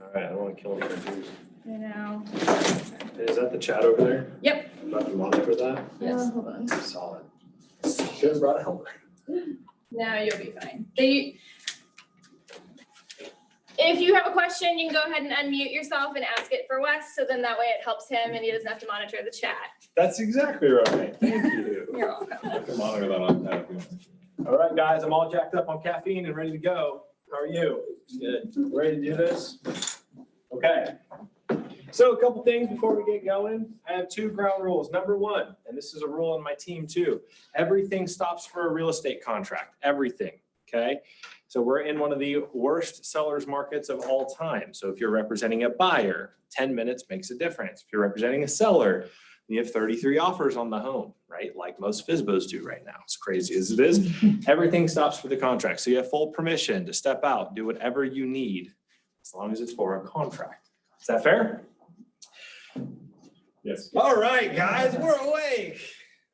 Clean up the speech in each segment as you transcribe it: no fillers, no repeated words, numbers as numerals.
All right, I don't want to kill any energies. I know. Is that the chat over there? Yep. About to monitor that? Yes. Hold on. Solid. Should have brought a helper. Now you'll be fine. If you have a question, you can go ahead and unmute yourself and ask it for Wes, so then that way it helps him and he doesn't have to monitor the chat. That's exactly right. Thank you. You're welcome. I can monitor that on that. All right, guys, I'm all jacked up on caffeine and ready to go. How are you? Good. Ready to do this? Okay. So a couple things before we get going. I have 2 ground rules. Number 1, and this is a rule on my team too. Everything stops for a real estate contract. Everything. Okay. So we're in one of the worst sellers markets of all time. So if you're representing a buyer, 10 minutes makes a difference. If you're representing a seller, you have 33 offers on the home, right? Like most FSBOs do right now. As crazy as it is, everything stops for the contract. So you have full permission to step out, do whatever you need, as long as it's for a contract. Is that fair? Yes. All right, guys, we're awake.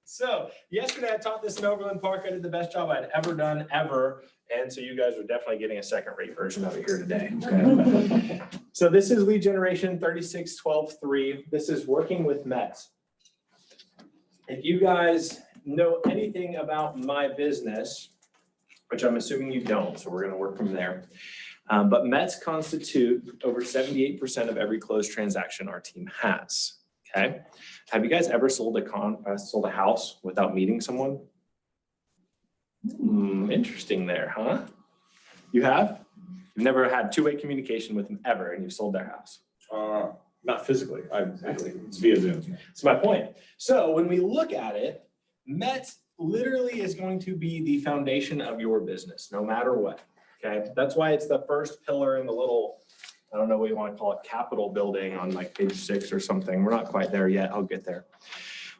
So yesterday I taught this in Overland Park. I did the best job I'd ever done, ever. And so you guys are definitely getting a second-rate version of it here today. Okay. So this is lead generation 3612-3. This is working with METS. If you guys know anything about my business, which I'm assuming you don't, so we're going to work from there. But METS constitute over 78% of every closed transaction our team has. Okay. Have you guys ever sold a house without meeting someone? Interesting there, huh? You have? You've never had two-way communication with them ever, and you've sold their house? Not physically. It's via Zoom. That's my point. So when we look at it, METS literally is going to be the foundation of your business, no matter what. Okay. That's why it's the first pillar in the little, I don't know what you want to call it, Capitol building on like page 6 or something. We're not quite there yet. I'll get there.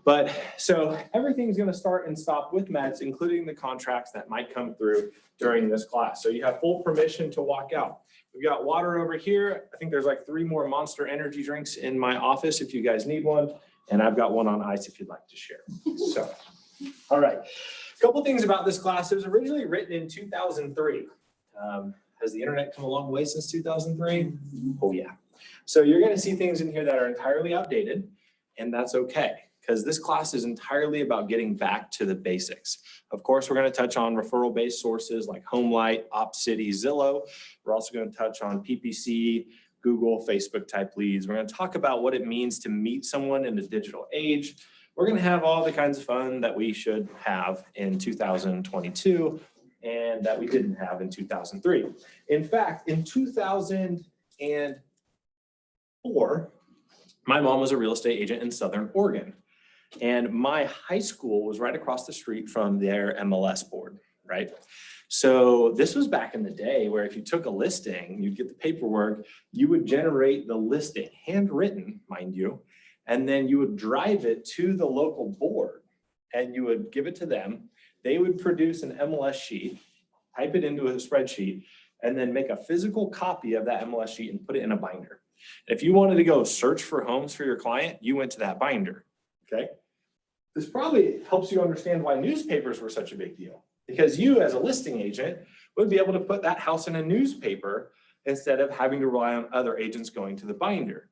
But so everything's going to start and stop with METS, including the contracts that might come through during this class. So you have full permission to walk out. We've got water over here. I think there's like 3 more Monster energy drinks in my office if you guys need one. And I've got one on ice if you'd like to share. So, all right. A couple things about this class. It was originally written in 2003. Has the internet come a long way since 2003? Oh yeah. So you're going to see things in here that are entirely outdated, and that's okay, because this class is entirely about getting back to the basics. Of course, we're going to touch on referral-based sources like HomeLight, OpCity, Zillow. We're also going to touch on PPC, Google, Facebook type leads. We're going to talk about what it means to meet someone in the digital age. We're going to have all the kinds of fun that we should have in 2022 and that we didn't have in 2003. In fact, in 2004, my mom was a real estate agent in Southern Oregon. And my high school was right across the street from their MLS board, right? So this was back in the day where if you took a listing, you'd get the paperwork, you would generate the listing, handwritten, mind you, and then you would drive it to the local board and you would give it to them. They would produce an MLS sheet, type it into a spreadsheet, and then make a physical copy of that MLS sheet and put it in a binder. If you wanted to go search for homes for your client, you went to that binder, okay? This probably helps you understand why newspapers were such a big deal, because you as a listing agent would be able to put that house in a newspaper instead of having to rely on other agents going to the binder.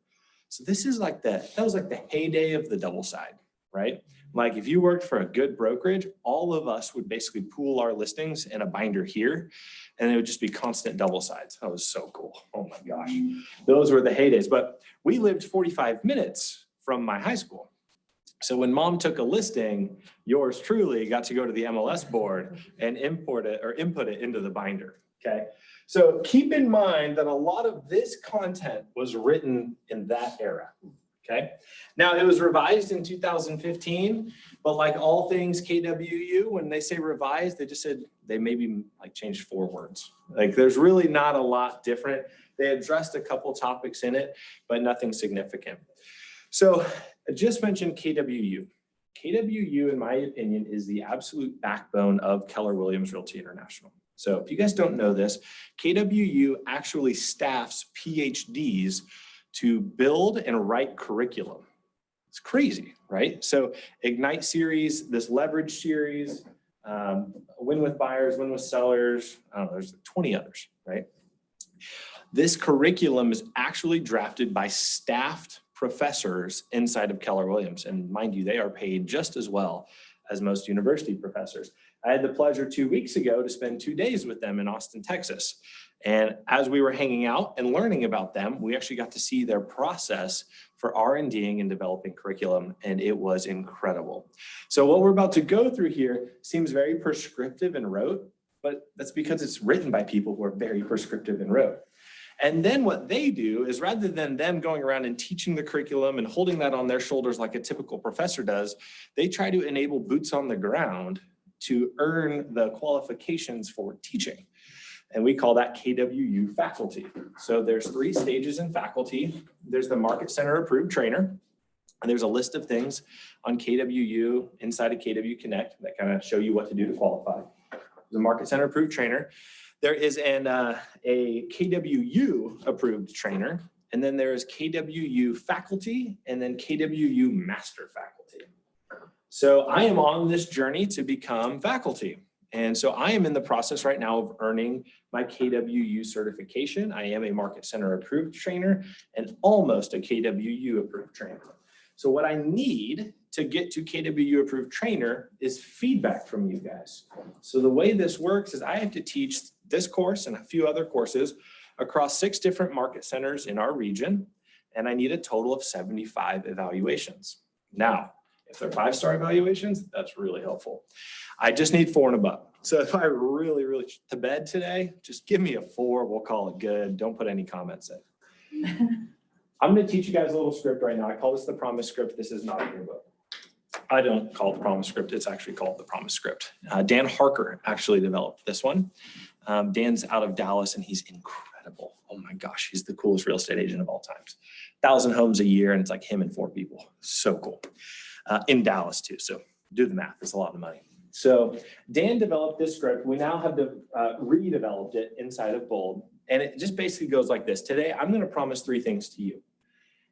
So this is like that was like the heyday of the double side, right? Like if you worked for a good brokerage, all of us would basically pool our listings in a binder here, and it would just be constant double sides. That was so cool. Oh my gosh. Those were the heydays, but we lived 45 minutes from my high school. So when mom took a listing, yours truly got to go to the MLS board and import it or input it into the binder, okay? So keep in mind that a lot of this content was written in that era, okay? Now it was revised in 2015, but like all things KWU, when they say revised, they just said they maybe like changed 4 words. Like there's really not a lot different. They addressed a couple topics in it, but nothing significant. So I just mentioned KWU. KWU, in my opinion, is the absolute backbone of Keller Williams Realty International. So if you guys don't know this, KWU actually staffs PhDs to build and write curriculum. It's crazy, right? So Ignite series, this leverage series, win with buyers, win with sellers, I don't know, there's 20 others, right? This curriculum is actually drafted by staffed professors inside of Keller Williams. And mind you, they are paid just as well as most university professors. I had the pleasure 2 weeks ago to spend 2 days with them in Austin, Texas. And as we were hanging out and learning about them, we actually got to see their process for R&Ding and developing curriculum, and it was incredible. So what we're about to go through here seems very prescriptive and rote, but that's because it's written by people who are very prescriptive and rote. And then what they do is, rather than them going around and teaching the curriculum and holding that on their shoulders like a typical professor does, they try to enable boots on the ground to earn the qualifications for teaching. And we call that KWU faculty. So there's 3 stages in faculty. There's the Market Center approved trainer. And there's a list of things on KWU inside of KW Connect that kind of show you what to do to qualify. The Market Center approved trainer. There is a KWU approved trainer. And then there's KWU faculty and then KWU master faculty. So I am on this journey to become faculty. And so I am in the process right now of earning my KWU certification. I am a Market Center approved trainer and almost a KWU approved trainer. So what I need to get to KWU approved trainer is feedback from you guys. So the way this works is I have to teach this course and a few other courses across 6 different market centers in our region. And I need a total of 75 evaluations. Now, if they're 5-star evaluations, that's really helpful. I just need 4 and above. So if I really to bed today, just give me a 4, we'll call it good. Don't put any comments in. I'm gonna teach you guys a little script right now. I call this the promise script. This is not in your book. I don't call it the promise script. It's actually called the promise script. Dan Harker actually developed this one. Dan's out of Dallas and he's incredible. Oh my gosh, he's the coolest real estate agent of all times. 1,000 homes a year and it's like him and 4 people. So cool. In Dallas too. So do the math, it's a lot of money. So Dan developed this script. We now have redeveloped it inside of Bold. And it just basically goes like this. Today, I'm gonna promise 3 things to you.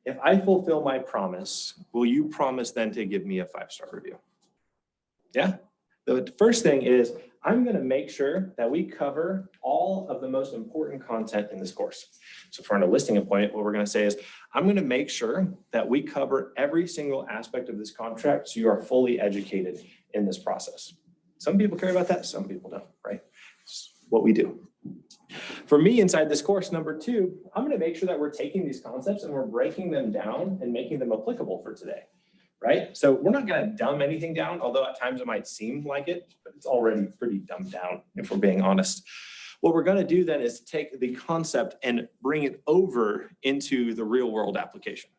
If I fulfill my promise, will you promise then to give me a 5-star review? Yeah? The first thing is I'm gonna make sure that we cover all of the most important content in this course. So for a listing appointment, what we're gonna say is, I'm gonna make sure that we cover every single aspect of this contract so you are fully educated in this process. Some people care about that, some people don't, right? It's what we do. For me, inside this course, number 2, I'm gonna make sure that we're taking these concepts and we're breaking them down and making them applicable for today, right? So we're not gonna dumb anything down, although at times it might seem like it, but it's already pretty dumbed down, if we're being honest. What we're gonna do then is take the concept and bring it over into the real world application.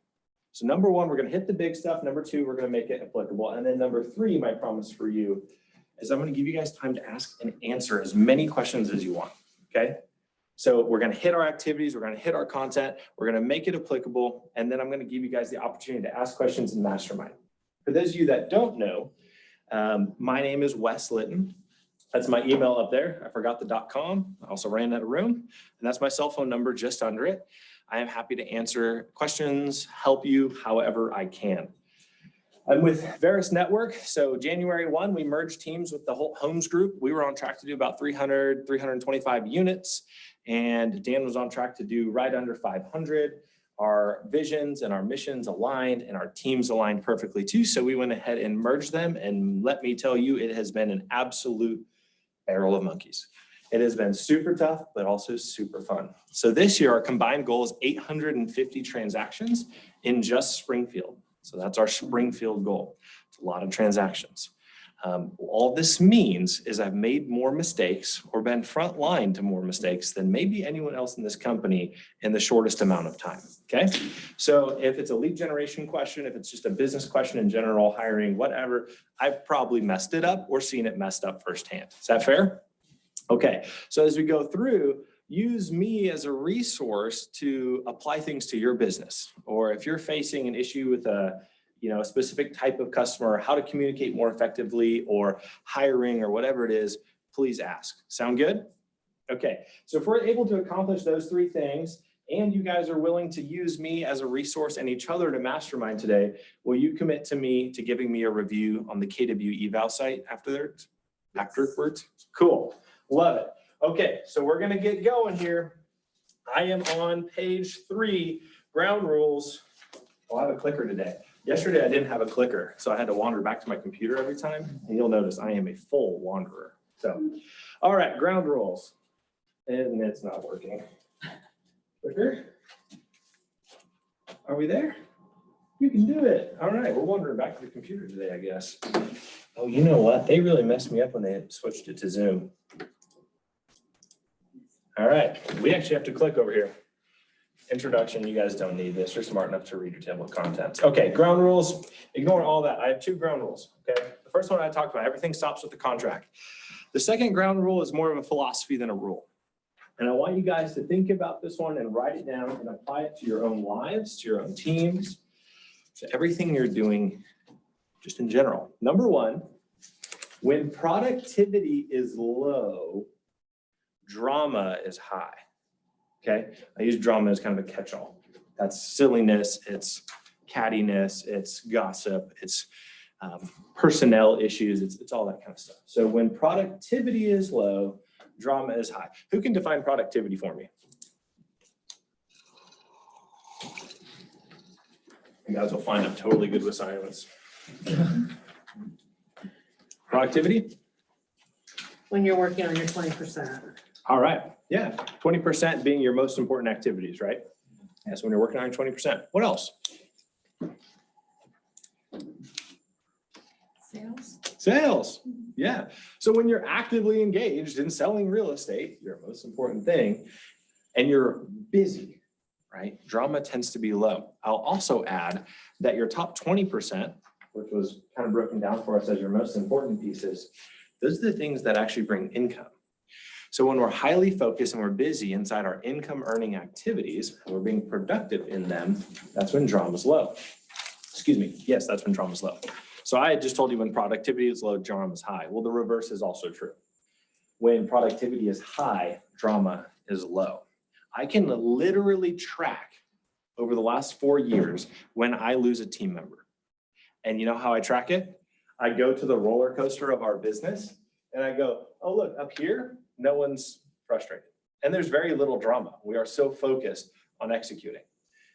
So number 1, we're gonna hit the big stuff. Number 2, we're gonna make it applicable. And then number 3, my promise for you is I'm gonna give you guys time to ask and answer as many questions as you want, okay? So we're gonna hit our activities, we're gonna hit our content, we're gonna make it applicable, and then I'm gonna give you guys the opportunity to ask questions in Mastermind. For those of you that don't know, my name is Wes Litton. That's my email up there. I forgot the .com. I also ran out of room, and that's my cell phone number just under it. I am happy to answer questions, help you however I can. I'm with Veris Network. So January 1, we merged teams with the whole Homes Group. We were on track to do about 300, 325 units, and Dan was on track to do right under 500. Our visions and our missions aligned and our teams aligned perfectly too. So we went ahead and merged them, and let me tell you, it has been an absolute barrel of monkeys. It has been super tough, but also super fun. So this year, our combined goal is 850 transactions in just Springfield. So that's our Springfield goal. It's a lot of transactions. All this means is I've made more mistakes or been frontline to more mistakes than maybe anyone else in this company in the shortest amount of time, okay? So if it's a lead generation question, if it's just a business question in general, hiring, whatever, I've probably messed it up or seen it messed up firsthand. Is that fair? Okay, so as we go through, use me as a resource to apply things to your business. Or if you're facing an issue with a specific type of customer, how to communicate more effectively, or hiring, or whatever it is, please ask. Sound good? Okay, so if we're able to accomplish those 3 things, and you guys are willing to use me as a resource and each other to mastermind today, will you commit to me to giving me a review on the KW eval site afterwards? Cool, love it. Okay, so we're gonna get going here. I am on page 3, ground rules. I'll have a clicker today. Yesterday I didn't have a clicker, so I had to wander back to my computer every time. And you'll notice I am a full wanderer. So, all right, ground rules. And it's not working. Clicker? Are we there? You can do it. All right, we're wandering back to the computer today, I guess. Oh, you know what? They really messed me up when they switched it to Zoom. All right, we actually have to click over here. Introduction, you guys don't need this. You're smart enough to read your table of contents. Okay, ground rules, ignore all that. I have 2 ground rules, okay? The first one I talked about, everything stops with the contract. The second ground rule is more of a philosophy than a rule. And I want you guys to think about this one and write it down and apply it to your own lives, to your own teams, to everything you're doing just in general. Number 1, when productivity is low, drama is high. Okay, I use drama as kind of a catch-all. That's silliness, it's cattiness, it's gossip, it's personnel issues, it's all that kind of stuff. So when productivity is low, drama is high. Who can define productivity for me? You guys will find I'm totally good with silence. Productivity? When you're working on your 20%. All right, yeah, 20% being your most important activities, right? Yes, when you're working on your 20%. What else? Sales. Sales, yeah. So when you're actively engaged in selling real estate, your most important thing, and you're busy, right? Drama tends to be low. I'll also add that your top 20%, which was kind of broken down for us as your most important pieces, those are the things that actually bring income. So when we're highly focused and we're busy inside our income earning activities, and we're being productive in them, that's when drama's low. Excuse me, yes, that's when drama's low. So I had just told you when productivity is low, drama is high. Well, the reverse is also true. When productivity is high, drama is low. I can literally track over the last 4 years when I lose a team member. And you know how I track it? I go to the roller coaster of our business and I go, oh, look, up here, no one's frustrated. And there's very little drama. We are so focused on executing.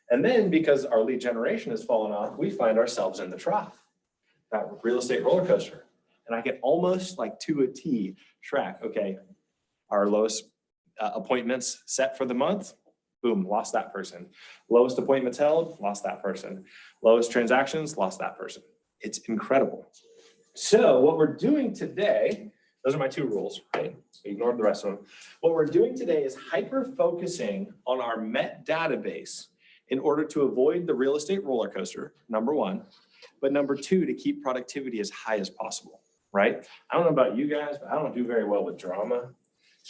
And then because our lead generation has fallen off, we find ourselves in the trough, that real estate roller coaster. And I can almost like to a T track, okay, our lowest appointments set for the month, boom, lost that person. Lowest appointments held, lost that person. Lowest transactions, lost that person. It's incredible. So what we're doing today, those are my 2 rules, right? We ignored the rest of them. What we're doing today is hyper-focusing on our MET database in order to avoid the real estate roller coaster, number 1, but number 2, to keep productivity as high as possible, right? I don't know about you guys, but I don't do very well with drama.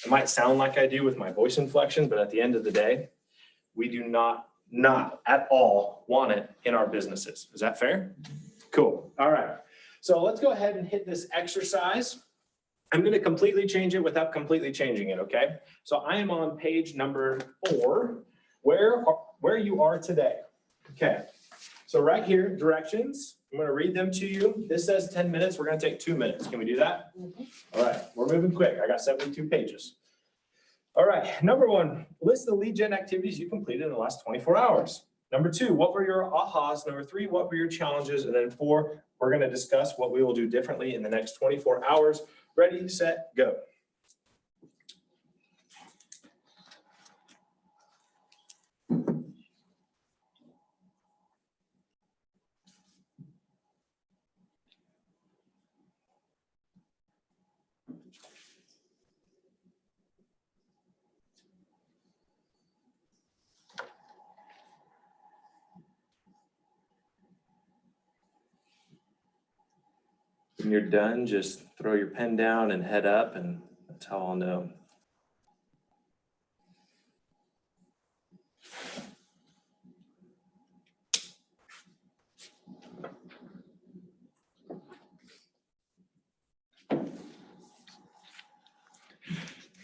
It might sound like I do with my voice inflection, but at the end of the day, we do not at all want it in our businesses. Is that fair? Cool. All right. So let's go ahead and hit this exercise. I'm going to completely change it without completely changing it, okay? So I am on page number 4, where you are today. Okay. So right here, directions. I'm going to read them to you. This says 10 minutes. We're going to take 2 minutes. Can we do that? All right. We're moving quick. I got 72 pages. All right. Number 1, list the lead gen activities you completed in the last 24 hours. Number 2, what were your ahas? Number 3, what were your challenges? And then 4, we're going to discuss what we will do differently in the next 24 hours. Ready, set, go. When you're done, just throw your pen down and head up, and that's how I'll know.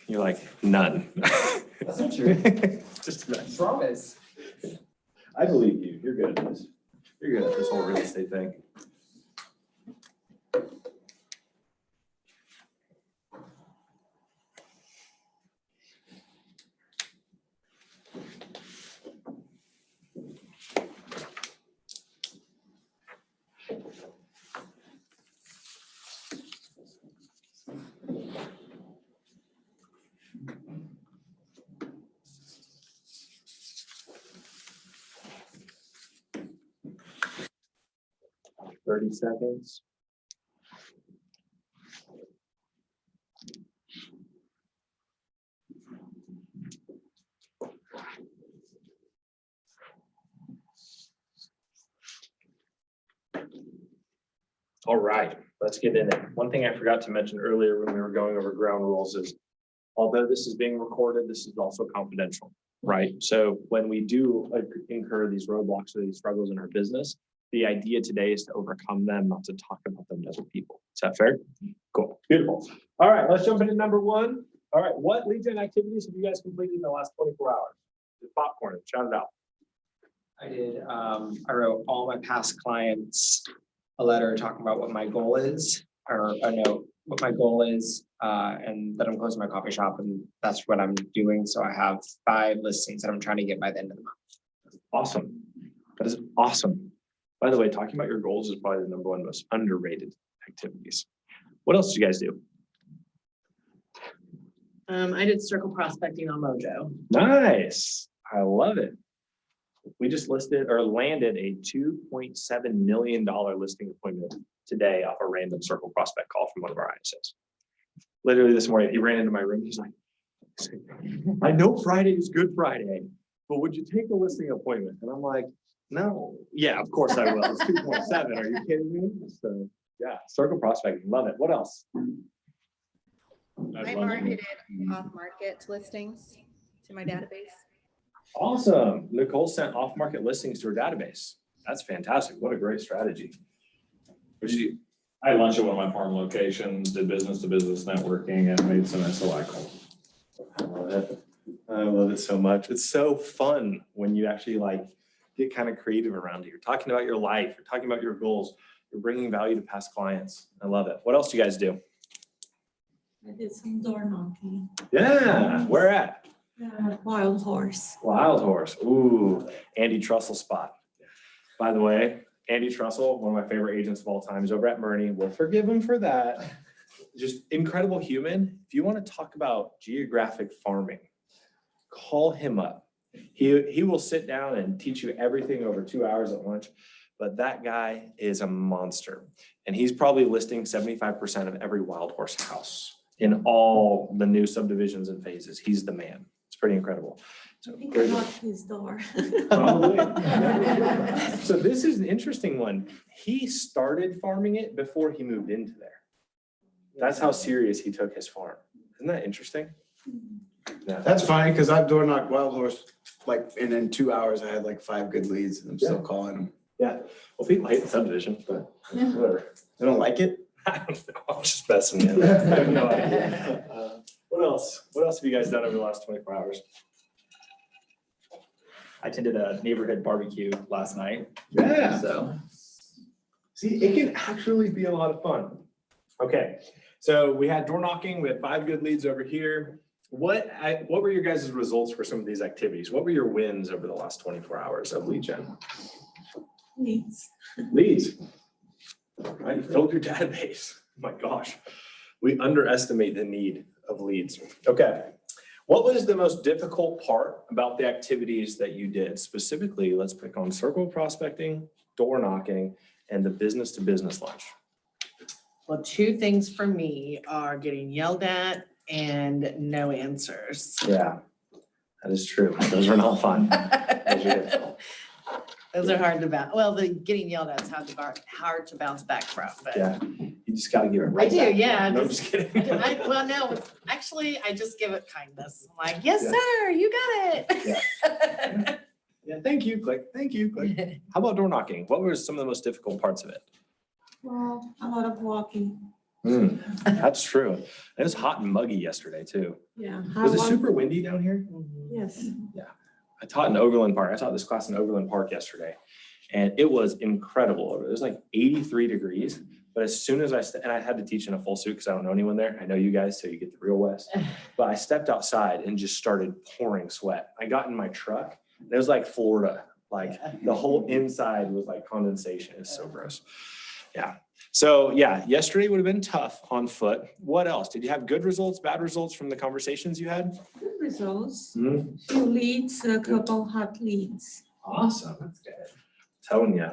You're like, none. That's not true. Just a mess. Promise. I believe you. You're good at this. You're good at this whole real estate thing. 30 seconds. All right, let's get in it. One thing I forgot to mention earlier when we were going over ground rules is, although this is being recorded, this is also confidential, right? So when we do incur these roadblocks or these struggles in our business, the idea today is to overcome them, not to talk about them to other people. Is that fair? Cool, beautiful. All right, let's jump into number one. All right, what lead gen activities have you guys completed in the last 24 hours? The popcorn, shout it out. I did, I wrote all my past clients a letter talking about what my goal is, or a note, what my goal is, and that I'm closing my coffee shop, and that's what I'm doing. So I have 5 listings that I'm trying to get by the end of the month. Awesome. That is awesome. By the way, talking about your goals is probably the number one most underrated activities. What else did you guys do? I did circle prospecting on Mojo. Nice. I love it. We just listed or landed a $2.7 million listing appointment today off a random circle prospect call from one of our ISOs. Literally this morning, he ran into my room. He's like, I know Friday is Good Friday, but would you take a listing appointment? And I'm like, no. Yeah, of course I will. It's 2.7. Are you kidding me? So yeah, circle prospecting. Love it. What else? I marketed off-market listings to my database. Awesome. Nicole sent off-market listings to her database. That's fantastic. What a great strategy. What did you? I had lunch at one of my farm locations, did business-to-business networking, and made some SOI calls. I love it. I love it so much. It's so fun when you actually like get kind of creative around it. You're talking about your life. You're talking about your goals. You're bringing value to past clients. I love it. What else do you guys do? I did some door knocking. Yeah. Where at? Wild Horse. Wild Horse. Ooh, Andy Trussell spot. By the way, Andy Trussell, one of my favorite agents of all time, is over at Murney. We'll forgive him for that. Just incredible human. If you want to talk about geographic farming, call him up. He will sit down and teach you everything over 2 hours at lunch. But that guy is a monster. And he's probably listing 75% of every Wild Horse house in all the new subdivisions and phases. He's the man. It's pretty incredible. So, I think I knocked his door. probably. So this is an interesting one. He started farming it before he moved into there. That's how serious he took his farm. Isn't that interesting? Yeah. That's funny because I've door knocked Wild Horse and in 2 hours I had like 5 good leads and I'm still calling them. Yeah. Well, people hate the subdivision, but whatever. They don't like it? I don't know. I'm just messing with you. I have no idea. What else? What else have you guys done over the last 24 hours? I attended a neighborhood barbecue last night. Yeah. So See, it can actually be a lot of fun. Okay. So we had door knocking. We had 5 good leads over here. What were your guys' results for some of these activities? What were your wins over the last 24 hours of lead gen? Leads. Leads. Right, you filled your database. Oh my gosh. We underestimate the need of leads. Okay. What was the most difficult part about the activities that you did? Specifically, let's pick on circle prospecting, door knocking, and the business-to-business lunch. Well, 2 things for me are getting yelled at and no answers. Yeah, that is true. Those are not fun. Those are difficult. Those are hard to bounce. Well, the getting yelled at is hard to bounce back from, but. Yeah, you just gotta give it right I do, back. yeah. No, I'm just kidding. Well, no, actually, I just give it kindness. I'm like, yes, Yeah. sir, you got it. Yeah, thank you, click. Thank you, click. How about door knocking? What were some of the most difficult parts of it? Well, a lot of walking. That's true. It was hot and muggy yesterday too. Yeah. Was it super windy down here? Yes. I taught in Overland Park. I taught this class in Overland Park yesterday, and it was incredible. It was like 83 degrees. But as soon as and I had to teach in a full suit because I don't know anyone there. I know you guys, so you get the real West. But I stepped outside and just started pouring sweat. I got in my truck, and it was like Florida. Like the whole inside was like condensation. It's so gross. Yeah. So yeah, yesterday would have been tough on foot. What else? Did you have good results, bad results from the conversations you had? Good results. Mm-hmm. 2 leads, a couple hot leads. Awesome. That's good. Telling you,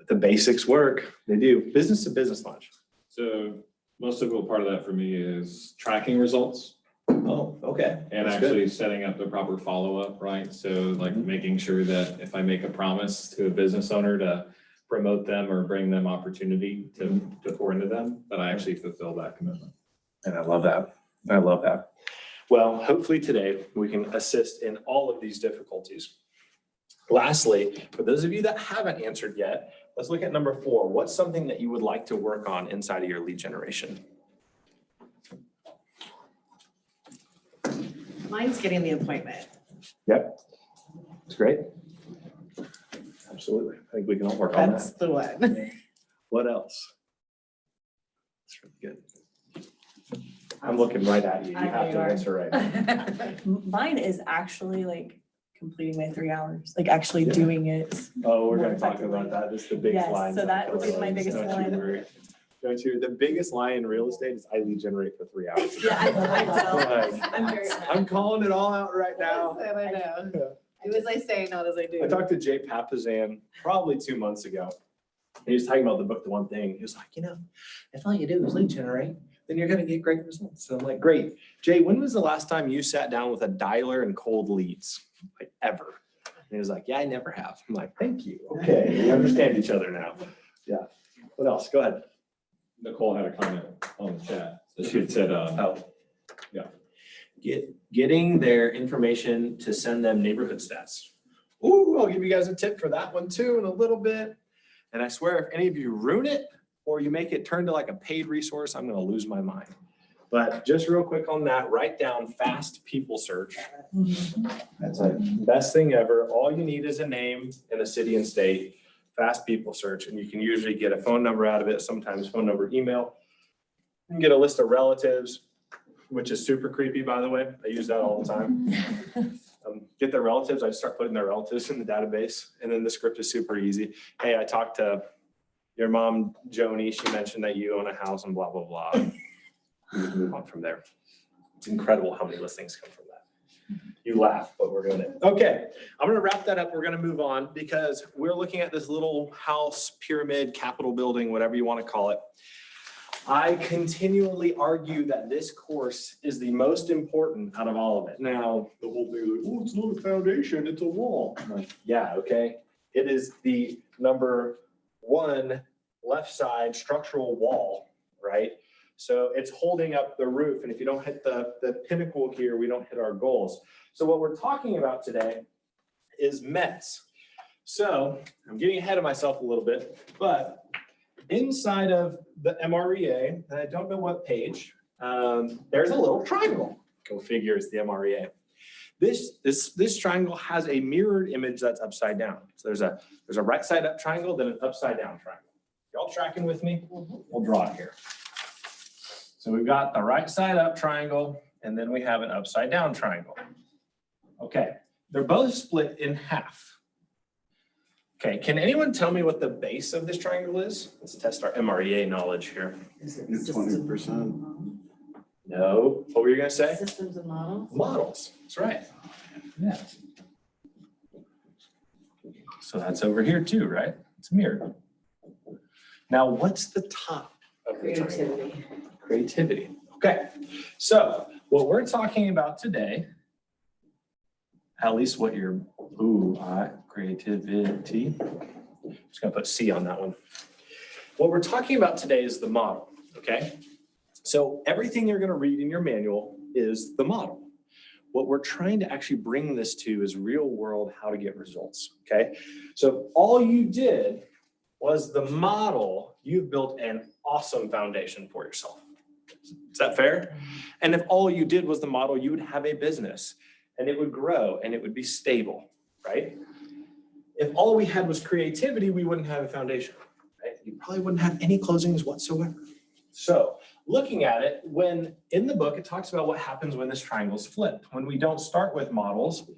The basics work. They do. Business to business lunch. So most difficult part of that for me is tracking results Oh, okay. and That's good. actually setting up the proper follow-up, right? So like making sure that if I make a promise to a business owner to promote them or bring them opportunity to pour into them, that I actually fulfill that commitment. And I love that. I love that. Well, hopefully today we can assist in all of these difficulties. Lastly, for those of you that haven't answered yet, let's look at number 4. What's something that you would like to work on inside of your lead generation? Mine's getting the appointment. Yep. It's great. Absolutely. I think we can all work on That's that. the one. What else? That's really good. I'm looking right at you. You I know have you to are. answer right now. Mine is actually like completing my 3 hours, like actually Yeah. doing it. Oh, we're More gonna talk effectively. about that. It's the big Yes, line. so that would be my biggest Don't you one. worry. Don't you? The biggest lie in real estate is I lead generate for 3 hours. Yeah, I Like, will. I'm very. I'm calling it all out right now. And I know. Do as I say, not as I do. I talked to Jay Papazan probably 2 months ago. He was talking about the book, The One Thing. He was like, if all you do is lead generate, then you're gonna get great results. So I'm like, great. Jay, when was the last time you sat down with a dialer and cold leads? Like ever? And he was like, yeah, I never have. I'm like, thank you. Okay, we understand each other now. Yeah. What else? Go ahead. Nicole had a comment on the chat. So she had said, Getting their information to send them neighborhood stats. Ooh, I'll give you guys a tip for that one too in a little bit. And I swear, if any of you ruin it or you make it turn to like a paid resource, I'm gonna lose my mind. But just real quick on that, write down fast people search. That's the best thing ever. All you need is a name and a city and state, fast people search, and you can usually get a phone number out of it, sometimes phone number, email. You can get a list of relatives, which is super creepy, by the way. I use that all the time. Get their relatives. I just start putting their relatives in the database, and then the script is super easy. Hey, I talked to your mom, Joni. She mentioned that you own a house and blah, blah, blah. We can move on from there. It's incredible how many listings come from that. You laugh, but we're doing it. Okay, I'm gonna wrap that up. We're gonna move on because we're looking at this little house, pyramid, Capitol building, whatever you want to call it. I continually argue that this course is the most important out of all of it. Now, the whole thing is like, oh, it's not a foundation, it's a wall. I'm like, yeah, okay. It is the number 1 left side structural wall, right? So it's holding up the roof. And if you don't hit the pinnacle here, we don't hit our goals. So what we're talking about today is METS. So I'm getting ahead of myself a little bit, but inside of the MREA, and I don't know what page, there's a little triangle. Go figure, it's the MREA. This triangle has a mirrored image that's upside down. So there's a right side up triangle, then an upside down triangle. Y'all tracking with me? We'll draw it here. So we've got the right side up triangle, and then we have an upside down triangle. Okay, they're both split in half. Okay, can anyone tell me what the base of this triangle is? Let's test our MREA knowledge here. Is it 20%. No, what were you gonna say? Systems and models? Models, that's right. Yeah. So that's over here too, right? It's mirrored. Now, what's the top of the triangle? Creativity. Creativity. Okay, so what we're talking about today, at least what you're, creativity. Just gonna put C on that one. What we're talking about today is the model, okay? So everything you're gonna read in your manual is the model. What we're trying to actually bring this to is real world how to get results, okay? So all you did was the model, you've built an awesome foundation for yourself. Is that fair? And if all you did was the model, you would have a business and it would grow and it would be stable, right? If all we had was creativity, we wouldn't have a foundation, right? You probably wouldn't have any closings whatsoever. So looking at it, when in the book, it talks about what happens when this triangle's flipped. When we don't start with models,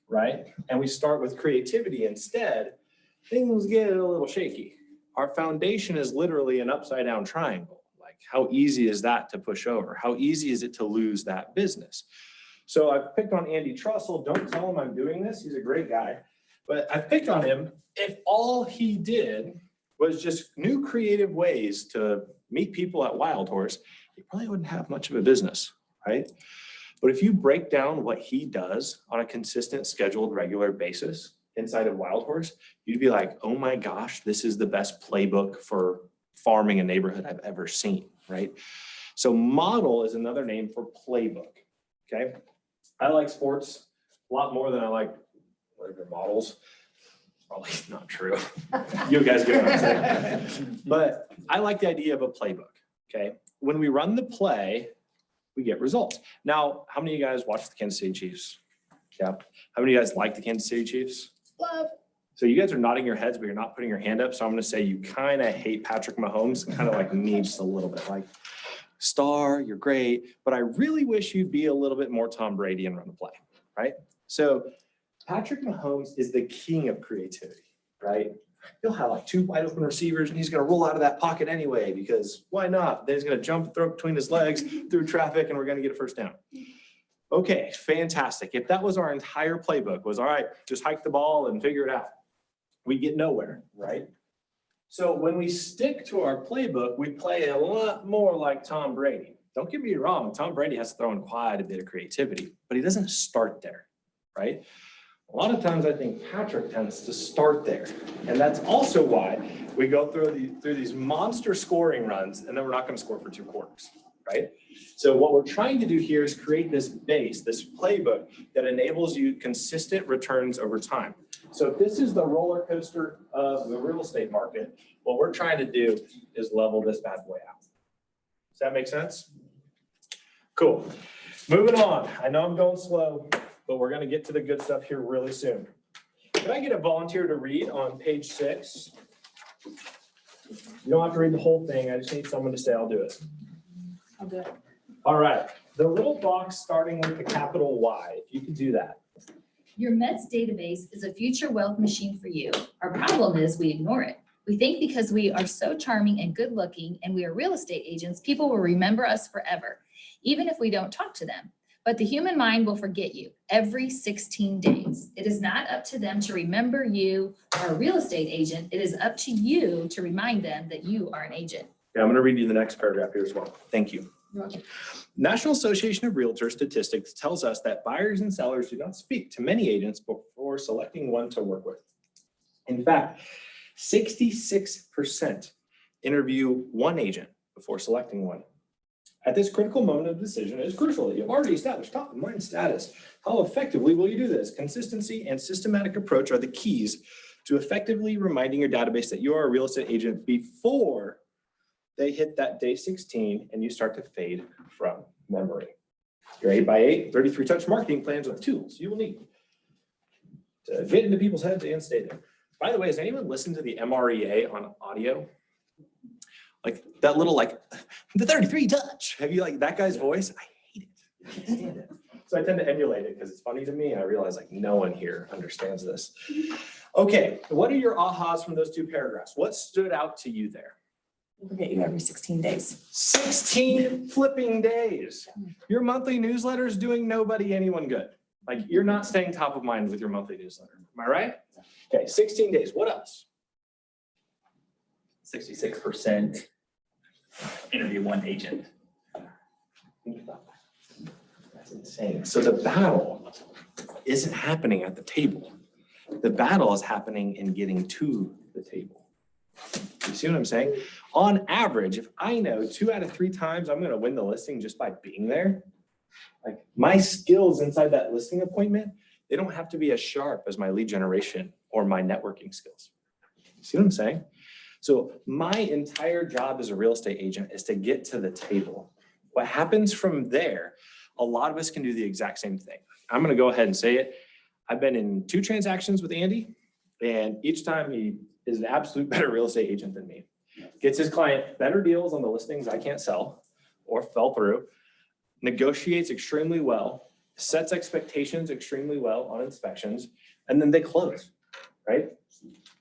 right? And we start with creativity instead, things get a little shaky. Our foundation is literally an upside down triangle. Like how easy is that to push over? How easy is it to lose that business? So I've picked on Andy Trussell. Don't tell him I'm doing this. He's a great guy. But I picked on him. If all he did was just new creative ways to meet people at Wild Horse, you probably wouldn't have much of a business, right? But if you break down what he does on a consistent, scheduled, regular basis inside of Wild Horse, you'd be like, oh my gosh, this is the best playbook for farming a neighborhood I've ever seen, right? So model is another name for playbook, okay? I like sports a lot more than I like whatever models. Probably not true. You guys get what I'm saying. But I like the idea of a playbook, okay? When we run the play, we get results. Now, how many of you guys watch the Kansas City Chiefs? Yeah. How many of you guys like the Kansas City Chiefs? Love. So you guys are nodding your heads, but you're not putting your hand up. So I'm going to say you kind of hate Patrick Mahomes, kind of like me just a little bit. Like, star, you're great, but I really wish you'd be a little bit more Tom Brady and run the play, right? So Patrick Mahomes is the king of creativity, right? He'll have like 2 wide open receivers and he's going to roll out of that pocket anyway, because why not? Then he's going to jump, throw between his legs through traffic and we're going to get a first down. Okay, fantastic. If that was our entire playbook, was all right, just hike the ball and figure it out, we get nowhere, right? So when we stick to our playbook, we play a lot more like Tom Brady. Don't get me wrong, Tom Brady has to throw in quite a bit of creativity, but he doesn't start there, right? A lot of times I think Patrick tends to start there. And that's also why we go through these monster scoring runs and then we're not going to score for 2 quarters, right? So what we're trying to do here is create this base, this playbook that enables you consistent returns over time. So if this is the roller coaster of the real estate market, what we're trying to do is level this bad boy out. Does that make sense? Cool. Moving on. I know I'm going slow, but we're going to get to the good stuff here really soon. Can I get a volunteer to read on page 6? You don't have to read the whole thing. I just need someone to say, I'll do it. I'll do it. All right. The little box starting with the capital Y, if you could do that. Your METS database is a future wealth machine for you. Our problem is we ignore it. We think because we are so charming and good looking and we are real estate agents, people will remember us forever, even if we don't talk to them. But the human mind will forget you every 16 days. It is not up to them to remember you are a real estate agent. It is up to you to remind them that you are an agent. Yeah, I'm going to read you the next paragraph here as well. Thank you. You're welcome. National Association of Realtors statistics tells us that buyers and sellers do not speak to many agents before selecting one to work with. In fact, 66% interview one agent before selecting one. At this critical moment of decision, it is crucial that you have already established top of mind status. How effectively will you do this? Consistency and systematic approach are the keys to effectively reminding your database that you are a real estate agent before they hit that day 16 and you start to fade from memory. Your 8x8, 33 touch marketing plans are tools you will need to get into people's heads and stay there. By the way, has anyone listened to the MREA on audio? Like that little, like the 33 touch. Have you like that guy's voice? I hate it. I can't stand it. So I tend to emulate it because it's funny to me. And I realize like no one here understands this. Okay, what are your ahas from those 2 paragraphs? What stood out to you there? We'll forget you every 16 days. 16 flipping days. Your monthly newsletter is doing nobody anyone good. Like you're not staying top of mind with your monthly newsletter. Am I right? Okay, 16 days. What else? 66% interview one agent. Think about that. That's insane. So the battle isn't happening at the table. The battle is happening in getting to the table. You see what I'm saying? On average, if I know 2 out of 3 times I'm going to win the listing just by being there, like my skills inside that listing appointment, they don't have to be as sharp as my lead generation or my networking skills. See what I'm saying? So my entire job as a real estate agent is to get to the table. What happens from there, a lot of us can do the exact same thing. I'm going to go ahead and say it. I've been in 2 transactions with Andy, and each time he is an absolute better real estate agent than me. Gets his client better deals on the listings I can't sell or fell through, negotiates extremely well, sets expectations extremely well on inspections, and then they close, right?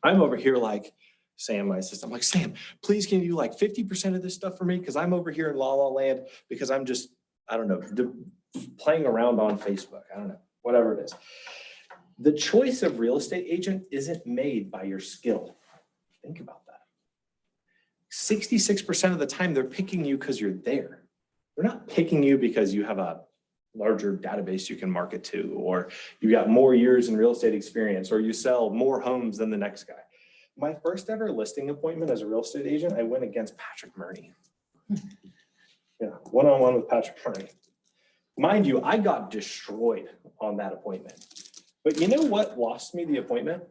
I'm over here like, Sam, my assistant, I'm like, Sam, please can you do like 50% of this stuff for me? Because I'm over here in La La Land because I'm just, I don't know, playing around on Facebook. I don't know, whatever it is. The choice of real estate agent isn't made by your skill. Think about that. 66% of the time, they're picking you because you're there. They're not picking you because you have a larger database you can market to, or you got more years in real estate experience, or you sell more homes than the next guy. My first ever listing appointment as a real estate agent, I went against Patrick Murney. Yeah, one-on-one with Patrick Murney. Mind you, I got destroyed on that appointment. But you know what lost me the appointment?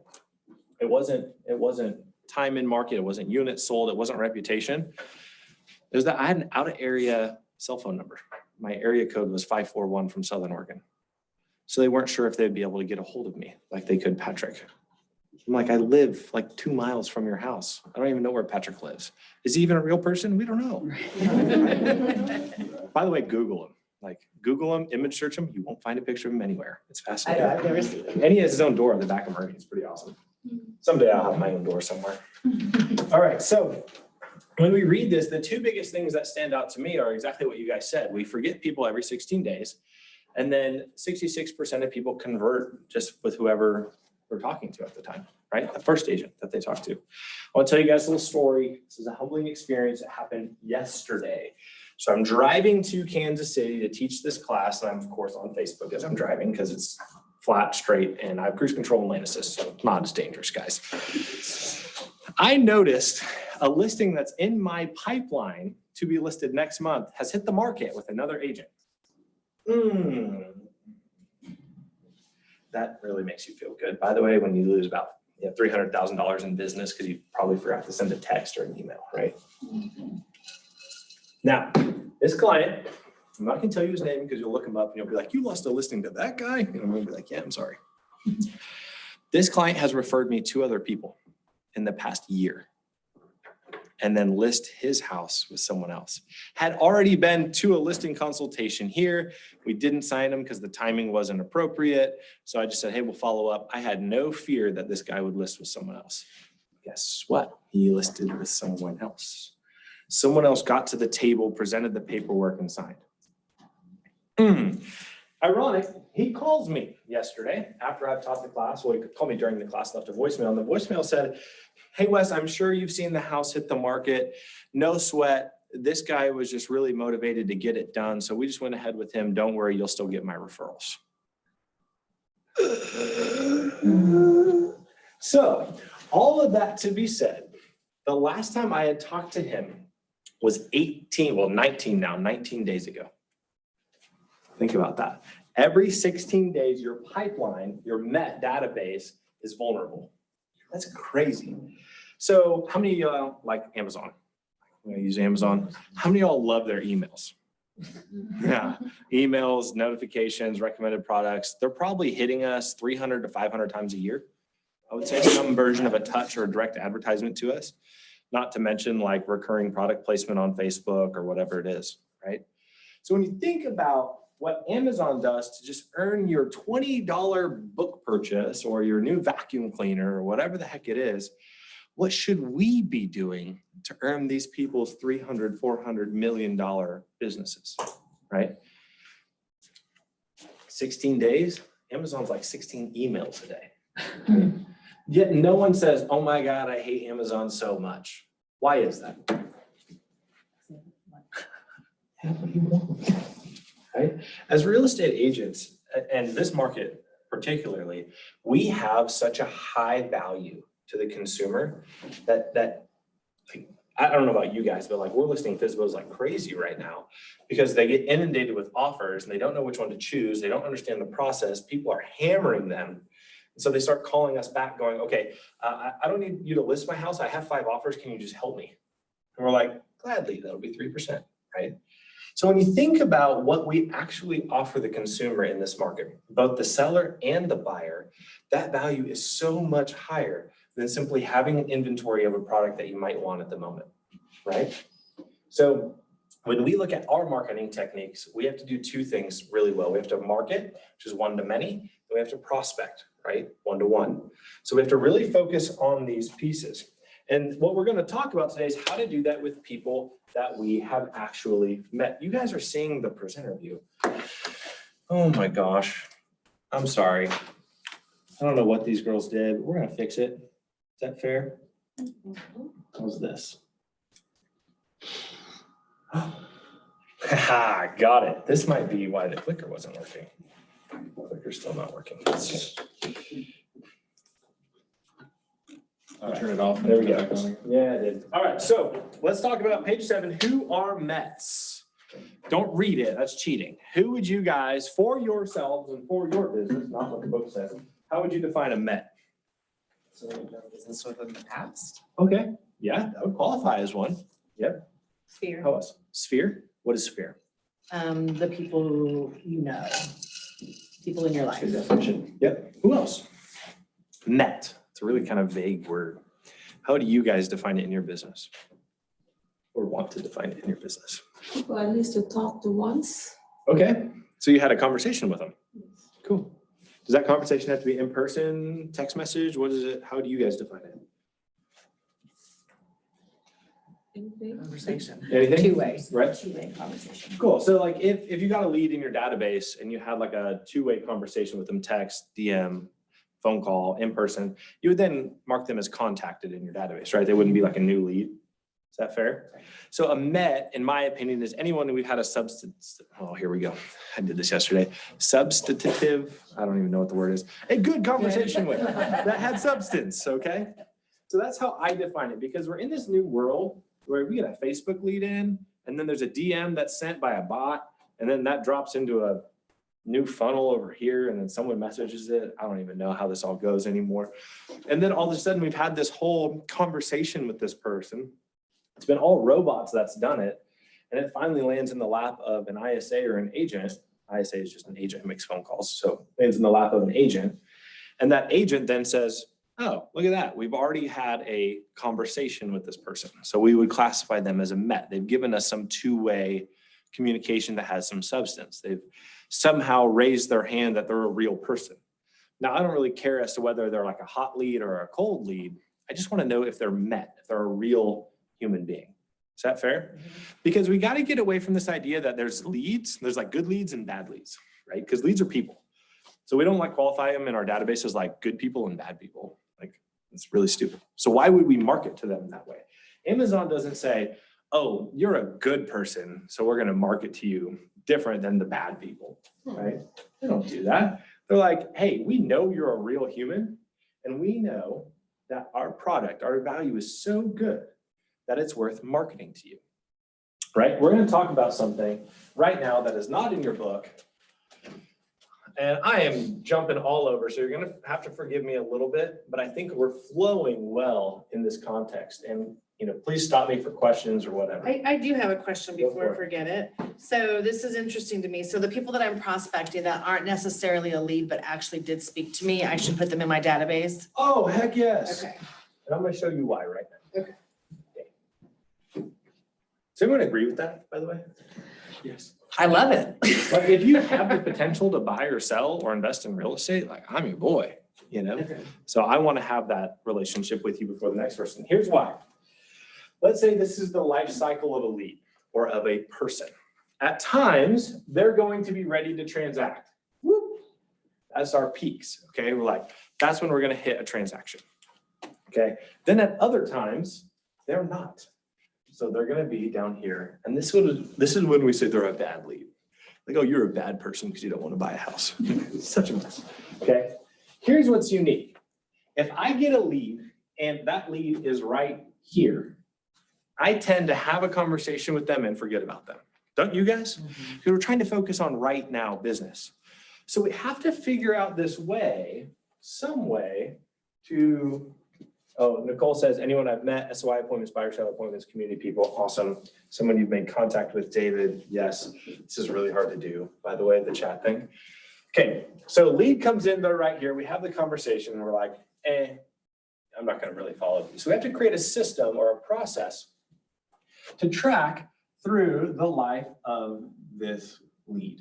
It wasn't time in market, it wasn't units sold, it wasn't reputation. It was that I had an out of area cell phone number. My area code was 541 from Southern Oregon. So they weren't sure if they'd be able to get a hold of me like they could Patrick. I'm like, I live like 2 miles from your house. I don't even know where Patrick lives. Is he even a real person? We don't know. By the way, Google him. Like Google him, image search him. You won't find a picture of him anywhere. It's fascinating. I've never seen it. And he has his own door on the back of Murray. It's pretty awesome. Someday I'll have my own door somewhere. All right, so when we read this, the two biggest things that stand out to me are exactly what you guys said. We forget people every 16 days. And then 66% of people convert just with whoever we're talking to at the time, right? The first agent that they talk to. I want to tell you guys a little story. This is a humbling experience that happened yesterday. So I'm driving to Kansas City to teach this class. And I'm of course on Facebook as I'm driving because it's flat, straight, and I have cruise control and lane assist, so not as dangerous, guys. I noticed a listing that's in my pipeline to be listed next month has hit the market with another agent. That really makes you feel good. By the way, when you lose about $300,000 in business because you probably forgot to send a text or an email, right? Now, this client, I'm not gonna tell you his name because you'll look him up and you'll be like, you lost a listing to that guy? And I'm gonna be like, yeah, I'm sorry. This client has referred me 2 other people in the past year and then list his house with someone else. Had already been to a listing consultation here. We didn't sign him because the timing wasn't appropriate. So I just said, hey, we'll follow up. I had no fear that this guy would list with someone else. Guess what? He listed with someone else. Someone else got to the table, presented the paperwork, and signed. Ironic, he calls me yesterday after I've taught the class. Well, he called me during the class, left a voicemail. And the voicemail said, hey, Wes, I'm sure you've seen the house hit the market. No sweat. This guy was just really motivated to get it done. So we just went ahead with him. Don't worry, you'll still get my referrals. So all of that to be said, the last time I had talked to him was 19 days ago. Think about that. Every 16 days, your pipeline, your MET database is vulnerable. That's crazy. So how many of y'all like Amazon? I'm gonna use Amazon. How many of y'all love their emails? Yeah, emails, notifications, recommended products. They're probably hitting us 300 to 500 times a year. I would say some version of a touch or a direct advertisement to us, not to mention like recurring product placement on Facebook or whatever it is, right? So when you think about what Amazon does to just earn your $20 book purchase or your new vacuum cleaner or whatever the heck it is, what should we be doing to earn these people's $300, $400 million businesses, right? 16 days, Amazon's like 16 emails a day. Yet no one says, oh my God, I hate Amazon so much. Why is that? Right? As real estate agents, and this market particularly, we have such a high value to the consumer that like, I don't know about you guys, but like we're listing FSBOs like crazy right now because they get inundated with offers and they don't know which one to choose. They don't understand the process. People are hammering them. And so they start calling us back going, okay, I don't need you to list my house. I have 5 offers. Can you just help me? And we're like, gladly, that'll be 3%, right? So when you think about what we actually offer the consumer in this market, both the seller and the buyer, that value is so much higher than simply having an inventory of a product that you might want at the moment, right? So when we look at our marketing techniques, we have to do 2 things really well. We have to market, which is one to many, and we have to prospect, right? One to one. So we have to really focus on these pieces. And what we're going to talk about today is how to do that with people that we have actually met. You guys are seeing the presenter view. Oh my gosh. I'm sorry. I don't know what these girls did, but we're going to fix it. Is that fair? How's this? Haha, got it. This might be why the clicker wasn't working. Clicker's still not working. All right, Turn it off. there we go. Turn it back on again. Yeah, I did. All right, so let's talk about page 7. Who are METS? Don't read it, that's cheating. Who would you guys, for yourselves and for your business, not what the book says, how would you define a MET? So we've done business with in the past. Okay, yeah, that would qualify as one. Yep. Sphere. How else? Sphere? What is sphere? The people you know, people in your life. Good definition. Yep. Who else? MET. It's a really kind of vague word. How do you guys define it in your business? Or want to define it in your business? People at least to talk to once. Okay, so you had a conversation with them. Cool. Does that conversation have to be in person, text message? What is it? How do you guys define it? Conversation. Anything? Two-way. Right? Two-way conversation. Cool. So like if you got a lead in your database and you had like a two-way conversation with them, text, DM, phone call, in person, you would then mark them as contacted in your database, right? They wouldn't be like a new lead. Is that fair? So a MET, in my opinion, is anyone who we've had a here we go. I did this yesterday. Substantive, I don't even know what the word is. A good conversation with that had substance, okay? So that's how I define it, because we're in this new world where we get a Facebook lead in, and then there's a DM that's sent by a bot, and then that drops into a new funnel over here, and then someone messages it. I don't even know how this all goes anymore. And then all of a sudden we've had this whole conversation with this person. It's been all robots that's done it. And it finally lands in the lap of an ISA or an agent. ISA is just an agent who makes phone calls. So it lands in the lap of an agent. And that agent then says, oh, look at that. We've already had a conversation with this person. So we would classify them as a MET. They've given us some two-way communication that has some substance. They've somehow raised their hand that they're a real person. Now, I don't really care as to whether they're like a hot lead or a cold lead. I just want to know if they're MET, if they're a real human being. Is that fair? Because we got to get away from this idea that there's leads, there's like good leads and bad leads, right? Because leads are people. So we don't like qualify them in our database as like good people and bad people. Like it's really stupid. So why would we market to them that way? Amazon doesn't say, oh, you're a good person, so we're going to market to you different than the bad people, right? They don't do that. They're like, hey, we know you're a real human, and we know that our product, our value is so good that it's worth marketing to you, right? We're going to talk about something right now that is not in your book. And I am jumping all over, so you're going to have to forgive me a little bit, but I think we're flowing well in this context. And, you know, please stop me for questions or whatever. I do have a question Go before for I it. forget it. So this is interesting to me. So the people that I'm prospecting that aren't necessarily a lead, but actually did speak to me, I should put them in my database? Oh, heck yes. Okay. And I'm going to show you why right now. Okay. Does everyone agree with that, by the way? Yes. I love it. Like if you have the potential to buy or sell or invest in real estate, like I'm your boy, you know? Okay. So I want to have that relationship with you before the next person. Here's why. Let's say this is the life cycle of a lead or of a person. At times, they're going to be ready to transact. Whoop. That's our peaks, okay? We're like, that's when we're going to hit a transaction, okay? Then at other times, they're not. So they're going to be down here. And this is when we say they're a bad lead. Like, oh, you're a bad person because you don't want to buy a house. It's such a mess, okay? Here's what's unique. If I get a lead and that lead is right here, I tend to have a conversation with them and forget about them. Don't you guys? Because we're trying to focus on right now business. So we have to figure out this way, some way to, oh, Nicole says, anyone I've met, SOI appointments, buyer sale appointments, community people, awesome. Someone you've made contact with, David, yes. This is really hard to do, by the way, the chat thing. Okay, so lead comes in, they're right here. We have the conversation and we're like, I'm not gonna really follow you. So we have to create a system or a process to track through the life of this lead.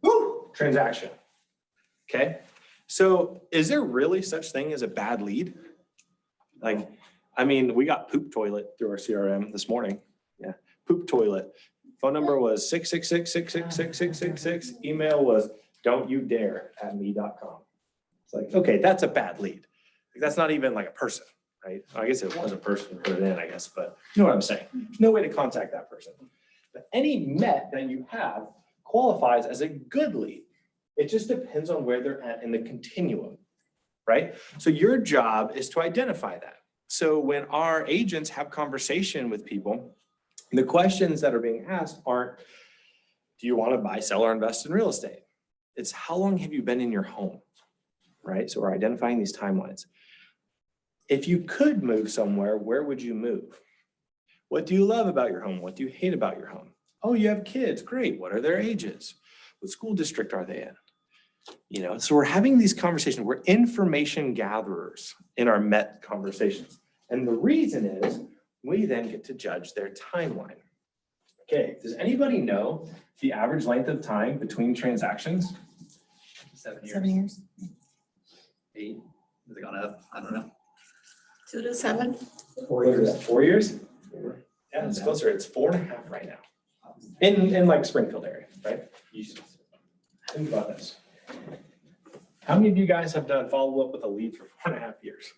Woo! Transaction, okay? So is there really such thing as a bad lead? Like, I mean, we got poop toilet through our CRM this morning. Yeah, poop toilet. Phone number was 666-666-6666. Email was don'tyoudare@me.com. It's like, okay, that's a bad lead. Like, that's not even like a person. right? I guess it was a person who put it in, I guess, but you know what I'm saying? There's no way to contact that person. But any MET that you have qualifies as a good lead. It just depends on where they're at in the continuum, right? So your job is to identify that. So when our agents have conversation with people, the questions that are being asked aren't, do you want to buy, sell, or invest in real estate? It's how long have you been in your home, right? So we're identifying these timelines. If you could move somewhere, where would you move? What do you love about your home? What do you hate about your home? Oh, you have kids, great. What are their ages? What school district are they in? You know, so we're having these conversations. We're information gatherers in our MET conversations. And the reason is we then get to judge their timeline. Okay, does anybody know the average length of time between transactions? 7 years. 7 years. 8, has it gone up? I don't know. 2 to 7. 4 years. 4 years? Yeah, it's closer. It's 4.5 right now. In like Springfield area, right? Think about this. How many of you guys have done follow-up with a lead for 4.5 years?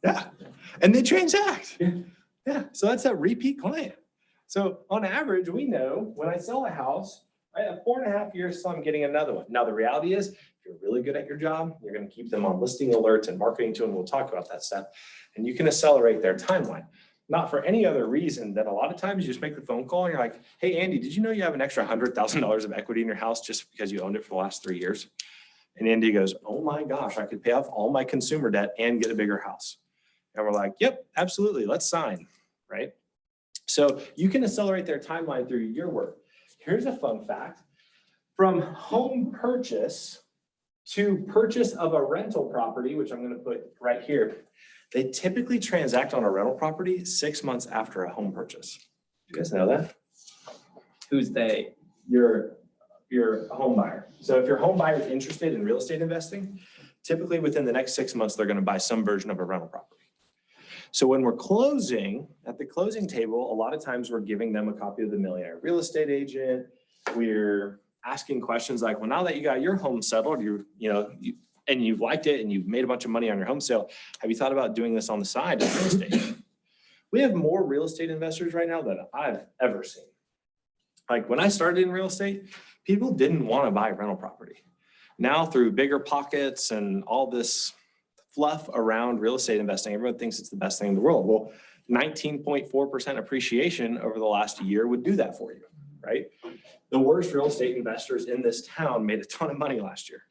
Yeah, and they transact. Yeah, so that's a repeat client. So on average, we know when I sell a house, I have 4.5 years, so I'm getting another one. Now, the reality is, if you're really good at your job, you're going to keep them on listing alerts and marketing to them. We'll talk about that stuff. And you can accelerate their timeline. Not for any other reason than a lot of times you just make the phone call and you're like, hey, Andy, did you know you have an extra $100,000 of equity in your house just because you owned it for the last 3 years? And Andy goes, oh my gosh, I could pay off all my consumer debt and get a bigger house. And we're like, yep, absolutely, let's sign, right? So you can accelerate their timeline through your work. Here's a fun fact. From home purchase to purchase of a rental property, which I'm going to put right here, they typically transact on a rental property 6 months after a home purchase. You guys know that? Who's they? Your home buyer. So if your home buyer is interested in real estate investing, typically within the next 6 months, they're going to buy some version of a rental property. So when we're closing, at the closing table, a lot of times we're giving them a copy of the Millionaire Real Estate Agent. We're asking questions like, well, now that you got your home settled, and you've liked it and you've made a bunch of money on your home sale, have you thought about doing this on the side of real estate? We have more real estate investors right now than I've ever seen. Like when I started in real estate, people didn't want to buy rental property. Now through bigger pockets and all this fluff around real estate investing, everyone thinks it's the best thing in the world. Well, 19.4% appreciation over the last year would do that for you, right? The worst real estate investors in this town made a ton of money last year.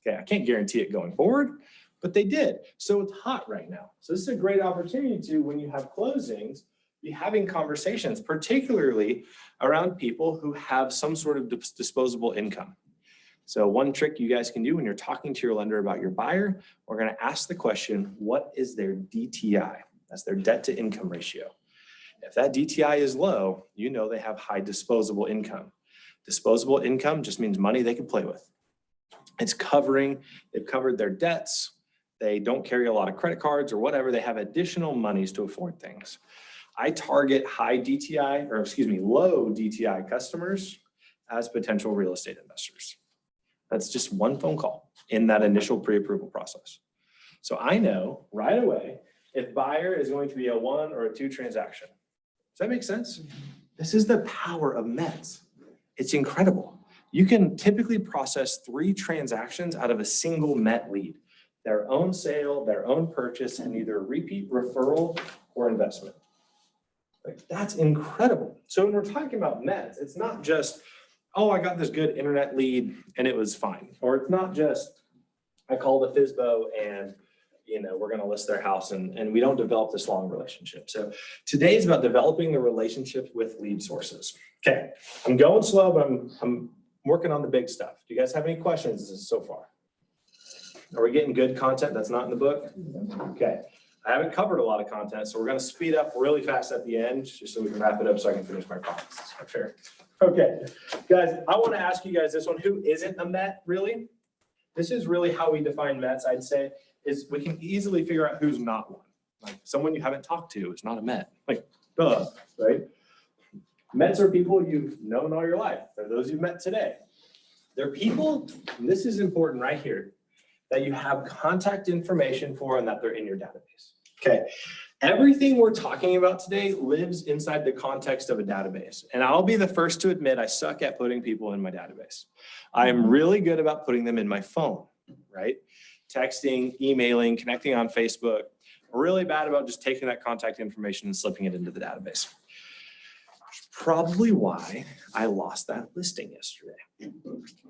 Okay, I can't guarantee it going forward, but they did. So it's hot right now. So this is a great opportunity to, when you have closings, be having conversations, particularly around people who have some sort of disposable income. So one trick you guys can do when you're talking to your lender about your buyer, we're going to ask the question, what is their DTI? That's their debt to income ratio. If that DTI is low, you know they have high disposable income. Disposable income just means money they can play with. It's they've covered their debts. They don't carry a lot of credit cards or whatever. They have additional monies to afford things. I target low DTI customers as potential real estate investors. That's just one phone call in that initial pre-approval process. So I know right away if buyer is going to be a 1 or a 2 transaction. Does that make sense? This is the power of METS. It's incredible. You can typically process 3 transactions out of a single MET lead. Their own sale, their own purchase, and either repeat referral or investment. Like, that's incredible. So when we're talking about METS, it's not just, oh, I got this good internet lead and it was fine. Or it's not just, I called a FSBO and we're going to list their house and we don't develop this long relationship. So today is about developing the relationship with lead sources. Okay, I'm going slow, but I'm working on the big stuff. Do you guys have any questions so far? Are we getting good content that's not in the book? Okay, I haven't covered a lot of content, so we're going to speed up really fast at the end just so we can wrap it up so I can finish my promise. Fair. Okay, guys, I want to ask you guys this one. Who isn't a MET really? This is really how we define METs, I'd say, is we can easily figure out who's not one. Like someone you haven't talked to is not a MET. Like, duh, right? METs are people you've known all your life. They're those you've met today. They're people, and this is important right here. that you have contact information for and that they're in your database. Okay. Everything we're talking about today lives inside the context of a database. And I'll be the first to admit I suck at putting people in my database. I'm really good about putting them in my phone, right? Texting, emailing, connecting on Facebook. Really bad about just taking that contact information and slipping it into the database. Probably why I lost that listing yesterday.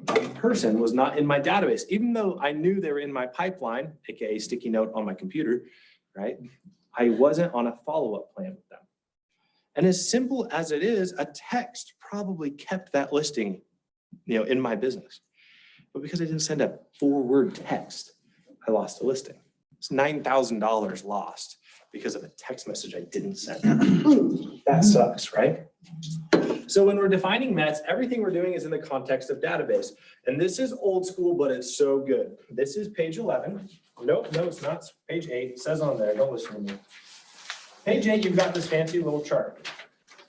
That person was not in my database, even though I knew they were in my pipeline, AKA sticky note on my computer, right? I wasn't on a follow-up plan with them. And as simple as it is, a text probably kept that listing, in my business. But because I didn't send a 4-word text, I lost a listing. It's $9,000 lost because of a text message I didn't send. That sucks, right? So when we're defining METS, everything we're doing is in the context of database. And this is old school, but it's so good. This is page 11. Nope, no, it's not. It's page 8. It says on there, don't listen to me. Page 8, you've got this fancy little chart.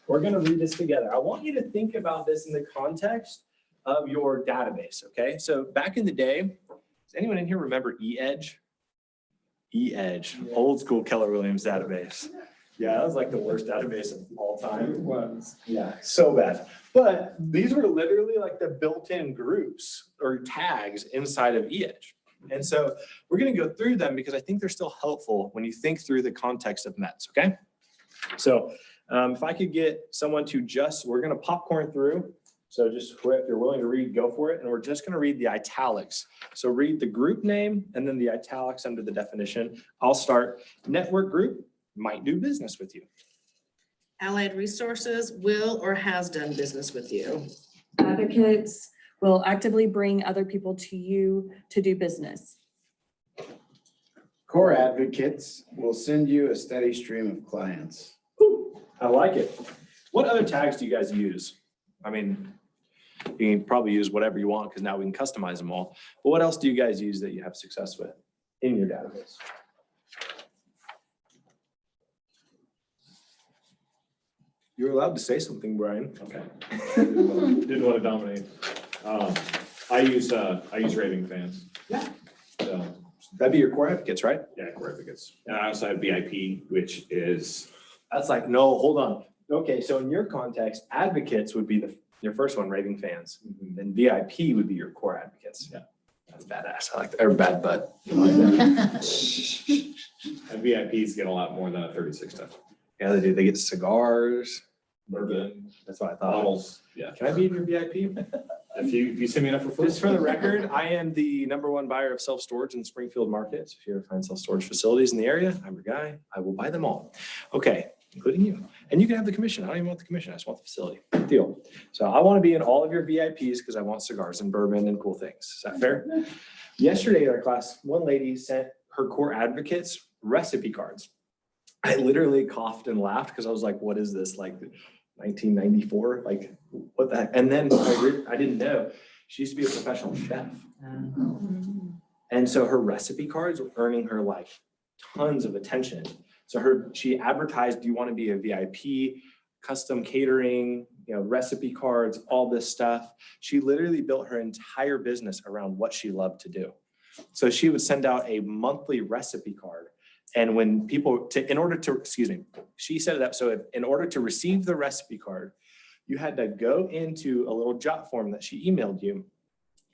We're gonna read this together. I want you to think about this in the context of your database, okay? So back in the day, does anyone in here remember eEdge? eEdge, old school Keller Williams database. Yeah, that was like the worst database of all time. It was. Yeah, so bad. But these were literally like the built-in groups or tags inside of eEdge. And so we're going to go through them because I think they're still helpful when you think through the context of METS, okay? So if I could get someone to we're going to popcorn through. So just if you're willing to read, go for it. And we're just going to read the italics. So read the group name and then the italics under the definition. I'll start. Network group might do business with you. Allied Resources will or has done business with you. Advocates will actively bring other people to you to do business. Core advocates will send you a steady stream of clients. I like it. What other tags do you guys use? I mean, you can probably use whatever you want because now we can customize them all. But what else do you guys use that you have success with in your database? You're allowed to say something, Brian. Okay. Didn't want to dominate. I use raving fans. Yeah. So, That'd be your core advocates, right? yeah, core advocates. And I also have VIP, which is, That's like, no, hold on. Okay, so in your context, advocates would be your first one, raving fans. Then VIP would be your core advocates. Yeah. That's badass. I like that. Or bad butt. and VIPs get a lot more than a 36 touch. Yeah, they do. They get cigars. Bourbon, That's what I thought. bottles, yeah. Can I be in your VIP? If you send me enough for free. Just for the record, I am the #1 buyer of self-storage in Springfield market. So if you ever find self-storage facilities in the area, I'm your guy. I will buy them all. Okay, including you. And you can have the commission. I don't even want the commission. I just want the facility. Deal. So I want to be in all of your VIPs because I want cigars and bourbon and cool things. Is that fair? Yesterday in our class, one lady sent her core advocates recipe cards. I literally coughed and laughed because I was like, what is this? Like 1994? Like what the heck? And then I didn't know. She used to be a professional chef. And so her recipe cards were earning her like tons of attention. So she advertised, do you want to be a VIP, custom catering, recipe cards, all this stuff. She literally built her entire business around what she loved to do. So she would send out a monthly recipe card. And when people, she set it up so in order to receive the recipe card, you had to go into a little jot form that she emailed you,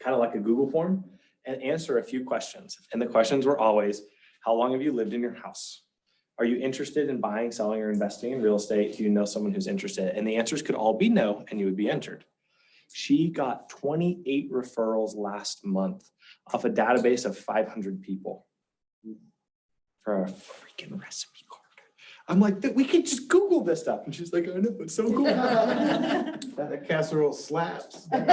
kind of like a Google form, and answer a few questions. And the questions were always, how long have you lived in your house? Are you interested in buying, selling, or investing in real estate? Do you know someone who's interested? And the answers could all be no, and you would be entered. She got 28 referrals last month off a database of 500 people for a freaking recipe card. I'm like, we can just Google this stuff. And she's like, I know, it's so cool. That casserole slaps. I'm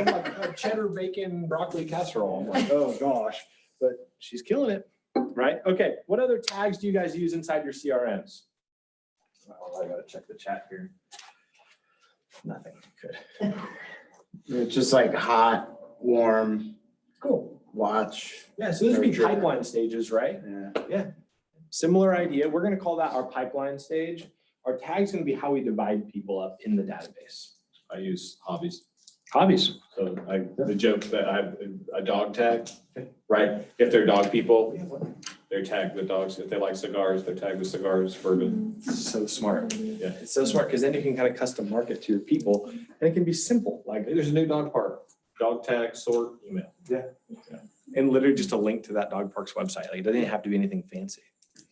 like, a cheddar bacon broccoli casserole. I'm like, oh gosh, but she's killing it, right? Okay, what other tags do you guys use inside your CRMs? Oh, I gotta check the chat here. Nothing, good. It's just like hot, warm, Cool. watch. Yeah, so this would be pipeline stages, right? Yeah. Similar idea. We're gonna call that our pipeline stage. Our tag's gonna be how we divide people up in the database. I use hobbies. Hobbies. So the joke that I have a dog tag, right? If they're dog people, they're tagged with dogs. If they like cigars, they're tagged with cigars, bourbon. So smart. Yeah. It's so smart because then you can kind of custom market to your people and it can be simple. Like There's a new dog park, dog tag, sort, email. and literally just a link to that dog park's website. Like it doesn't have to be anything fancy.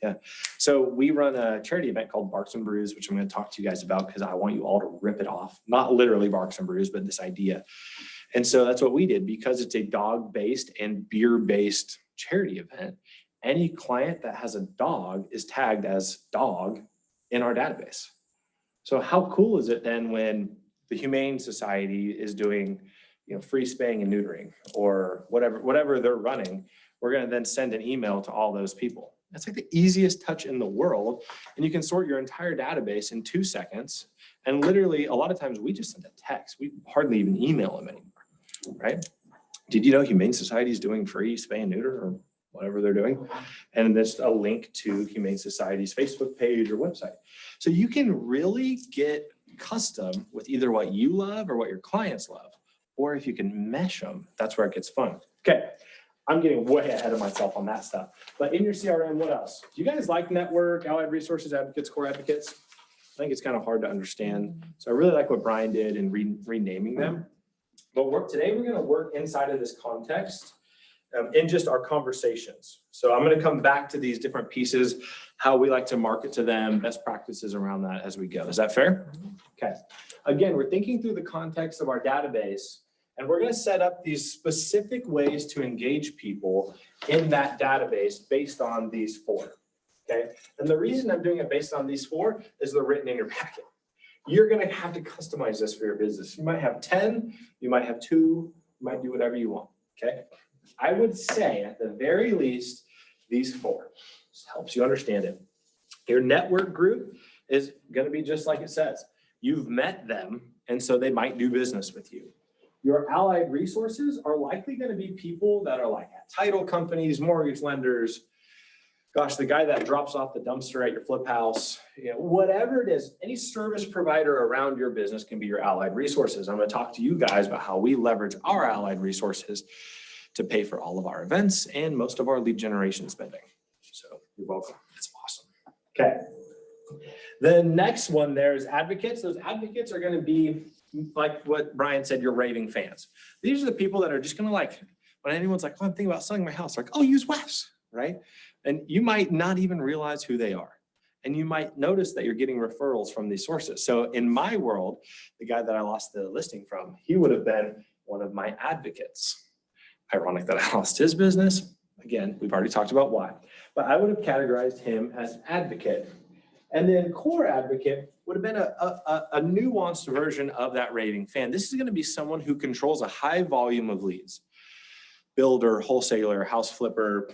Yeah. So we run a charity event called Barks and Brews, which I'm going to talk to you guys about because I want you all to rip it off. Not literally Barks and Brews, but this idea. And so that's what we did because it's a dog-based and beer-based charity event. Any client that has a dog is tagged as dog in our database. So how cool is it then when the Humane Society is doing, free spaying and neutering or whatever they're running, we're going to then send an email to all those people. That's like the easiest touch in the world. And you can sort your entire database in 2 seconds. And literally a lot of times we just send a text. We hardly even email them anymore, right? Did you know Humane Society is doing free spay and neuter or whatever they're doing? And there's a link to Humane Society's Facebook page or website. So you can really get custom with either what you love or what your clients love. Or if you can mesh them, that's where it gets fun. Okay, I'm getting way ahead of myself on that stuff. But in your CRM, what else? Do you guys like network, allied resources, advocates, core advocates? I think it's kind of hard to understand. So I really like what Brian did in renaming them. But today we're going to work inside of this context in just our conversations. So I'm going to come back to these different pieces, how we like to market to them, best practices around that as we go. Is that fair? Okay. Again, we're thinking through the context of our database, and we're going to set up these specific ways to engage people in that database based on these 4. Okay. And the reason I'm doing it based on these 4 is they're written in your packet. You're going to have to customize this for your business. You might have 10, you might have 2, you might do whatever you want. Okay. I would say at the very least, these 4. This helps you understand it. Your network group is going to be just like it says. You've met them, and so they might do business with you. Your allied resources are likely going to be people that are like at title companies, mortgage lenders, gosh, the guy that drops off the dumpster at your flip house, whatever it is, any service provider around your business can be your allied resources. I'm going to talk to you guys about how we leverage our allied resources to pay for all of our events and most of our lead generation spending. So you're welcome. That's awesome. Okay. The next one there is advocates. Those advocates are going to be like what Brian said, your raving fans. These are the people that are just going to when anyone's like, oh, I'm thinking about selling my house, like, oh, use Wes, right? And you might not even realize who they are. And you might notice that you're getting referrals from these sources. So in my world, the guy that I lost the listing from, he would have been one of my advocates. Ironic that I lost his business. Again, we've already talked about why. But I would have categorized him as advocate. And then core advocate would have been a nuanced version of that raving fan. This is going to be someone who controls a high volume of leads. Builder, wholesaler, house flipper,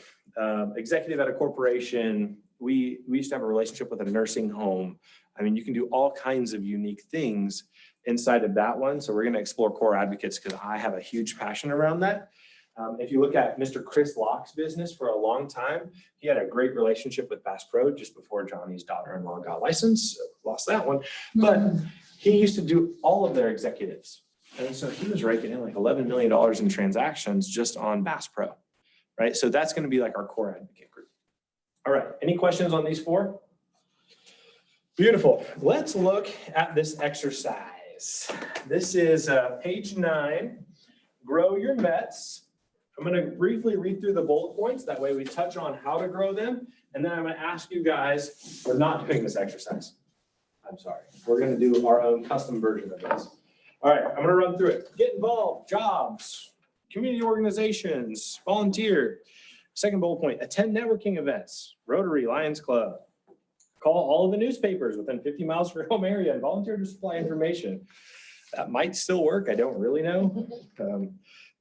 executive at a corporation. We used to have a relationship with a nursing home. I mean, you can do all kinds of unique things inside of that one. So we're going to explore core advocates because I have a huge passion around that. If you look at Mr. Chris Locke's business for a long time, he had a great relationship with Bass Pro just before Johnny's daughter-in-law got licensed. So lost that one. But he used to do all of their executives. And so he was raking in like $11 million in transactions just on Bass Pro, right? So that's going to be like our core advocate group. All right. Any questions on these 4? Beautiful. Let's look at this exercise. This is page 9, grow your METS. I'm going to briefly read through the bullet points. That way we touch on how to grow them. And then I'm going to ask you guys, we're not doing this exercise. I'm sorry. We're going to do our own custom version of this. All right, I'm going to run through it. Get involved, jobs, community organizations, volunteer. Second bullet point, attend networking events, Rotary, Lions Club. Call all of the newspapers within 50 miles of your home area and volunteer to supply information. That might still work. I don't really know.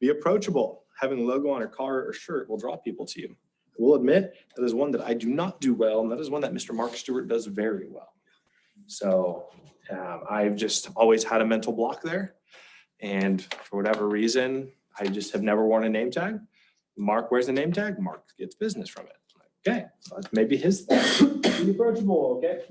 Be approachable. Having a logo on a car or shirt will draw people to you. I will admit that is one that I do not do well, and that is one that Mr. Mark Stewart does very well. So I've just always had a mental block there. And for whatever reason, I just have never worn a name tag. Mark wears a name tag, Mark gets business from it. Okay, so that's maybe his thing. Be approachable, okay?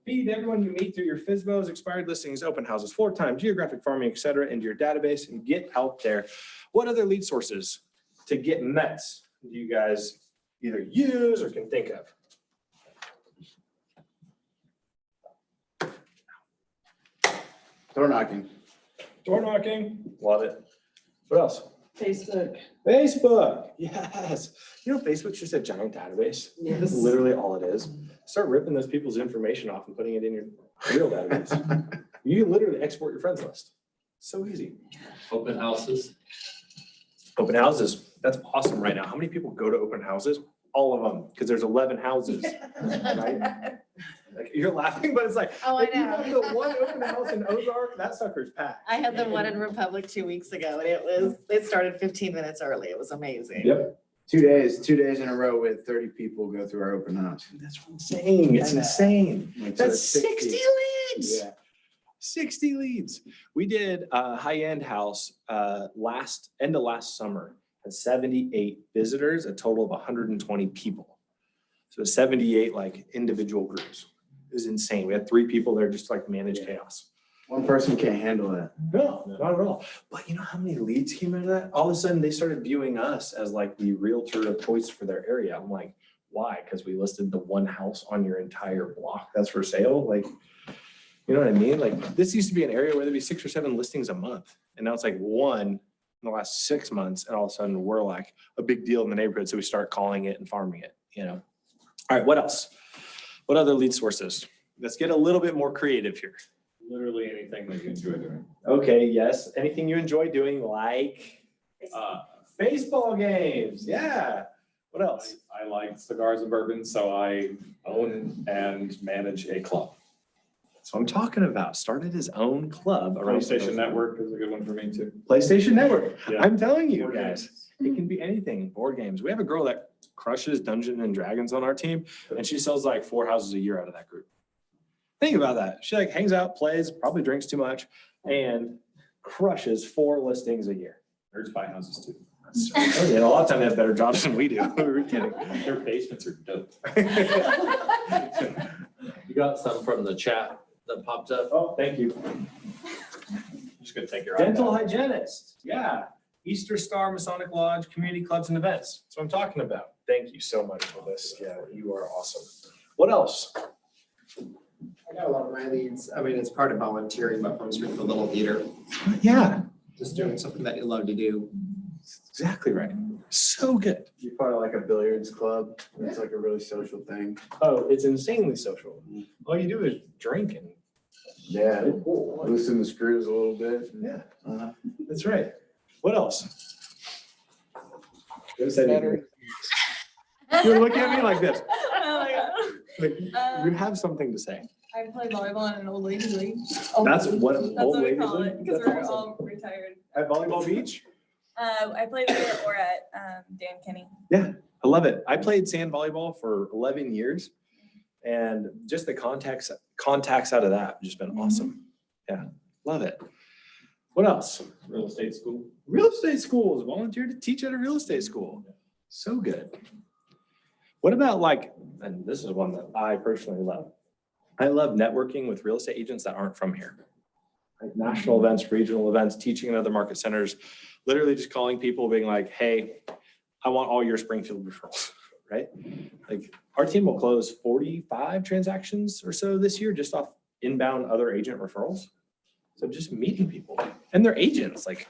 feed everyone you meet through your FSBOs, expired listings, open houses, floor time, geographic farming, et cetera, into your database and get out there. What other lead sources to get METS do you guys either use or can think of? Door knocking. Door knocking, love it. What else? Facebook. Facebook, yes. You know, Facebook's just a giant database. That's literally all it is. Start ripping those people's information off and putting it in your real database. You literally export your friends list. So easy. Open houses. Open houses, that's awesome right now. How many people go to open houses? All of them, because there's 11 houses, right? Like, you're laughing, but it's like, Oh, I like, you have know. the one open house in Ozark, that sucker's packed. I had the one in Republic 2 weeks ago and it started 15 minutes early. It was amazing. Yep. 2 days in a row with 30 people go through our open house. That's insane. It's I know. insane. Like, so That's it's 60 leads. Yeah. 60 leads. We did a high-end house end of last summer, had 78 visitors, a total of 120 people. So 78 like individual groups. It was insane. We had 3 people there just to like manage chaos. One person can't handle that. No, not at all. But you know how many leads came out of that? All of a sudden they started viewing us as like the realtor of choice for their area. I'm like, why? Because we listed the one house on your entire block that's for sale. Like, you know what I mean? Like this used to be an area where there'd be 6 or 7 listings a month. And now it's like 1 in the last 6 months. And all of a sudden we're like a big deal in the neighborhood. So we start calling it and farming it, you know? All right, what else? What other lead sources? Let's get a little bit more creative here. Literally anything that you enjoy doing. Okay, yes. Anything you enjoy doing, like baseball games? Yeah. What else? I like cigars and bourbon, so I own and manage a club. So I'm talking about started his own club around PlayStation Network is a good one for me too. PlayStation Network. Yeah. I'm telling you Board guys, games. it can be anything. Board games. We have a girl that crushes Dungeons and Dragons on our team, and she sells like 4 houses a year out of that group. Think about that. She like hangs out, plays, probably drinks too much, and crushes 4 listings a year. Nerds buy houses too. Oh, yeah, a lot of times they have better jobs than we do. We're kidding. Their basements are dope. You got some from the chat that popped up? Oh, thank you. Just gonna take your. Dental hygienist. Yeah. Easter Star Masonic Lodge, community clubs and events. That's what I'm talking about. Thank you so much for this. Yeah, you are awesome. What else? I got a lot of my leads. I mean, it's part of volunteering, but from Springfield Little Theater, Yeah, just doing something that you love to do. exactly right. So good. You're part of like a billiards club. It's like a really social thing. Oh, it's insanely social. All you do is drink and Yeah. Loosen the screws a little bit. yeah, Uh-huh. that's right. What else? You're looking at me like this. Oh my God. Like, you have something to say. I play volleyball in an old ladies league. That's what That's old what we ladies call league? it, because That's we're awesome. all retired. At Volleyball Beach? I played there or at Dan Kenny. I love it. I played sand volleyball for 11 years and just the contacts out of that have just been awesome. Yeah, love it. What else? Real estate school. Real estate schools, volunteer to teach at a real estate school. So good. What about like, and this is one that I personally love. I love networking with real estate agents that aren't from here. Like national events, regional events, teaching in other market centers, literally just calling people being like, hey, I want all your Springfield referrals, right? Like our team will close 45 transactions or so this year just off inbound other agent referrals. So just meeting people and their agents, like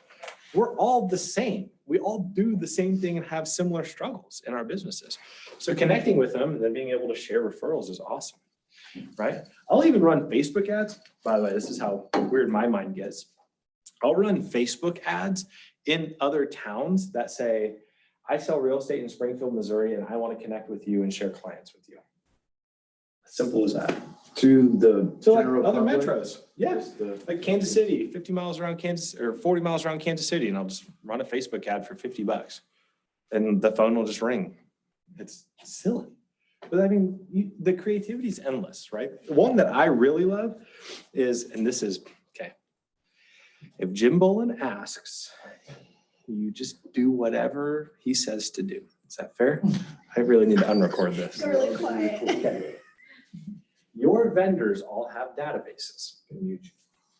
we're all the same. We all do the same thing and have similar struggles in our businesses. So connecting with them and then being able to share referrals is awesome, right? I'll even run Facebook ads. By the way, this is how weird my mind gets. I'll run Facebook ads in other towns that say, I sell real estate in Springfield, Missouri, and I want to connect with you and share clients with you. Simple as that. To the So like general other public? metros, yeah. Just the- Like Kansas City, 50 miles around Kansas or 40 miles around Kansas City, and I'll just run a Facebook ad for $50 and the phone will just ring. It's silly. But I mean, the creativity is endless, right? One that I really love is, and this is, okay. If Jim Bolin asks, you just do whatever he says to do. Is that fair? I really need to unrecord this. Really quiet. Okay. Your vendors all have databases.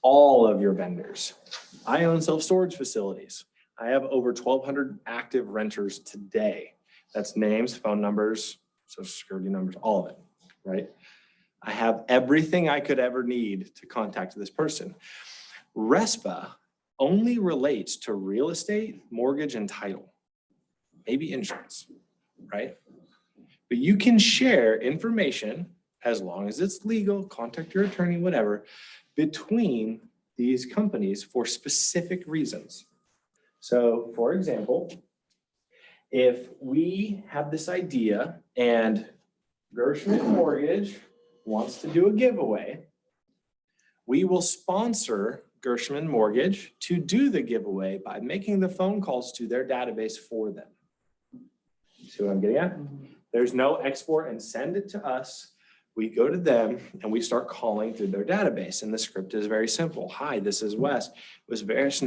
All of your vendors. I own self-storage facilities. I have over 1,200 active renters today. That's names, phone numbers, social security numbers, all of it, right? I have everything I could ever need to contact this person. RESPA only relates to real estate, mortgage, and title, maybe insurance, right? But you can share information as long as it's legal, contact your attorney, whatever, between these companies for specific reasons. So for example, if we have this idea and Gershman Mortgage wants to do a giveaway, we will sponsor Gershman Mortgage to do the giveaway by making the phone calls to their database for them. See what I'm getting at? There's no export and send it to us. We go to them and we start calling through their database. And the script is very simple. Hi, this is Wes. It was Veris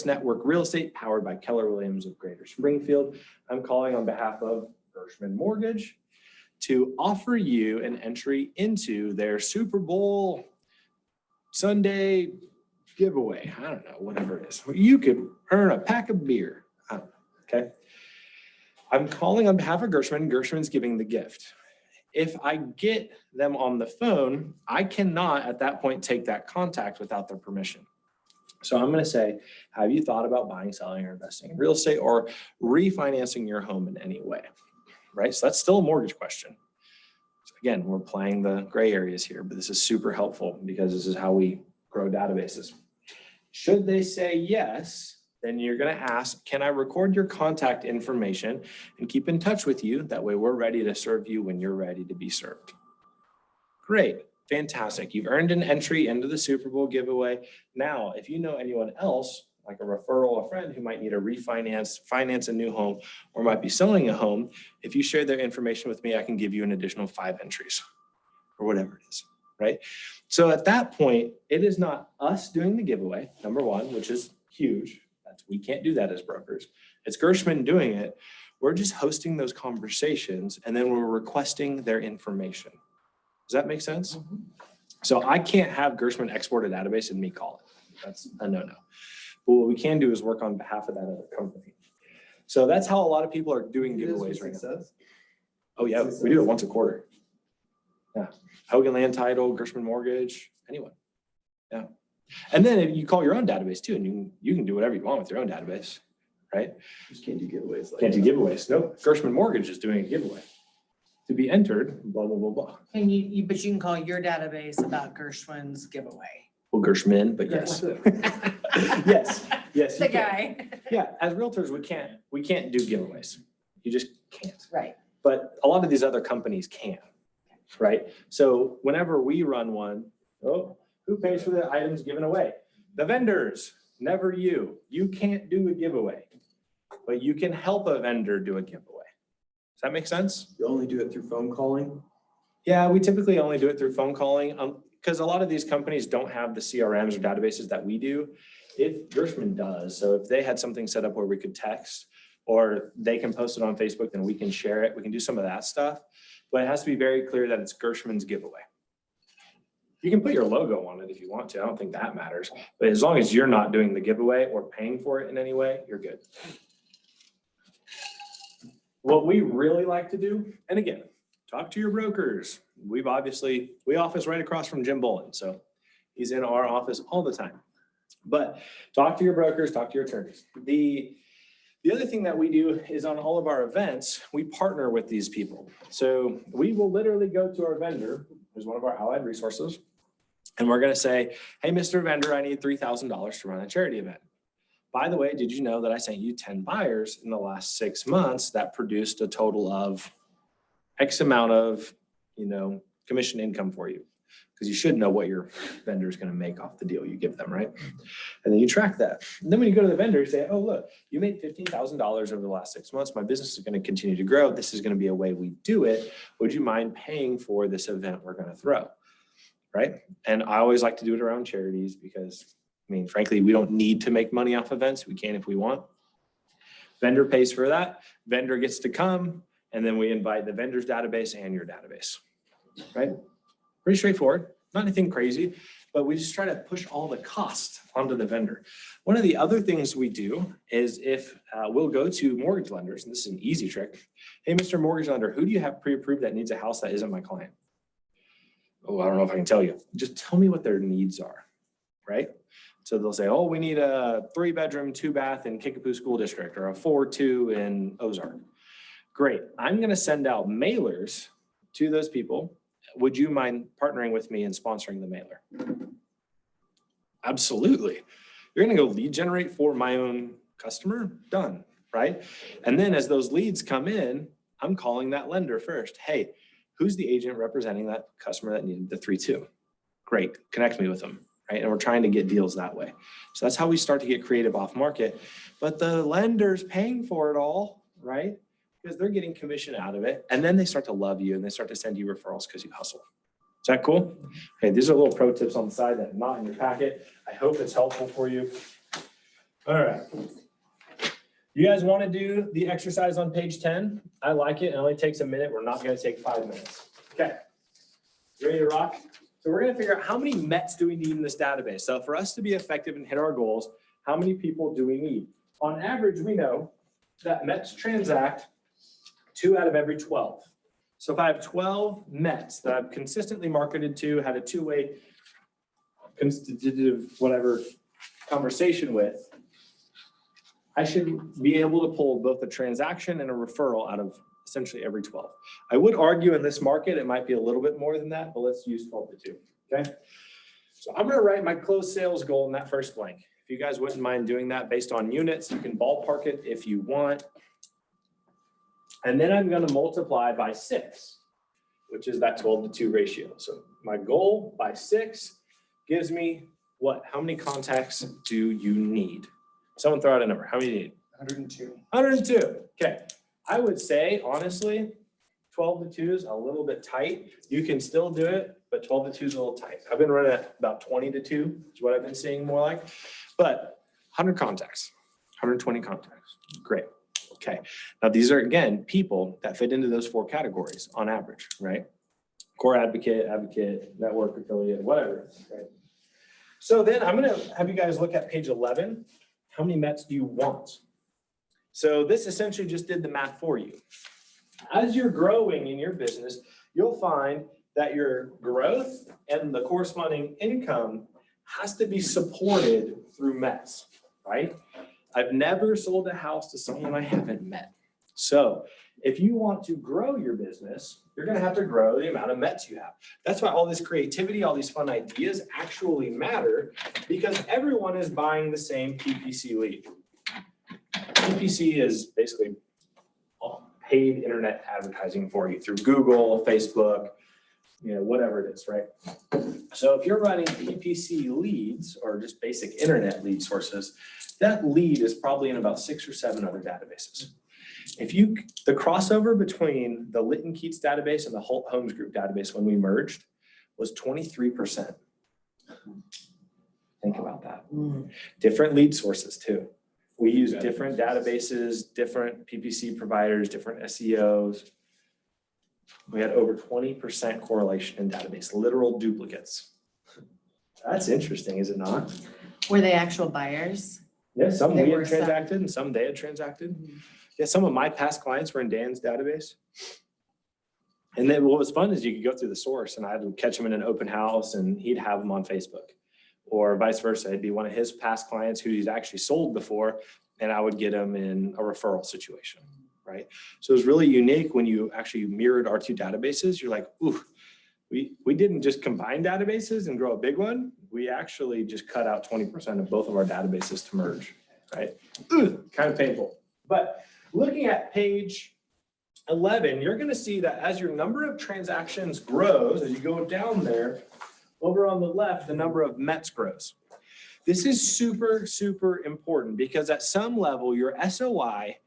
Network Real Estate powered by Keller Williams of Greater Springfield. I'm calling on behalf of Gershman Mortgage to offer you an entry into their Super Bowl Sunday giveaway. I don't know, whatever it is. You could earn a pack of beer. I don't know, okay? I'm calling on behalf of Gershman. Gershman's giving the gift. If I get them on the phone, I cannot at that point take that contact without their permission. So I'm going to say, have you thought about buying, selling, or investing in real estate or refinancing your home in any way? Right? So that's still a mortgage question. So again, we're playing the gray areas here, but this is super helpful because this is how we grow databases. Should they say yes, then you're going to ask, can I record your contact information and keep in touch with you? That way we're ready to serve you when you're ready to be served. Great, fantastic. You've earned an entry into the Super Bowl giveaway. Now, if you know anyone else, like a referral, a friend who might need a finance a new home, or might be selling a home, if you share their information with me, I can give you an additional 5 entries or whatever it is, right? So at that point, it is not us doing the giveaway, number one, which is huge. We can't do that as brokers. It's Gershman doing it. We're just hosting those conversations and then we're requesting their information. Does that make sense? Mm-hmm. So I can't have Gershman export a database and me call it. That's a no-no. But what we can do is work on behalf of that other company. So that's how a lot of people are doing giveaways right now. Oh yeah, we do it once a quarter. Yeah, Hogan Land Title, Gershman Mortgage, anyone. Yeah. And then if you call your own database too, and you can do whatever you want with your own database, right? You just can't do giveaways. Can't do giveaways. No, Gershman Mortgage is doing a giveaway. To be entered, blah, blah, blah, blah. And but you can call your database about Gershwin's giveaway. Well, Gershman, but yes. Yes. The guy. Yeah, as realtors, we can't do giveaways. You just can't. Right. But a lot of these other companies can, right? So whenever we run one, who pays for the items given away? The vendors, never you. You can't do a giveaway, but you can help a vendor do a giveaway. Does that make sense? You only do it through phone calling? Yeah, we typically only do it through phone calling because a lot of these companies don't have the CRMs or databases that we do. If Gershman does, so if they had something set up where we could text or they can post it on Facebook, then we can share it. We can do some of that stuff, but it has to be very clear that it's Gershman's giveaway. You can put your logo on it if you want to. I don't think that matters. But as long as you're not doing the giveaway or paying for it in any way, you're good. What we really like to do, and again, talk to your brokers. We office right across from Jim Bolin. So he's in our office all the time. But talk to your brokers, talk to your attorneys. The other thing that we do is on all of our events, we partner with these people. So we will literally go to our vendor, who's one of our allied resources, and we're going to say, hey, Mr. Vendor, I need $3,000 to run a charity event. By the way, did you know that I sent you 10 buyers in the last 6 months that produced a total of X amount of, commission income for you? Because you should know what your vendor is going to make off the deal you give them, right? And then you track that. And then when you go to the vendor, you say, oh, look, you made $15,000 over the last 6 months. My business is going to continue to grow. This is going to be a way we do it. Would you mind paying for this event we're going to throw? Right? And I always like to do it around charities because, frankly, we don't need to make money off events. We can if we want. Vendor pays for that. Vendor gets to come, and then we invite the vendor's database and your database, right? Pretty straightforward, not anything crazy, but we just try to push all the cost onto the vendor. One of the other things we do is if we'll go to mortgage lenders, and this is an easy trick. Hey, Mr. Mortgage Lender, who do you have pre-approved that needs a house that isn't my client? Oh, I don't know if I can tell you. Just tell me what their needs are, right? So they'll say, oh, we need a 3-bedroom, 2-bath in Kickapoo School District or a 4-2 in Ozark. Great. I'm going to send out mailers to those people. Would you mind partnering with me and sponsoring the mailer? Absolutely. You're going to go lead generate for my own customer? Done, right? And then as those leads come in, I'm calling that lender first. Hey, who's the agent representing that customer that needed the 3-2? Great, connect me with them, right? And we're trying to get deals that way. So that's how we start to get creative off market. But the lender's paying for it all, right? Because they're getting commission out of it. And then they start to love you and they start to send you referrals because you hustle. Is that cool? Okay, these are little pro tips on the side that are not in your packet. I hope it's helpful for you. All right. You guys want to do the exercise on page 10? I like it. It only takes a minute. We're not going to take 5 minutes. Okay. You ready to rock? So we're going to figure out how many METs do we need in this database. So for us to be effective and hit our goals, how many people do we need? On average, we know that METs transact 2 out of every 12. So if I have 12 METs that I've consistently marketed to, had a two-way constitutive whatever conversation with, I should be able to pull both a transaction and a referral out of essentially every 12. I would argue in this market, it might be a little bit more than that, but let's use 12 to 2, okay? So I'm gonna write my closed sales goal in that first blank. If you guys wouldn't mind doing that based on units, you can ballpark it if you want. And then I'm gonna multiply by 6, which is that 12 to 2 ratio. So my goal by 6 gives me what? How many contacts do you need? Someone throw out a number. How many do you need? 102. 102. Okay. I would say, honestly, 12 to 2 is a little bit tight. You can still do it, but 12 to 2 is a little tight. I've been running at about 20 to 2 is what I've been seeing more like. But 100 contacts, 120 contacts. Great. Okay. Now, these are, again, people that fit into those 4 categories on average, right? Core advocate, network affiliate, whatever, right? So then I'm going to have you guys look at page 11. How many METs do you want? So this essentially just did the math for you. As you're growing in your business, you'll find that your growth and the corresponding income has to be supported through METs, right? I've never sold a house to someone I haven't met. So if you want to grow your business, you're going to have to grow the amount of METs you have. That's why all this creativity, all these fun ideas actually matter, because everyone is buying the same PPC lead. PPC is basically paid internet advertising for you through Google, Facebook, whatever it is, right? So if you're running PPC leads or just basic internet lead sources, that lead is probably in about 6 or 7 other databases. The crossover between the Litton Keats database and the Holt Holmes Group database when we merged was 23%. Think about that. Different lead sources too. We use different databases, different PPC providers, different SEOs. We had over 20% correlation in database, literal duplicates. That's interesting, is it not? Were they actual buyers? Yeah, some They we were had some. transacted and some they had transacted. Yeah, some of my past clients were in Dan's database. And then what was fun is you could go through the source and I would catch him in an open house and he'd have them on Facebook. Or vice versa, it'd be one of his past clients who he's actually sold before, and I would get him in a referral situation, right? So it was really unique when you actually mirrored our 2 databases. You're like, ooh, we didn't just combine databases and grow a big one. We actually just cut out 20% of both of our databases to merge, right? Kind of painful. But looking at page 11, you're gonna see that as your number of transactions grows, as you go down there, over on the left, the number of METs grows. This is super, super important because at some level, your SOI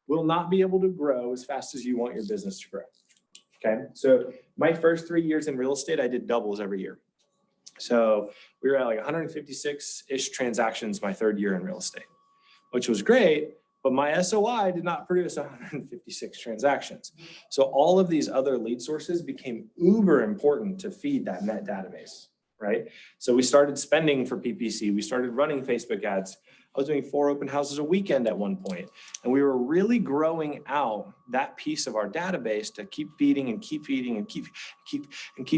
will not be able to grow as fast as you want your business to grow. Okay, so my first 3 years in real estate, I did doubles every year. So we were at like 156-ish transactions my 3rd year in real estate, which was great, but my SOI did not produce 156 transactions. So all of these other lead sources became uber important to feed that net database, right? So we started spending for PPC. We started running Facebook ads. I was doing 4 open houses a weekend at one point, and we were really growing out that piece of our database to keep feeding and keep feeding and keep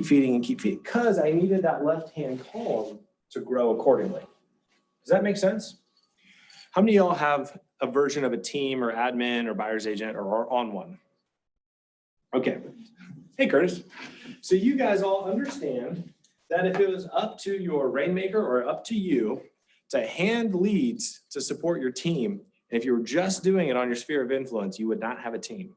feeding and keep feeding, because I needed that left-hand column to grow accordingly. Does that make sense? How many of y'all have a version of a team or admin or buyer's agent or are on one? Okay. Hey, Curtis. So you guys all understand that if it was up to your rainmaker or up to you to hand leads to support your team, and if you were just doing it on your sphere of influence, you would not have a team,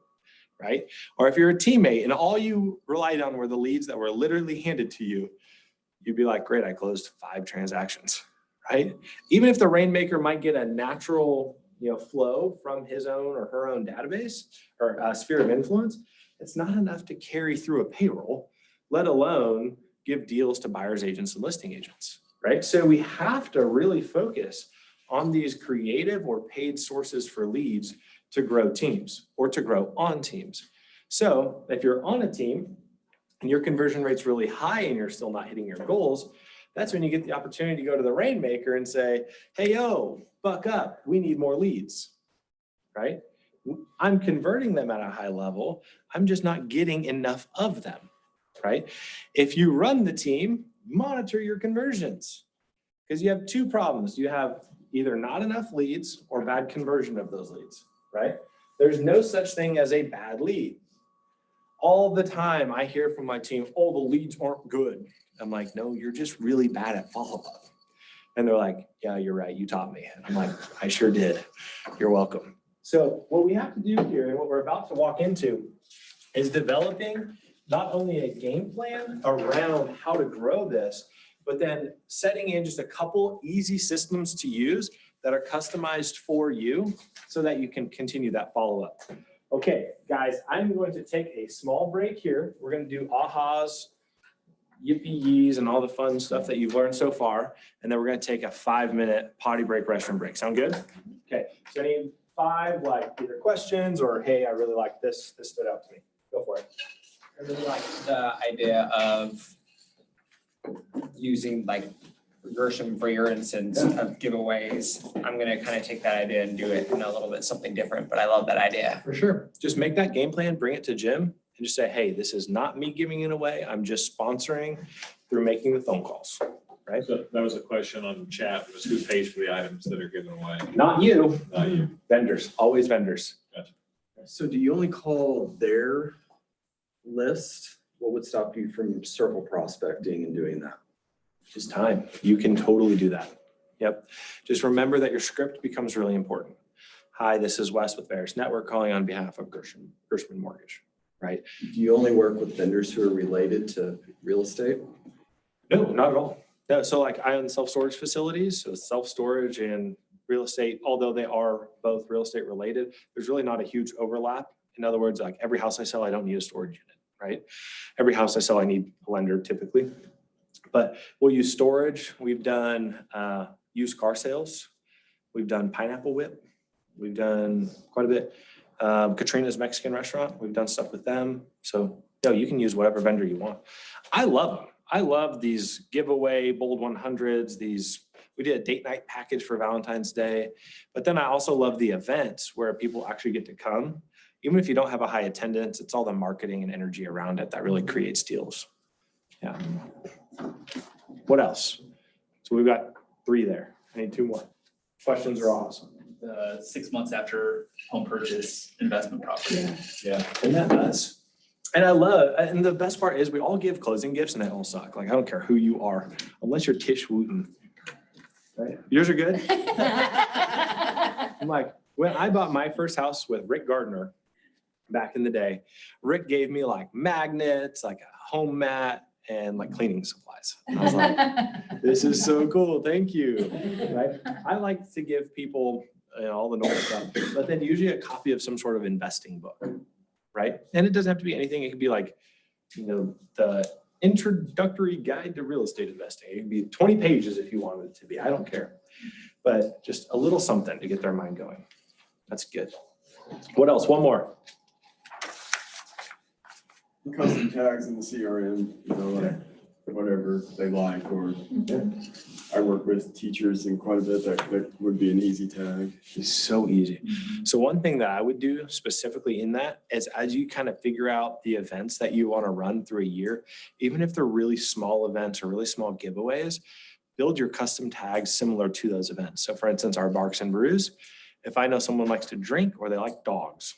right? Or if you're a teammate and all you relied on were the leads that were literally handed to you, you'd be like, great, I closed 5 transactions, right? Even if the rainmaker might get a natural, flow from his own or her own database or sphere of influence, it's not enough to carry through a payroll, let alone give deals to buyers agents and listing agents, right? So we have to really focus on these creative or paid sources for leads to grow teams or to grow on teams. So if you're on a team and your conversion rate's really high and you're still not hitting your goals, that's when you get the opportunity to go to the rainmaker and say, hey, yo, buck up, we need more leads, right? I'm converting them at a high level. I'm just not getting enough of them, right? If you run the team, monitor your conversions, because you have 2 problems. You have either not enough leads or bad conversion of those leads, right? There's no such thing as a bad lead. All the time I hear from my team, oh, the leads aren't good. I'm like, no, you're just really bad at follow-up. And they're like, yeah, you're right, you taught me. And I'm like, I sure did. You're welcome. So what we have to do here and what we're about to walk into is developing not only a game plan around how to grow this, but then setting in just a couple easy systems to use that are customized for you so that you can continue that follow-up. Okay, guys, I'm going to take a small break here. We're going to do ahas, yippee-yees, and all the fun stuff that you've learned so far. And then we're going to take a 5-minute potty break, restroom break. Sound good? Okay, so I need 5 either questions or, hey, I really like this. This stood out to me. Go for it. I really like the idea of using Gershom for your instance of giveaways. I'm gonna kind of take that idea and do it in a little bit something different, but I love that idea. For sure. Just make that game plan, bring it to Jim, and just say, hey, this is not me giving it away. I'm just sponsoring through making the phone calls, right? So that was a question on chat, was who pays for the items that are given away? Not you. Not you. Vendors, always vendors. Gotcha. So do you only call their list? What would stop you from circle prospecting and doing that? Just time. You can totally do that. Yep. Just remember that your script becomes really important. Hi, this is Wes with Varus Network calling on behalf of Gershman Mortgage, right? Do you only work with vendors who are related to real estate? No, not at all. No, so I own self-storage facilities, so self-storage and real estate, although they are both real estate related, there's really not a huge overlap. In other words, every house I sell, I don't need a storage unit, right? Every house I sell, I need a lender typically. But we'll use storage. We've done used car sales. We've done Pineapple Whip. We've done quite a bit. Katrina's Mexican restaurant. We've done stuff with them. So you can use whatever vendor you want. I love them. I love these giveaway bold 100s. We did a date night package for Valentine's Day. But then I also love the events where people actually get to come. Even if you don't have a high attendance, it's all the marketing and energy around it that really creates deals. Yeah. What else? So we've got 3 there. I need 2 more. Questions are awesome. 6 months after home purchase investment property. Yeah. Isn't that nuts? And the best part is we all give closing gifts and they all suck. I don't care who you are, unless you're Tish Wooten. Right? Yours are good? I'm when I bought my first house with Rick Gardner back in the day, Rick gave me magnets, a home mat, and cleaning supplies. And I was like, this is so cool. Thank you. Right? I like to give people all the normal stuff, but then usually a copy of some sort of investing book, right? And it doesn't have to be anything. It could be the introductory guide to real estate investing. It can be 20 pages if you wanted it to be. I don't care. But just a little something to get their mind going. That's good. What else? One more. Custom tags in the CRM, you know, like whatever they like, or I work with teachers and quite a bit, that would be an easy tag. It's so easy. So one thing that I would do specifically in that is as you kind of figure out the events that you want to run through a year, even if they're really small events or really small giveaways, build your custom tags similar to those events. So for instance, our Barks and Brews, if I know someone likes to drink or they like dogs,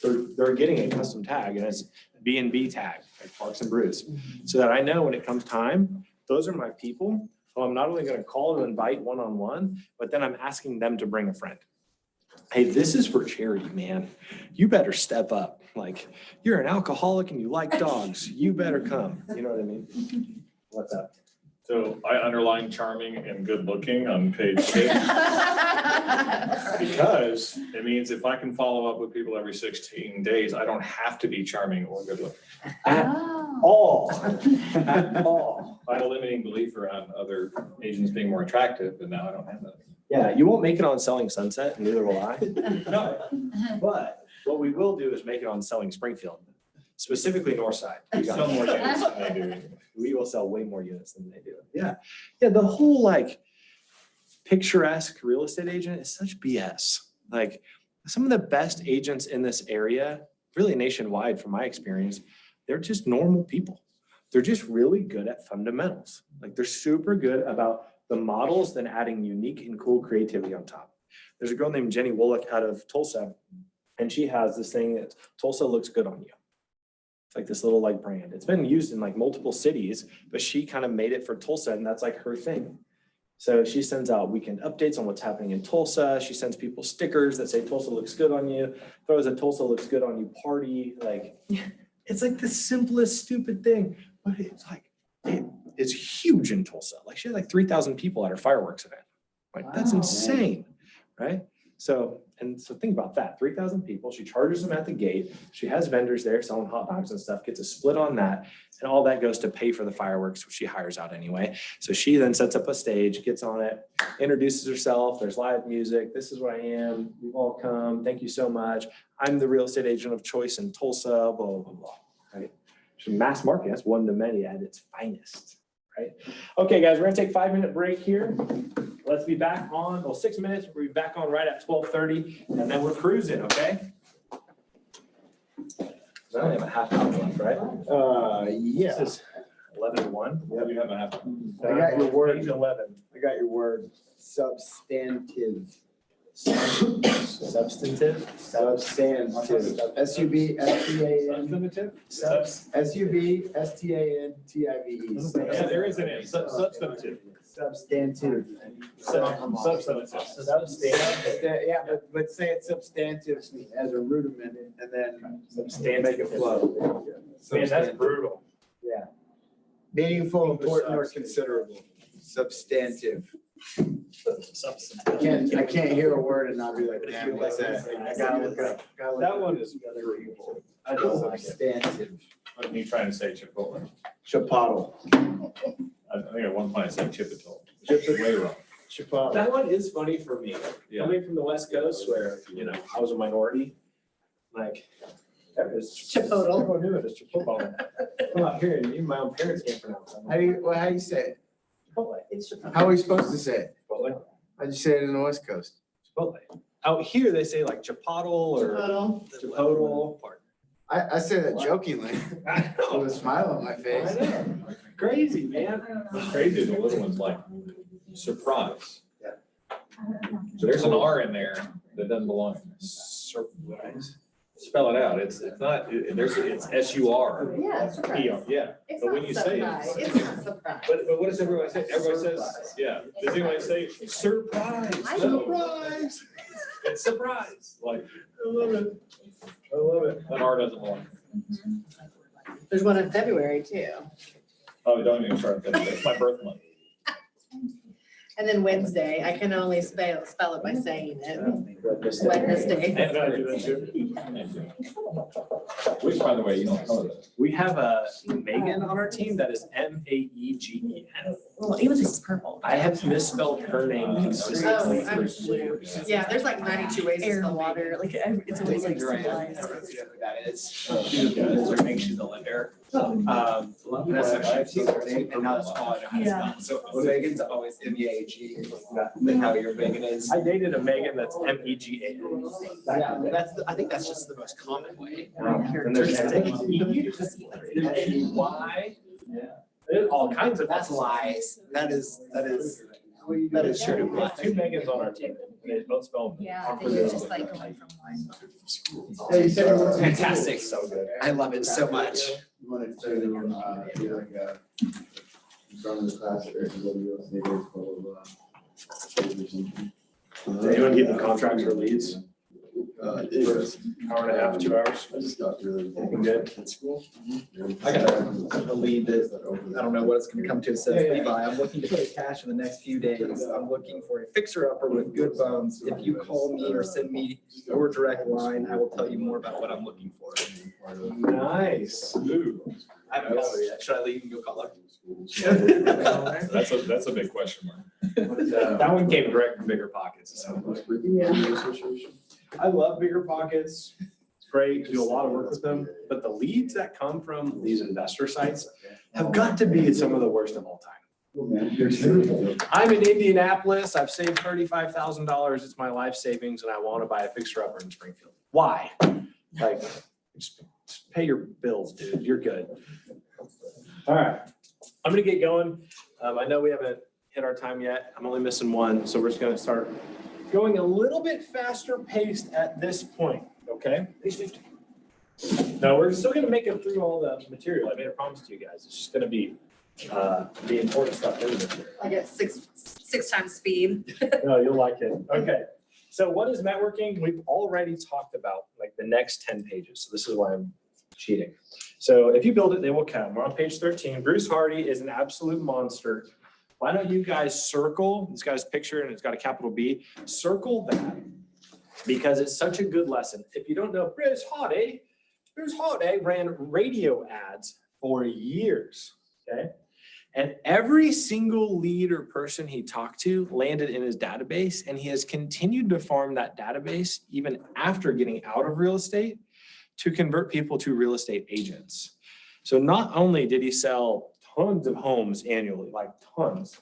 they're getting a custom tag and it's B&B tag, like Barks and Brews. So that I know when it comes time, those are my people. So I'm not only going to call and invite one-on-one, but then I'm asking them to bring a friend. Hey, this is for charity, man. You better step up. Like, you're an alcoholic and you like dogs. You better come. You know what I mean? What's up? So I underline charming and good looking on page 6. Because it means if I can follow up with people every 16 days, I don't have to be charming or good looking. At all. At all. I had a limiting belief around other agents being more attractive, and now I don't have that. Yeah, you won't make it on Selling Sunset, and neither will I. No. But what we will do is make it on Selling Springfield, specifically Northside. We got Sell more units than they do. We will sell way more units than they do. Yeah. Yeah, the whole like picturesque real estate agent is such BS. Like some of the best agents in this area, really nationwide from my experience, they're just normal people. They're just really good at fundamentals. Like they're super good about the models, then adding unique and cool creativity on top. There's a girl named Jenny Wollick out of Tulsa, and she has this thing that Tulsa looks good on you. It's like this little like brand. It's been used in like multiple cities, but she kind of made it for Tulsa, and that's like her thing. So she sends out weekend updates on what's happening in Tulsa. She sends people stickers that say Tulsa looks good on you, throws a Tulsa looks good on you party. Like it's like the simplest stupid thing, but it's like it's huge in Tulsa. Like she had like 3,000 people at her fireworks event. Like that's insane, right? So think about that, 3,000 people, she charges them at the gate, she has vendors there selling hot dogs and stuff, gets a split on that, and all that goes to pay for the fireworks, which she hires out anyway. So she then sets up a stage, gets on it, introduces herself, there's live music, this is what I am, we've all come, thank you so much, I'm the real estate agent of choice in Tulsa, blah, blah, blah, right? So mass marketing, that's one to many at its finest, right? Okay, guys, we're gonna take a 5-minute break here. Let's be back on, well, 6 minutes, we'll be back on right at 12:30, and then we're cruising, okay? I only have a half hour left, right? Yeah. This is 11:01. Yeah, you have a half. I got your word. Page 11. I got your word, substantive. Substantive? Substantive. S-U-B-S-T-A-N. Substantive? S-U-B-S-T-A-N-T-I-V-E. Yeah, there is an N, substantive. Substantive. Substantive. Yeah, but say it's substantive as a rudiment and then make it flow. Man, that's brutal. Yeah. Meaningful, important, or considerable. Substantive. I can't hear a word and not be like, damn, what's that? I gotta look up. That one is very evil. I don't like it. Substantive. What are you trying to say, Chipotle? Chipotle. I think at one point I said Chipotle. Chipotle. Way wrong. Chipotle. That one is funny for me. Yeah. Coming from the West Coast where, I was a minority, like, it's Chipotle. Everyone knew it as Chipotle. Come out here and even my own parents can't pronounce it. How do you say it? Chipotle. It's Chipotle. How are we supposed to say it? Chipotle. How'd you say it in the West Coast? Chipotle. Out here, they say like Chipotle or Chipotle. I say that jokingly I with know. a smile on my face. I know. Crazy, man. What's crazy, the little one's like, surprise. Yeah. So there's an R in there that doesn't belong. Surprise. Spell it out, it's not, it's S-U-R. Yeah, P-R, yeah, but when you say it. It's not surprise. But what does everybody say? Everybody says, yeah, does anybody say surprise? No. Surprise! It's surprise, like, I love it. I love it. that R doesn't belong. There's one in February too. Oh, don't even start that, it's my birth month. And then Wednesday, I can only spell it by saying it. Wednesday. And I do that too. Which, by the way, you don't color that. We have a Megan on our team that is Maegen. Well, even this is purple. I have misspelled her name consistently. Oh, I'm sure. Yeah, there's like 92 ways to Air and spell water, like it's always like symbolized. That is, she's her name, she's a lender. And that's actually, she's her name, and now that's all I know how to Yeah. spell. So Megan's always M-E-A-G, like how your Megan is. I dated a Megan that's MEGA. Yeah, I think that's just the most common way. And there's E, there's EY. There's all kinds of. That's lies. That is true. We have 2 Megans on our team. They both spell. Yeah, I think it's just like going from one. Fantastic. So good. I love it so much. You want to say that you're, from the class or Anyone get the contracts or leads? Yes. Hour and a half, 2 hours? I just got through Looking good. at school. I got a lead that, I don't know what it's gonna come to, it says Levi, I'm looking to pay cash in the next few days. I'm looking for a fixer-upper with good bones. If you call me or send me your direct line, I will tell you more about what I'm looking for. Nice. Ooh. I haven't called her yet. Should I leave and go call her? That's a big question mark. That one came direct from Bigger Pockets. So. I love Bigger Pockets. It's great. Do a lot of work with them. But the leads that come from these investor sites have got to be some of the worst of all time. I'm in Indianapolis. I've saved $35,000. It's my life savings, and I want to buy a fixer-upper in Springfield. Why? Like, just pay your bills, dude. You're good. All right. I'm going to get going. I know we haven't hit our time yet. I'm only missing one, so we're just going to start going a little bit faster paced at this point, okay? No, we're still going to make it through all the material. I made a promise to you guys. It's just going to be the important stuff in the material. I get six times speed. No, you'll like it. Okay. So what is networking? We've already talked about like the next 10 pages. So this is why I'm cheating. So if you build it, they will come. We're on page 13. Bruce Hardy is an absolute monster. Why don't you guys circle this guy's picture, and it's got a capital B, circle that because it's such a good lesson. If you don't know, Bruce Hardy ran radio ads for years, okay? And every single lead or person he talked to landed in his database, and he has continued to farm that database even after getting out of real estate to convert people to real estate agents. So not only did he sell tons of homes annually, like tons,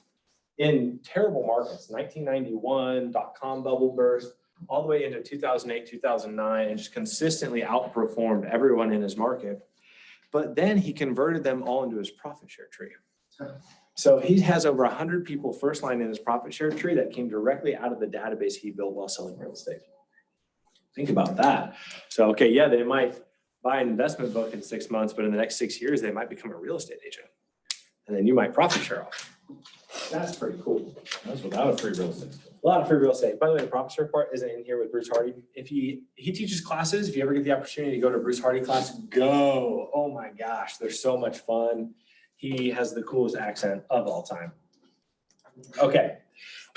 in terrible markets, 1991, dot-com bubble burst, all the way into 2008, 2009, and just consistently outperformed everyone in his market. But then he converted them all into his profit share tree. So he has over 100 people first line in his profit share tree that came directly out of the database he built while selling real estate. Think about that. So, okay, yeah, they might buy an investment book in 6 months, but in the next 6 years, they might become a real estate agent. And then you might profit share off. That's pretty cool. That's without a free real estate. A lot of free real estate. By the way, the profit share part isn't in here with Bruce Hardy. If he teaches classes, if you ever get the opportunity to go to a Bruce Hardy class, go. Oh my gosh, they're so much fun. He has the coolest accent of all time. Okay,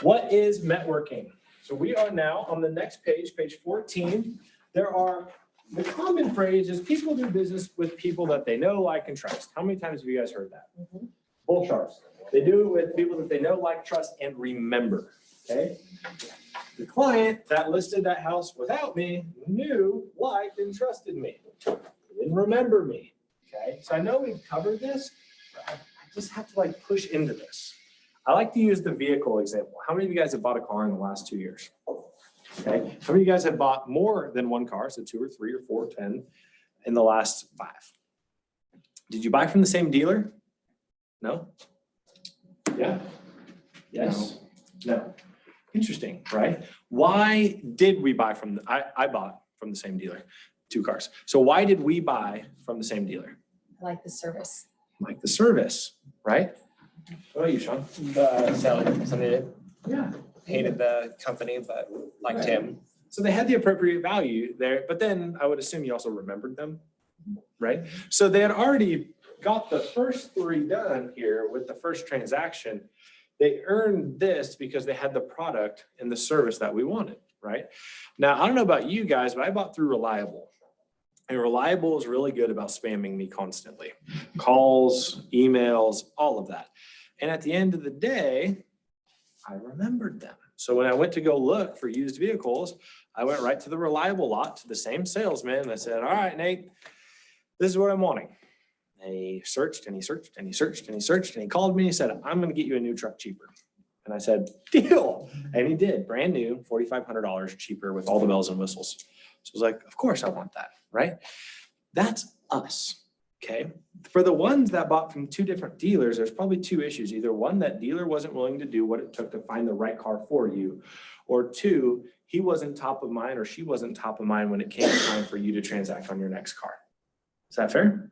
what is networking? So we are now on the next page, page 14. The common phrase is people do business with people that they know, like, and trust. How many times have you guys heard that? Bull sharks. They do it with people that they know, like, trust, and remember, okay? The client that listed that house without me knew, liked, and trusted me. They didn't remember me, okay? So I know we've covered this, but I just have to like push into this. I like to use the vehicle example. How many of you guys have bought a car in the last 2 years? Okay. How many of you guys have bought more than one car? So 2 or 3 or 4, 10 in the last 5. Did you buy from the same dealer? No? Yeah? Yes? No. Interesting, right? Why did we buy from, I bought from the same dealer, 2 cars. So why did we buy from the same dealer? I like the service. Like the service, right? What about you, Sean? Selling something, Yeah. hated the company, but liked him. So they had the appropriate value there, but then I would assume you also remembered them, right? So they had already got the first 3 done here with the first transaction. They earned this because they had the product and the service that we wanted, right? Now, I don't know about you guys, but I bought through Reliable. And Reliable is really good about spamming me constantly. Calls, emails, all of that. And at the end of the day, I remembered them. So when I went to go look for used vehicles, I went right to the reliable lot to the same salesman. And I said, all right, Nate, this is what I'm wanting. And he searched and he searched and he searched and he searched and he called me and he said, I'm going to get you a new truck cheaper. And I said, deal. And he did, brand new, $4,500 cheaper with all the bells and whistles. So I was like, of course I want that, right? That's us, okay? For the ones that bought from two different dealers, there's probably two issues. Either one, that dealer wasn't willing to do what it took to find the right car for you, or two, he wasn't top of mind or she wasn't top of mind when it came time for you to transact on your next car. Is that fair?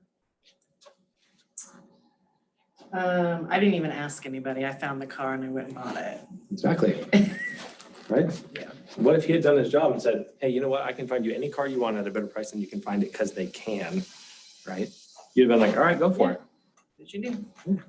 I didn't even ask anybody. I found the car and I went and bought it. Exactly. Right? Yeah. What if he had done his job and said, hey, you know what? I can find you any car you want at a better price than you can find it because they can, right? You'd have been like, all right, go for it. Did you do?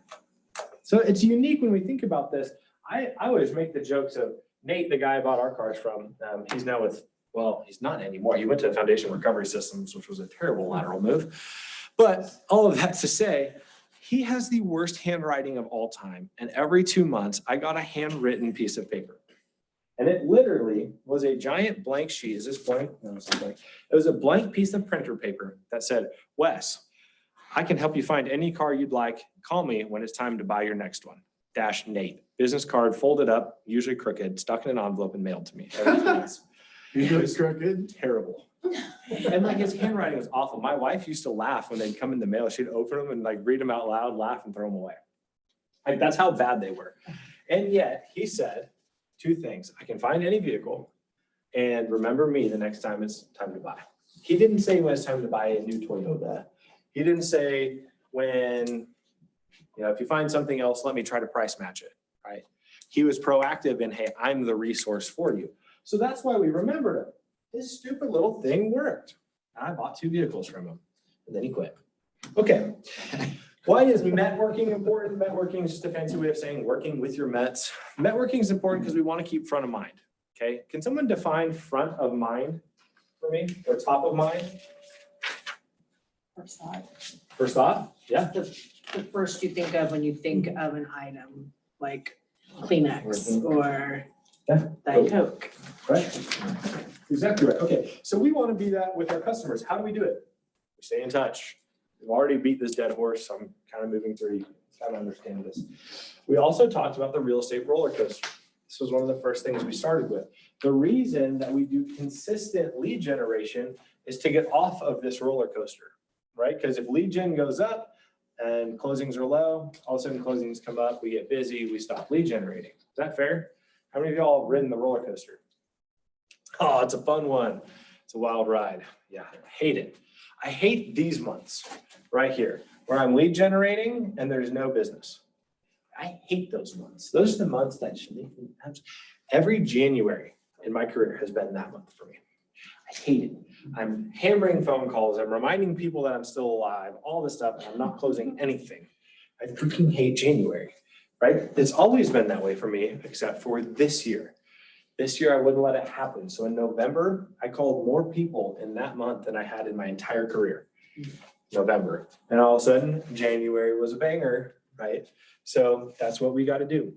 So it's unique when we think about this. I always make the jokes of Nate, the guy I bought our cars from. He's now with, well, he's not anymore. He went to Foundation Recovery Systems, which was a terrible lateral move. But all of that to say, he has the worst handwriting of all time. And every 2 months, I got a handwritten piece of paper. And it literally was a giant blank sheet. Is this blank? No, it's not blank. It was a blank piece of printer paper that said, Wes, I can help you find any car you'd like. Call me when it's time to buy your next one. Dash Nate. Business card folded up, usually crooked, stuck in an envelope and mailed to me. It was crooked. Terrible. And like his handwriting was awful. My wife used to laugh when they'd come in the mail. She'd open them and like read them out loud, laugh and throw them away. Like that's how bad they were. And yet he said two things. I can find any vehicle and remember me the next time it's time to buy. He didn't say when it's time to buy a new Toyota. He didn't say when, if you find something else, let me try to price match it, right? He was proactive in, hey, I'm the resource for you. So that's why we remembered him. This stupid little thing worked. I bought 2 vehicles from him and then he quit. Okay. Why is networking important? Networking is just a fancy way of saying working with your METS. Networking is important because we want to keep front of mind. Okay. Can someone define front of mind for me or top of mind? First thought. First thought? Yeah. The first you think of when you think of an item like Kleenex or Diet Coke. Right. Exactly right. Okay. So we want to be that with our customers. How do we do it? We stay in touch. We've already beat this dead horse. So I'm kind of moving through. You kind of understand this. We also talked about the real estate roller coaster. This was one of the first things we started with. The reason that we do consistent lead generation is to get off of this roller coaster, right? Because if lead gen goes up and closings are low, all of a sudden closings come up, we get busy, we stop lead generating. Is that fair? How many of y'all have ridden the roller coaster? Oh, it's a fun one. It's a wild ride. Yeah, I hate it. I hate these months right here where I'm lead generating and there's no business. I hate those months. Those are the months that should make me every January in my career has been that month for me. I hate it. I'm hammering phone calls. I'm reminding people that I'm still alive, all this stuff, and I'm not closing anything. I freaking hate January, right? It's always been that way for me, except for this year. This year, I wouldn't let it happen. So in November, I called more people in that month than I had in my entire career. November. And all of a sudden, January was a banger, right? So that's what we got to do.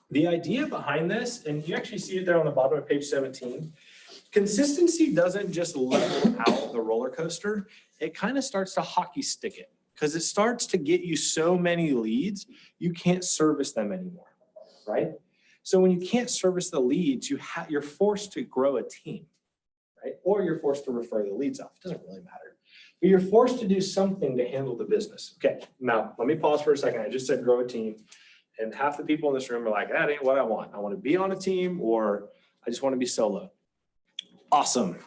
The idea behind this, and you actually see it there on the bottom of page 17, consistency doesn't just level out the roller coaster. It kind of starts to hockey stick it because it starts to get you so many leads, you can't service them anymore, right? So when you can't service the leads, you're forced to grow a team, right? Or you're forced to refer the leads off. It doesn't really matter. But you're forced to do something to handle the business. Okay, now let me pause for a second. I just said grow a team. And half the people in this room are like, that ain't what I want. I want to be on a team or I just want to be solo. Awesome.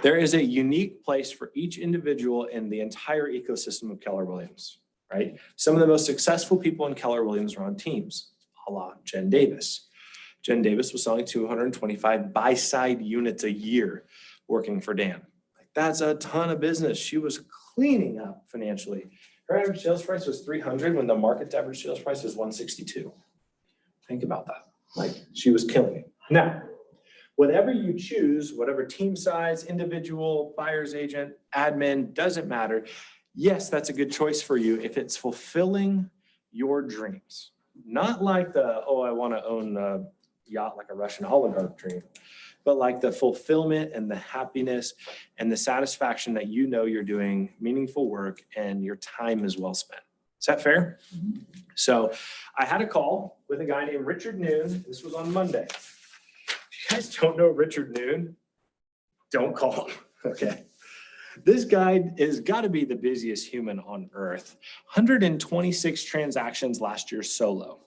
There is a unique place for each individual in the entire ecosystem of Keller Williams, right? Some of the most successful people in Keller Williams are on teams. A la Jen Davis. Jen Davis was selling 225 buy-side units a year working for Dan. Like that's a ton of business. She was cleaning up financially. Her average sales price was 300 when the market's average sales price was 162. Think about that. Like she was killing it. Now, whatever you choose, whatever team size, individual, buyer's agent, admin, doesn't matter. Yes, that's a good choice for you if it's fulfilling your dreams. Not like the, oh, I want to own a yacht like a Russian oligarch dream, but like the fulfillment and the happiness and the satisfaction that you know you're doing meaningful work and your time is well spent. Is that fair? So I had a call with a guy named Richard Noon. This was on Monday. If you guys don't know Richard Noon, don't call him, okay? This guy has got to be the busiest human on earth. 126 transactions last year solo,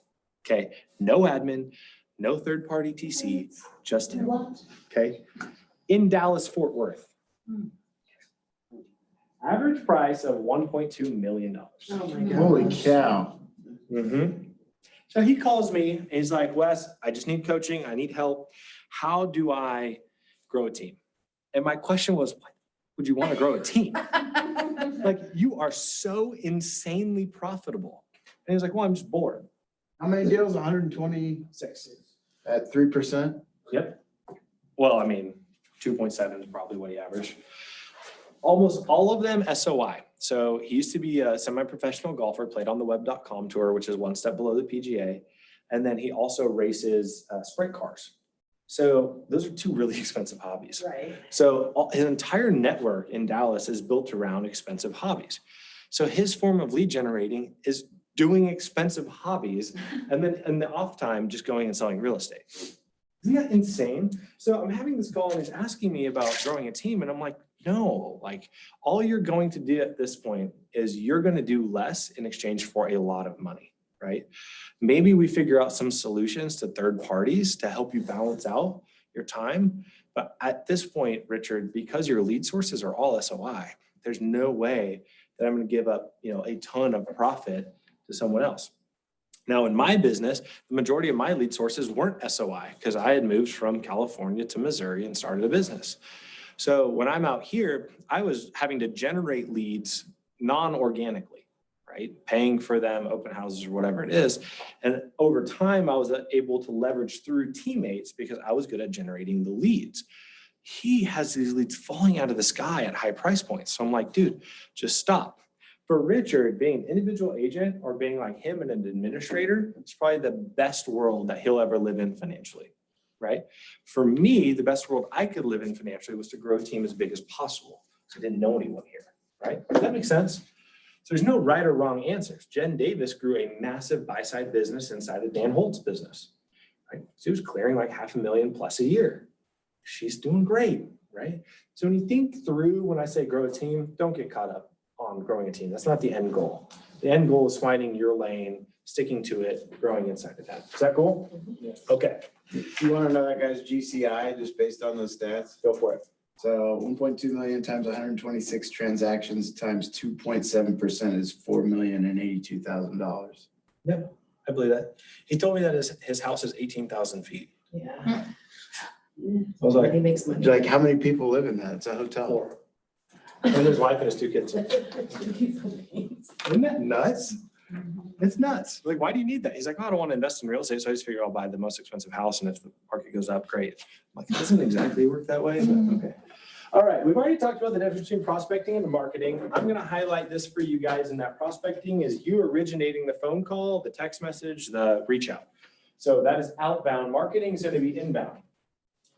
okay? No admin, no third-party TC, just him, okay? In Dallas, Fort Worth. Average price of $1.2 million. Oh my God. Holy cow. So he calls me and he's like, Wes, I just need coaching. I need help. How do I grow a team? And my question was, why would you want to grow a team? Like, you are so insanely profitable. And he's like, well, I'm just bored. How many deals? 126 at 3%? Yep. Well, I mean, 2.7 is probably what he averaged. Almost all of them SOI. So he used to be a semi-professional golfer, played on the web.com tour, which is one step below the PGA. And then he also races sprint cars. So those are two really expensive hobbies. Right. So his entire network in Dallas is built around expensive hobbies. So his form of lead generating is doing expensive hobbies and then in the off time, just going and selling real estate. Isn't that insane? So I'm having this call and he's asking me about growing a team. And I'm like, no, like all you're going to do at this point is you're going to do less in exchange for a lot of money, right? Maybe we figure out some solutions to third parties to help you balance out your time. But at this point, Richard, because your lead sources are all SOI, there's no way that I'm going to give up, a ton of profit to someone else. Now, in my business, the majority of my lead sources weren't SOI because I had moved from California to Missouri and started a business. So when I'm out here, I was having to generate leads non-organically, right? Paying for them, open houses or whatever it is. And over time, I was able to leverage through teammates because I was good at generating the leads. He has these leads falling out of the sky at high price points. So I'm like, dude, just stop. For Richard, being an individual agent or being like him and an administrator, it's probably the best world that he'll ever live in financially, right? For me, the best world I could live in financially was to grow a team as big as possible. So I didn't know anyone here, right? Does that make sense? So there's no right or wrong answers. Jen Davis grew a massive buy-side business inside of Dan Holt's business, right? She was clearing like $500,000 plus a year. She's doing great, right? So when you think through, when I say grow a team, don't get caught up on growing a team. That's not the end goal. The end goal is finding your lane, sticking to it, growing inside of that. Is that cool? Yes. Okay. You want to know that guy's GCI just based on those stats? Go for it. So 1.2 million times 126 transactions times 2.7% is $4,082,000. Yep, I believe that. He told me that his house is 18,000 feet. Yeah. I was like, He makes money. Like, how many people live in that? It's a hotel. 4. And his wife and his 2 kids. Isn't that nuts? It's nuts. Like, why do you need that? He's like, oh, I don't want to invest in real estate, so I just figure I'll buy the most expensive house, and if the market goes up, great. I'm like, it doesn't exactly work that way, but okay. All right, we've already talked about the difference between prospecting and marketing. I'm going to highlight this for you guys, and that prospecting is you originating the phone call, the text message, the reach out. So that is outbound. Marketing is going to be inbound.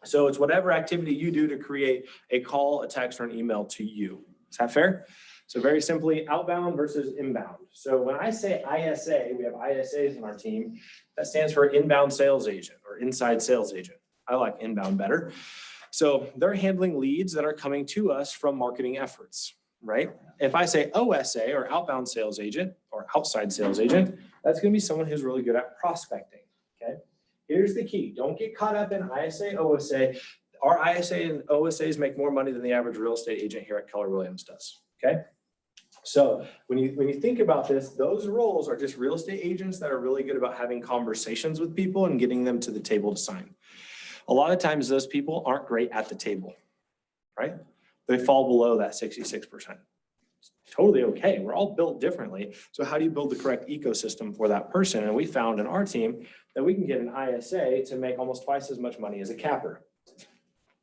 So it's whatever activity you do to create a call, a text, or an email to you. Is that fair? So very simply, outbound versus inbound. So when I say ISA, we have ISAs in our team. That stands for inbound sales agent or inside sales agent. I like inbound better. So they're handling leads that are coming to us from marketing efforts, right? If I say OSA or outbound sales agent or outside sales agent, that's going to be someone who's really good at prospecting, okay? Here's the key. Don't get caught up in ISA, OSA. Our ISA and OSAs make more money than the average real estate agent here at Keller Williams does, okay? So when you think about this, those roles are just real estate agents that are really good about having conversations with people and getting them to the table to sign. A lot of times those people aren't great at the table, right? They fall below that 66%. It's totally okay. We're all built differently. So how do you build the correct ecosystem for that person? And we found in our team that we can get an ISA to make almost twice as much money as a capper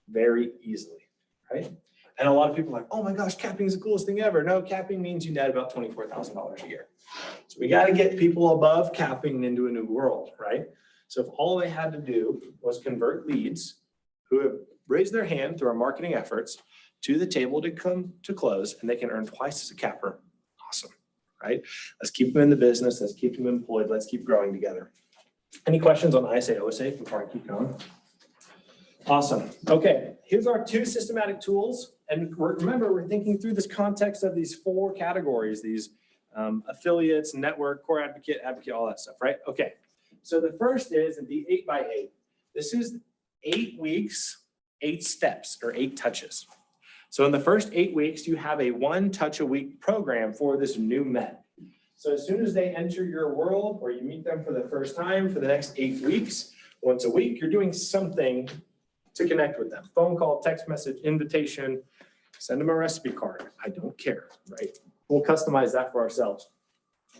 very easily, right? And a lot of people are like, oh my gosh, capping is the coolest thing ever. No, capping means you net about $24,000 a year. So we got to get people above capping into a new world, right? So if all they had to do was convert leads who have raised their hand through our marketing efforts to the table to come to close, and they can earn twice as a capper, awesome, right? Let's keep them in the business. Let's keep them employed. Let's keep growing together. Any questions on ISA, OSA before I keep going? Awesome. Okay, here's our 2 systematic tools. And remember, we're thinking through this context of these 4 categories, these affiliates, network, core advocate, advocate, all that stuff, right? Okay, so the first is the 8x8. This is 8 weeks, 8 steps, or 8 touches. So in the first 8 weeks, you have a 1 touch a week program for this new MET. So as soon as they enter your world or you meet them for the first time for the next 8 weeks, once a week, you're doing something to connect with them. Phone call, text message, invitation, send them a recipe card. I don't care, right? We'll customize that for ourselves.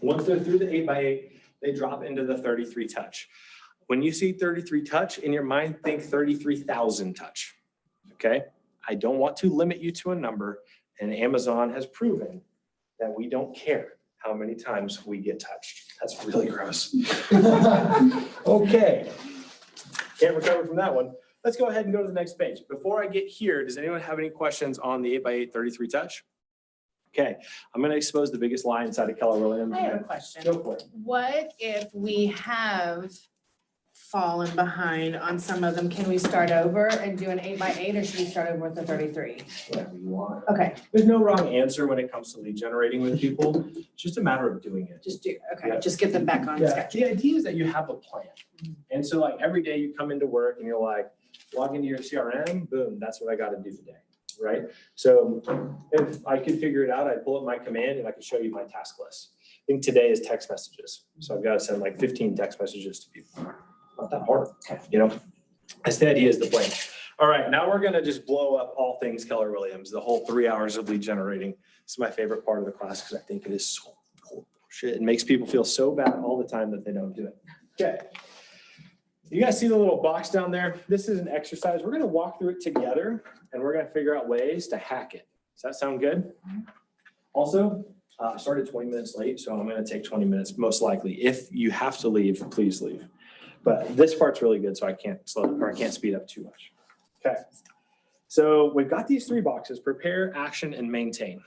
Once they're through the 8x8, they drop into the 33 touch. When you see 33 touch, in your mind, think 33,000 touch, okay? I don't want to limit you to a number, and Amazon has proven that we don't care how many times we get touched. That's really gross. Okay, can't recover from that one. Let's go ahead and go to the next page. Before I get here, does anyone have any questions on the 8x8 33 touch? Okay, I'm going to expose the biggest lie inside of Keller Williams. I have a question. Go for it. What if we have fallen behind on some of them? Can we start over and do an 8x8, or should we start over with a 33? Whatever you want. Okay, There's no wrong answer when it comes to lead generating with people. It's just a matter of doing it. just do, okay, Yeah. just get them back on Yeah, schedule. the idea is that you have a plan. And so like every day you come into work and you're like, log into your CRM, boom, that's what I got to do today, right? So if I could figure it out, I'd pull up my command and I could show you my task list. I think today is text messages. So I've got to send like 15 text messages to people. Not that hard, you know? That's the idea, is the plan. All right, now we're going to just blow up all things Keller Williams, the whole 3 hours of lead generating. This is my favorite part of the class because I think it is so bullshit. It makes people feel so bad all the time that they don't do it. Okay. You guys see the little box down there? This is an exercise. We're going to walk through it together and we're going to figure out ways to hack it. Does that sound good? Also, I started 20 minutes late, so I'm going to take 20 minutes most likely. If you have to leave, please leave. But this part's really good, so I can't speed up too much. Okay. So we've got these 3 boxes: prepare, action, and maintain.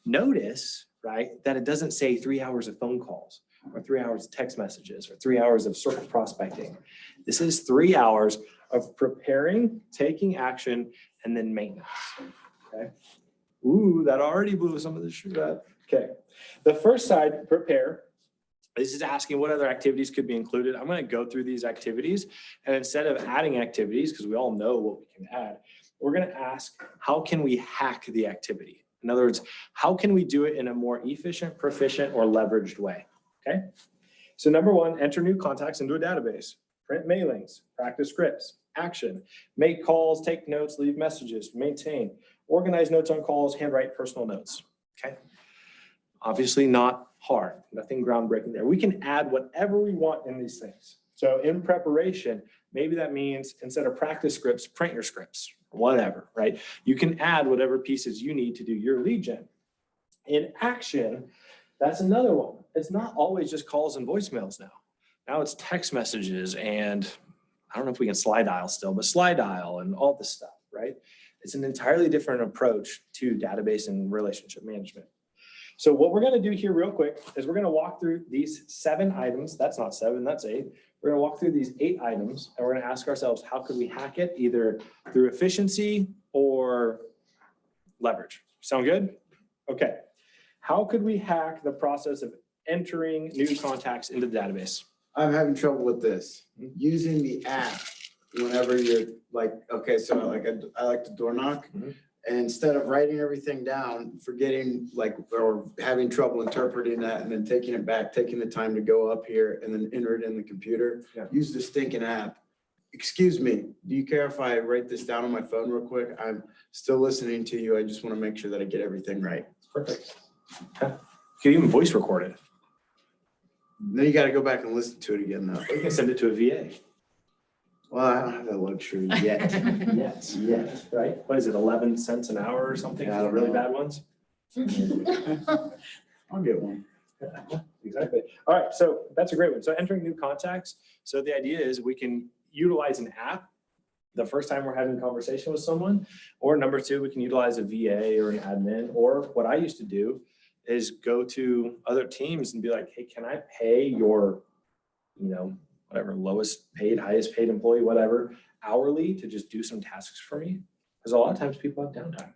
Notice, right, that it doesn't say 3 hours of phone calls or 3 hours of text messages or 3 hours of circle prospecting. This is 3 hours of preparing, taking action, and then maintenance. Okay. Ooh, that already blew some of the shit up. Okay. The first side, prepare. This is asking what other activities could be included. I'm going to go through these activities, and instead of adding activities, because we all know what we can add, we're going to ask, how can we hack the activity? In other words, how can we do it in a more efficient, proficient, or leveraged way? Okay. So number 1, enter new contacts into a database, print mailings, practice scripts, action, make calls, take notes, leave messages, maintain, organize notes on calls, handwrite personal notes. Okay. Obviously not hard, nothing groundbreaking there. We can add whatever we want in these things. So in preparation, maybe that means instead of practice scripts, print your scripts, whatever, right? You can add whatever pieces you need to do your lead gen. In action, that's another one. It's not always just calls and voicemails now. Now it's text messages, and I don't know if we can slide dial still, but slide dial and all this stuff, right? It's an entirely different approach to database and relationship management. So what we're going to do here real quick is we're going to walk through these 7 items. That's not 7, that's 8. We're going to walk through these 8 items, and we're going to ask ourselves, how could we hack it, either through efficiency or leverage? Sound good? Okay. How could we hack the process of entering new contacts into the database? I'm having trouble with this. Using the app whenever you're like, okay, so like I like to door knock. And instead of writing everything down, forgetting like, or having trouble interpreting that and then taking it back, taking the time to go up here and then enter it in the computer, use the stinking app. Excuse me, do you care if I write this down on my phone real quick? I'm still listening to you. I just want to make sure that I get everything right. Perfect. Okay. You can even voice record it. Then you got to go back and listen to it again though. Or you can send it to a VA. Well, I don't have that luxury yet. Yes, right? What is it, 11 cents an hour or something Yeah, I for the don't really know. bad ones? I'll get one. Exactly. All right, so that's a great one. So entering new contacts. So the idea is we can utilize an app the first time we're having a conversation with someone, or number two, we can utilize a VA or an admin, or what I used to do is go to other teams and be like, hey, can I pay your, whatever, lowest paid, highest paid employee, whatever, hourly to just do some tasks for me? Because a lot of times people have downtime.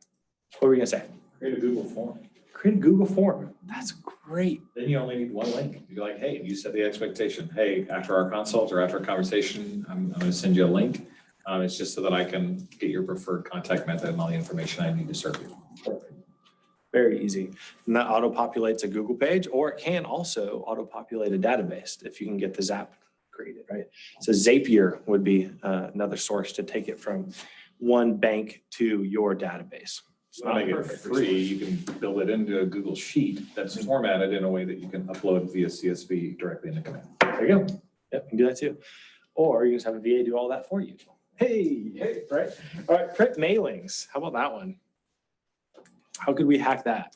What were you gonna say? Create a Google form. Create a Google form. That's great. Then you only need one link. You're like, hey, you set the expectation. Hey, after our consult or after our conversation, I'm gonna send you a link. It's just so that I can get your preferred contact method and all the information I need to serve you. Perfect. Very easy. And that auto-populates a Google page, or it can also auto-populate a database if you can get the Zap created, right? So Zapier would be another source to take it from one bank to your database. It's So to make it perfect free, resource. you can build it into a Google Sheet that's formatted in a way that you can upload via CSV directly into Command. There you go. Yep, you can do that too. Or you can just have a VA do all that for you. Hey, right? All right, print mailings. How about that one? How could we hack that?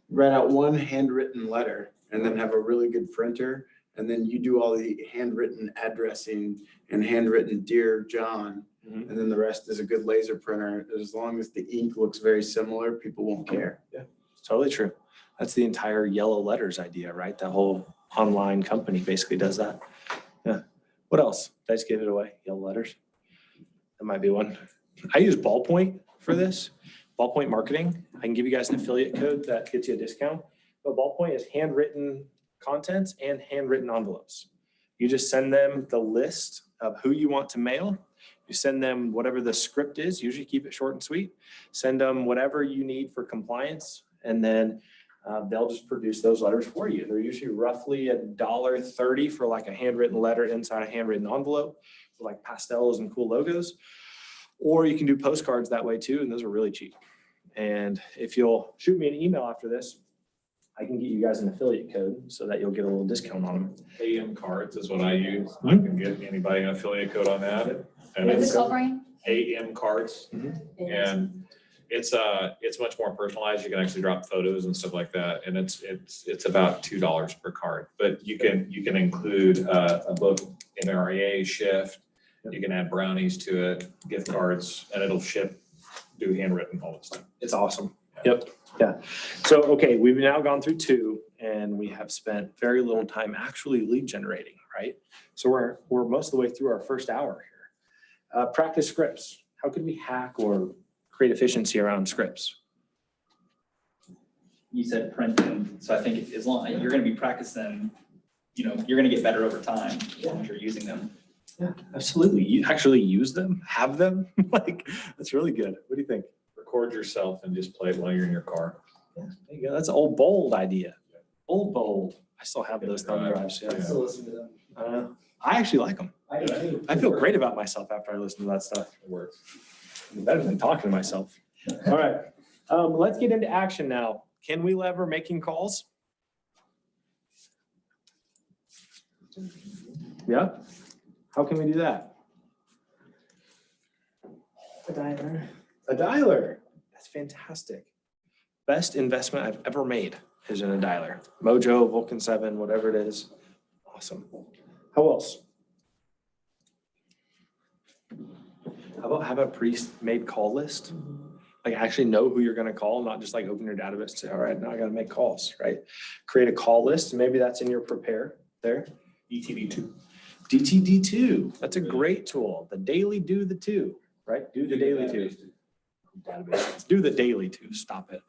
Write out one handwritten letter and then have a really good printer. And then you do all the handwritten addressing and handwritten Dear John. Mhm. And then the rest is a good laser printer. As long as the ink looks very similar, people won't care. It's totally true. That's the entire yellow letters idea, right? The whole online company basically does that. Yeah. What else? Did I just give it away? Yellow letters? That might be one. I use Ballpoint for this. Ballpoint marketing. I can give you guys an affiliate code that gets you a discount. But Ballpoint is handwritten contents and handwritten envelopes. You just send them the list of who you want to mail. You send them whatever the script is, usually keep it short and sweet. Send them whatever you need for compliance, and then they'll just produce those letters for you. They're usually roughly $1.30 for like a handwritten letter inside a handwritten envelope with like pastels and cool logos. Or you can do postcards that way too, and those are really cheap. And if you'll shoot me an email after this, I can get you guys an affiliate code so that you'll get a little discount on them. AM cards is what I use. I can get anybody an affiliate code on that. And What's it's it called, Brian? AM cards. And it's much more personalized. You can actually drop photos and stuff like that. And it's about $2 per card. But you can include a book, MREA shift. You can add brownies to it, gift cards, and it'll ship, do handwritten, all this stuff. It's awesome. Yep. Yeah. So, okay, we've now gone through 2 and we have spent very little time actually lead generating, right? So we're most of the way through our first hour here. Practice scripts. How could we hack or create efficiency around scripts? You said print them, so I think as long, you're gonna be practicing, you're gonna get better over time as long as you're using them. Yeah, absolutely. You actually use them, have them. Like, that's really good. What do you think? Record yourself and just play it while you're in your car. Yeah, there you go. That's an old bold idea. Old bold. I still have those thumb drives. Yeah. I still listen to them. I actually like them. I do too. I feel great about myself after I listen to that stuff. It works. Better than talking to myself. All right. Let's get into action now. Can we lever making calls? Yeah. How can we do that? A dialer. A dialer. That's fantastic. Best investment I've ever made is in a dialer. Mojo, Vulcan 7, whatever it is. Awesome. How else? How about have a pre-made call list? Like actually know who you're going to call, not just like open your database and say, all right, now I got to make calls, right? Create a call list. Maybe that's in your prepare there. DTD2. DTD2. That's a great tool. The daily do the 2, right? Do the daily 2. Database. Do the daily 2. Stop it.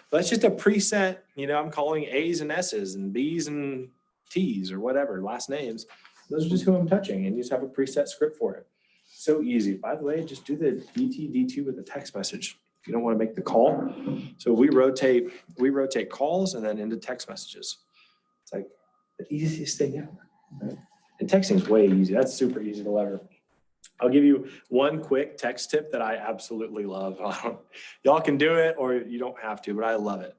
But that's just a preset. I'm calling A's and S's and B's and T's or whatever, last names. Those are just who I'm touching, and you just have a preset script for it. So easy. By the way, just do the DTD2 with a text message if you don't want to make the call. So we rotate calls and then into text messages. It's like the easiest thing ever. Right? And texting is way easy. That's super easy to lever. I'll give you one quick text tip that I absolutely love. Y'all can do it or you don't have to, but I love it.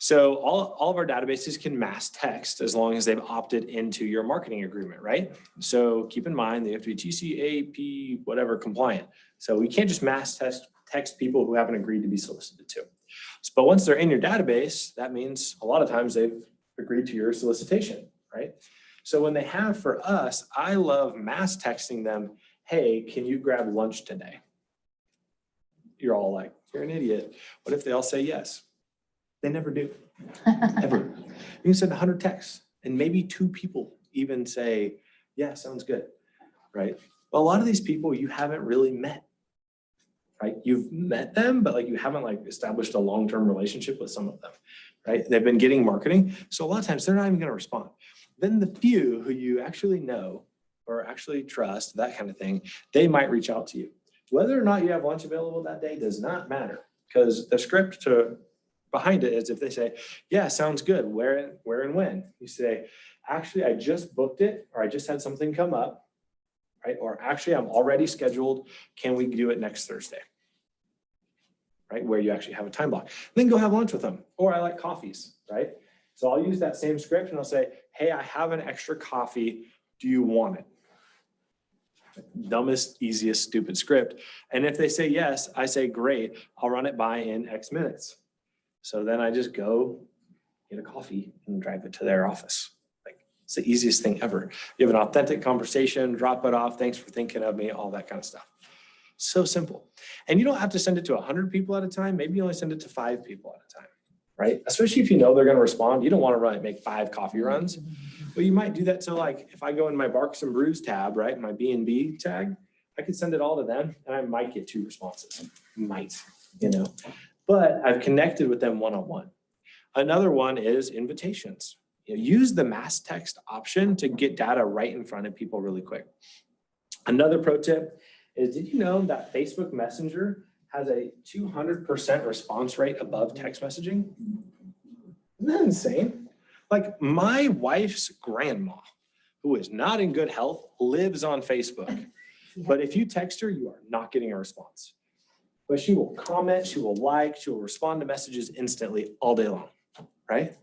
So all of our databases can mass text as long as they've opted into your marketing agreement, right? So keep in mind, they have to be TCAP, whatever compliant. So we can't just mass text people who haven't agreed to be solicited to. But once they're in your database, that means a lot of times they've agreed to your solicitation, right? So when they have for us, I love mass texting them, hey, can you grab lunch today? You're all like, you're an idiot. What if they all say yes? They never do, ever. You can send 100 texts and maybe 2 people even say, yeah, sounds good, right? Well, a lot of these people you haven't really met, right? You've met them, but like you haven't like established a long-term relationship with some of them, right? They've been getting marketing. So a lot of times they're not even gonna respond. Then the few who you actually know or actually trust, that kind of thing, they might reach out to you. Whether or not you have lunch available that day does not matter, because the script behind it is if they say, yeah, sounds good, where and when? You say, actually, I just booked it, or I just had something come up, right? Or actually, I'm already scheduled. Can we do it next Thursday? Right, where you actually have a time block. Then go have lunch with them. Or I like coffees, right? So I'll use that same script and I'll say, hey, I have an extra coffee. Do you want it? Dumbest, easiest, stupid script. And if they say yes, I say, great, I'll run it by in X minutes. So then I just go get a coffee and drive it to their office. Like, it's the easiest thing ever. You have an authentic conversation, drop it off, thanks for thinking of me, all that kind of stuff. So simple. And you don't have to send it to 100 people at a time. Maybe you only send it to 5 people at a time, right? Especially if you know they're going to respond. You don't want to make 5 coffee runs, but you might do that. So like if I go in my Barks and Brews tab, right, my B&B tag, I could send it all to them and I might get 2 responses. Might, you know, but I've connected with them one-on-one. Another one is invitations. You know, use the mass text option to get data right in front of people really quick. Another pro tip is, did you know that Facebook Messenger has a 200% response rate above text messaging? Isn't that insane? Like my wife's grandma, who is not in good health, lives on Facebook. But if you text her, you are not getting a response. But she will comment, she will like, she will respond to messages instantly all day long, right?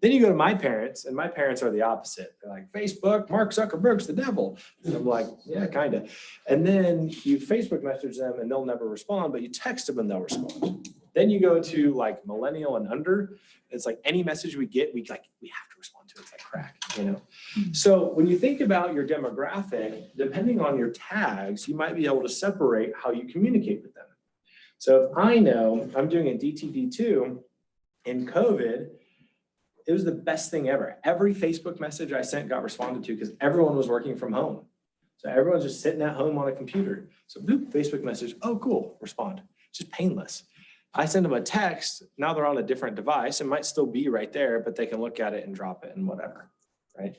Then you go to my parents, and my parents are the opposite. They're like, Facebook, Mark Zuckerberg's the devil. And I'm like, yeah, kind of. And then you Facebook message them and they'll never respond, but you text them and they'll respond. Then you go to like millennial and under. It's like any message we get, we have to respond to it. It's like crack, you know? So when you think about your demographic, depending on your tags, you might be able to separate how you communicate with them. So if I know I'm doing a DTD2 in COVID, it was the best thing ever. Every Facebook message I sent got responded to because everyone was working from home. So everyone's just sitting at home on a computer. So boop, Facebook message, oh cool, respond. It's just painless. I send them a text, now they're on a different device. It might still be right there, but they can look at it and drop it and whatever, right?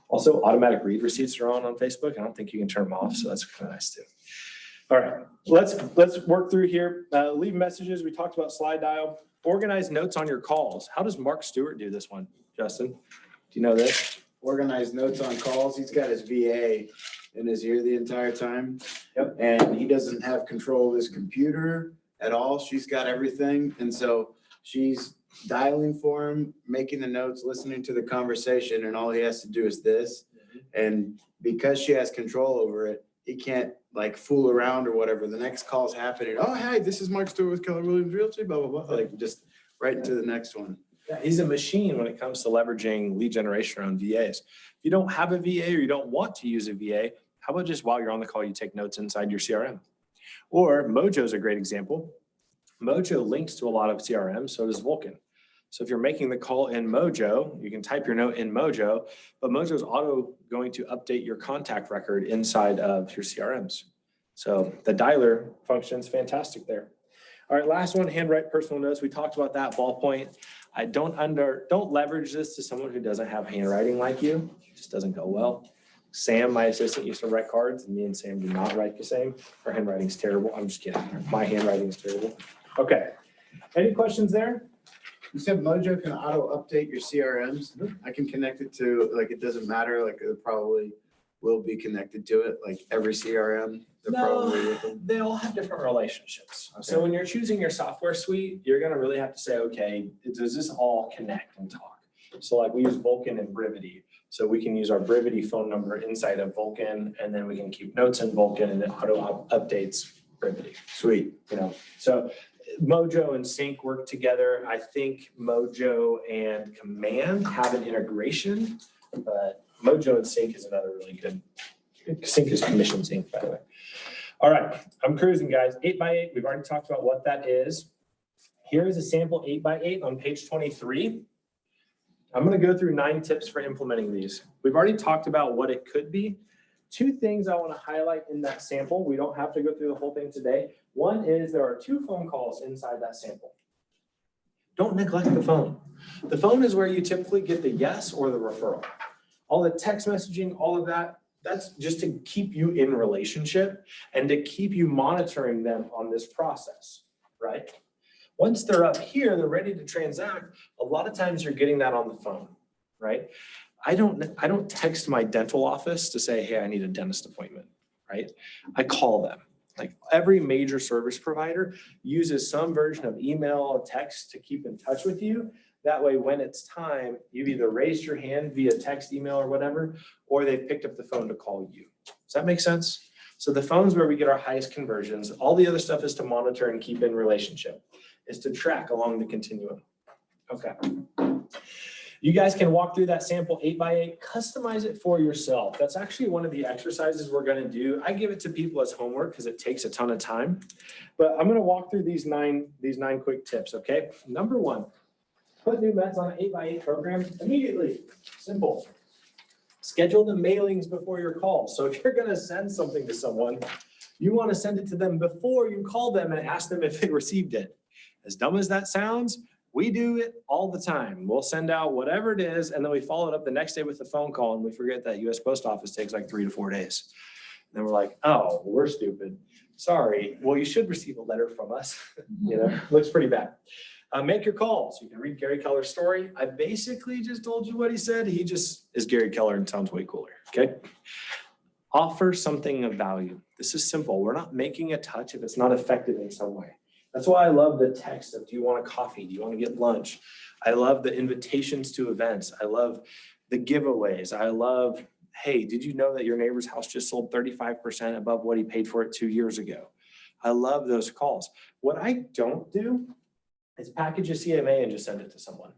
Also, automatic read receipts are on Facebook. I don't think you can turn them off, so that's kind of nice too. All right, let's work through here. Leave messages. We talked about slide dial. Organize notes on your calls. How does Mark Stewart do this one, Justin? Do you know this? Organize notes on calls. He's got his VA in his ear the entire time. Yep. And he doesn't have control of his computer at all. She's got everything. And so she's dialing for him, making the notes, listening to the conversation, and all he has to do is this. And because she has control over it, he can't like fool around or whatever. The next call's happening. Oh, hi, this is Mark Stewart with Keller Williams Realty, blah, blah, blah. Like just right into the next one. Yeah, he's a machine when it comes to leveraging lead generation around VAs. If you don't have a VA or you don't want to use a VA, how about just while you're on the call, you take notes inside your CRM? Or Mojo is a great example. Mojo links to a lot of CRMs, so does Vulcan. So if you're making the call in Mojo, you can type your note in Mojo, but Mojo is auto going to update your contact record inside of your CRMs. So the dialer function is fantastic there. All right, last one, handwrite personal notes. We talked about that, ballpoint. I don't leverage this to someone who doesn't have handwriting like you. It just doesn't go well. Sam, my assistant, used to write cards, and me and Sam do not write the same. Our handwriting's terrible. I'm just kidding. My handwriting is terrible. Okay. Any questions there? You said Mojo can auto update your CRMs. I can connect it to, like, it doesn't matter, like, will be connected to it, like every CRM? They're probably with them? They all have different relationships. So when you're choosing your software suite, you're gonna really have to say, okay, does this all connect and talk? So like we use Vulcan and Brivity. So we can use our Brivity phone number inside of Vulcan, and then we can keep notes in Vulcan, and it auto updates Brivity. Sweet. You know, so Mojo and Sync work together. I think Mojo and Command have an integration, but Mojo and Sync is another really good. Sync is commission sync, by the way. All right, I'm cruising, guys. 8x8, we've already talked about what that is. Here is a sample 8x8 on page 23. I'm gonna go through 9 tips for implementing these. We've already talked about what it could be. 2 things I wanna highlight in that sample. We don't have to go through the whole thing today. One is there are 2 phone calls inside that sample. Don't neglect the phone. The phone is where you typically get the yes or the referral. All the text messaging, all of that, that's just to keep you in relationship and to keep you monitoring them on this process, right? Once they're up here, they're ready to transact. A lot of times you're getting that on the phone, right? I don't text my dental office to say, hey, I need a dentist appointment, right? I call them. Like every major service provider uses some version of email or text to keep in touch with you. That way, when it's time, you've either raised your hand via text, email, or whatever, or they've picked up the phone to call you. Does that make sense? So the phone's where we get our highest conversions. All the other stuff is to monitor and keep in relationship, is to track along the continuum. Okay. You guys can walk through that sample 8x8, customize it for yourself. That's actually one of the exercises we're gonna do. I give it to people as homework because it takes a ton of time, but I'm gonna walk through these nine quick tips, okay? Number 1, put new METS on an 8x8 program immediately. Simple. Schedule the mailings before your call. So if you're gonna send something to someone, you wanna send it to them before you call them and ask them if they received it. As dumb as that sounds, we do it all the time. We'll send out whatever it is, and then we follow it up the next day with a phone call, and we forget that US Post Office takes like 3 to 4 days. And then we're like, oh, we're stupid. Sorry. Well, you should receive a letter from us. You know, looks pretty bad. Make your calls. You can read Gary Keller's story. I basically just told you what he said. He just is Gary Keller and sounds way cooler, okay? Offer something of value. This is simple. We're not making a touch if it's not effective in some way. That's why I love the text of, do you want a coffee? Do you want to get lunch? I love the invitations to events. I love the giveaways. I love, hey, did you know that your neighbor's house just sold 35% above what he paid for it 2 years ago? I love those calls. What I don't do is package a CMA and just send it to someone.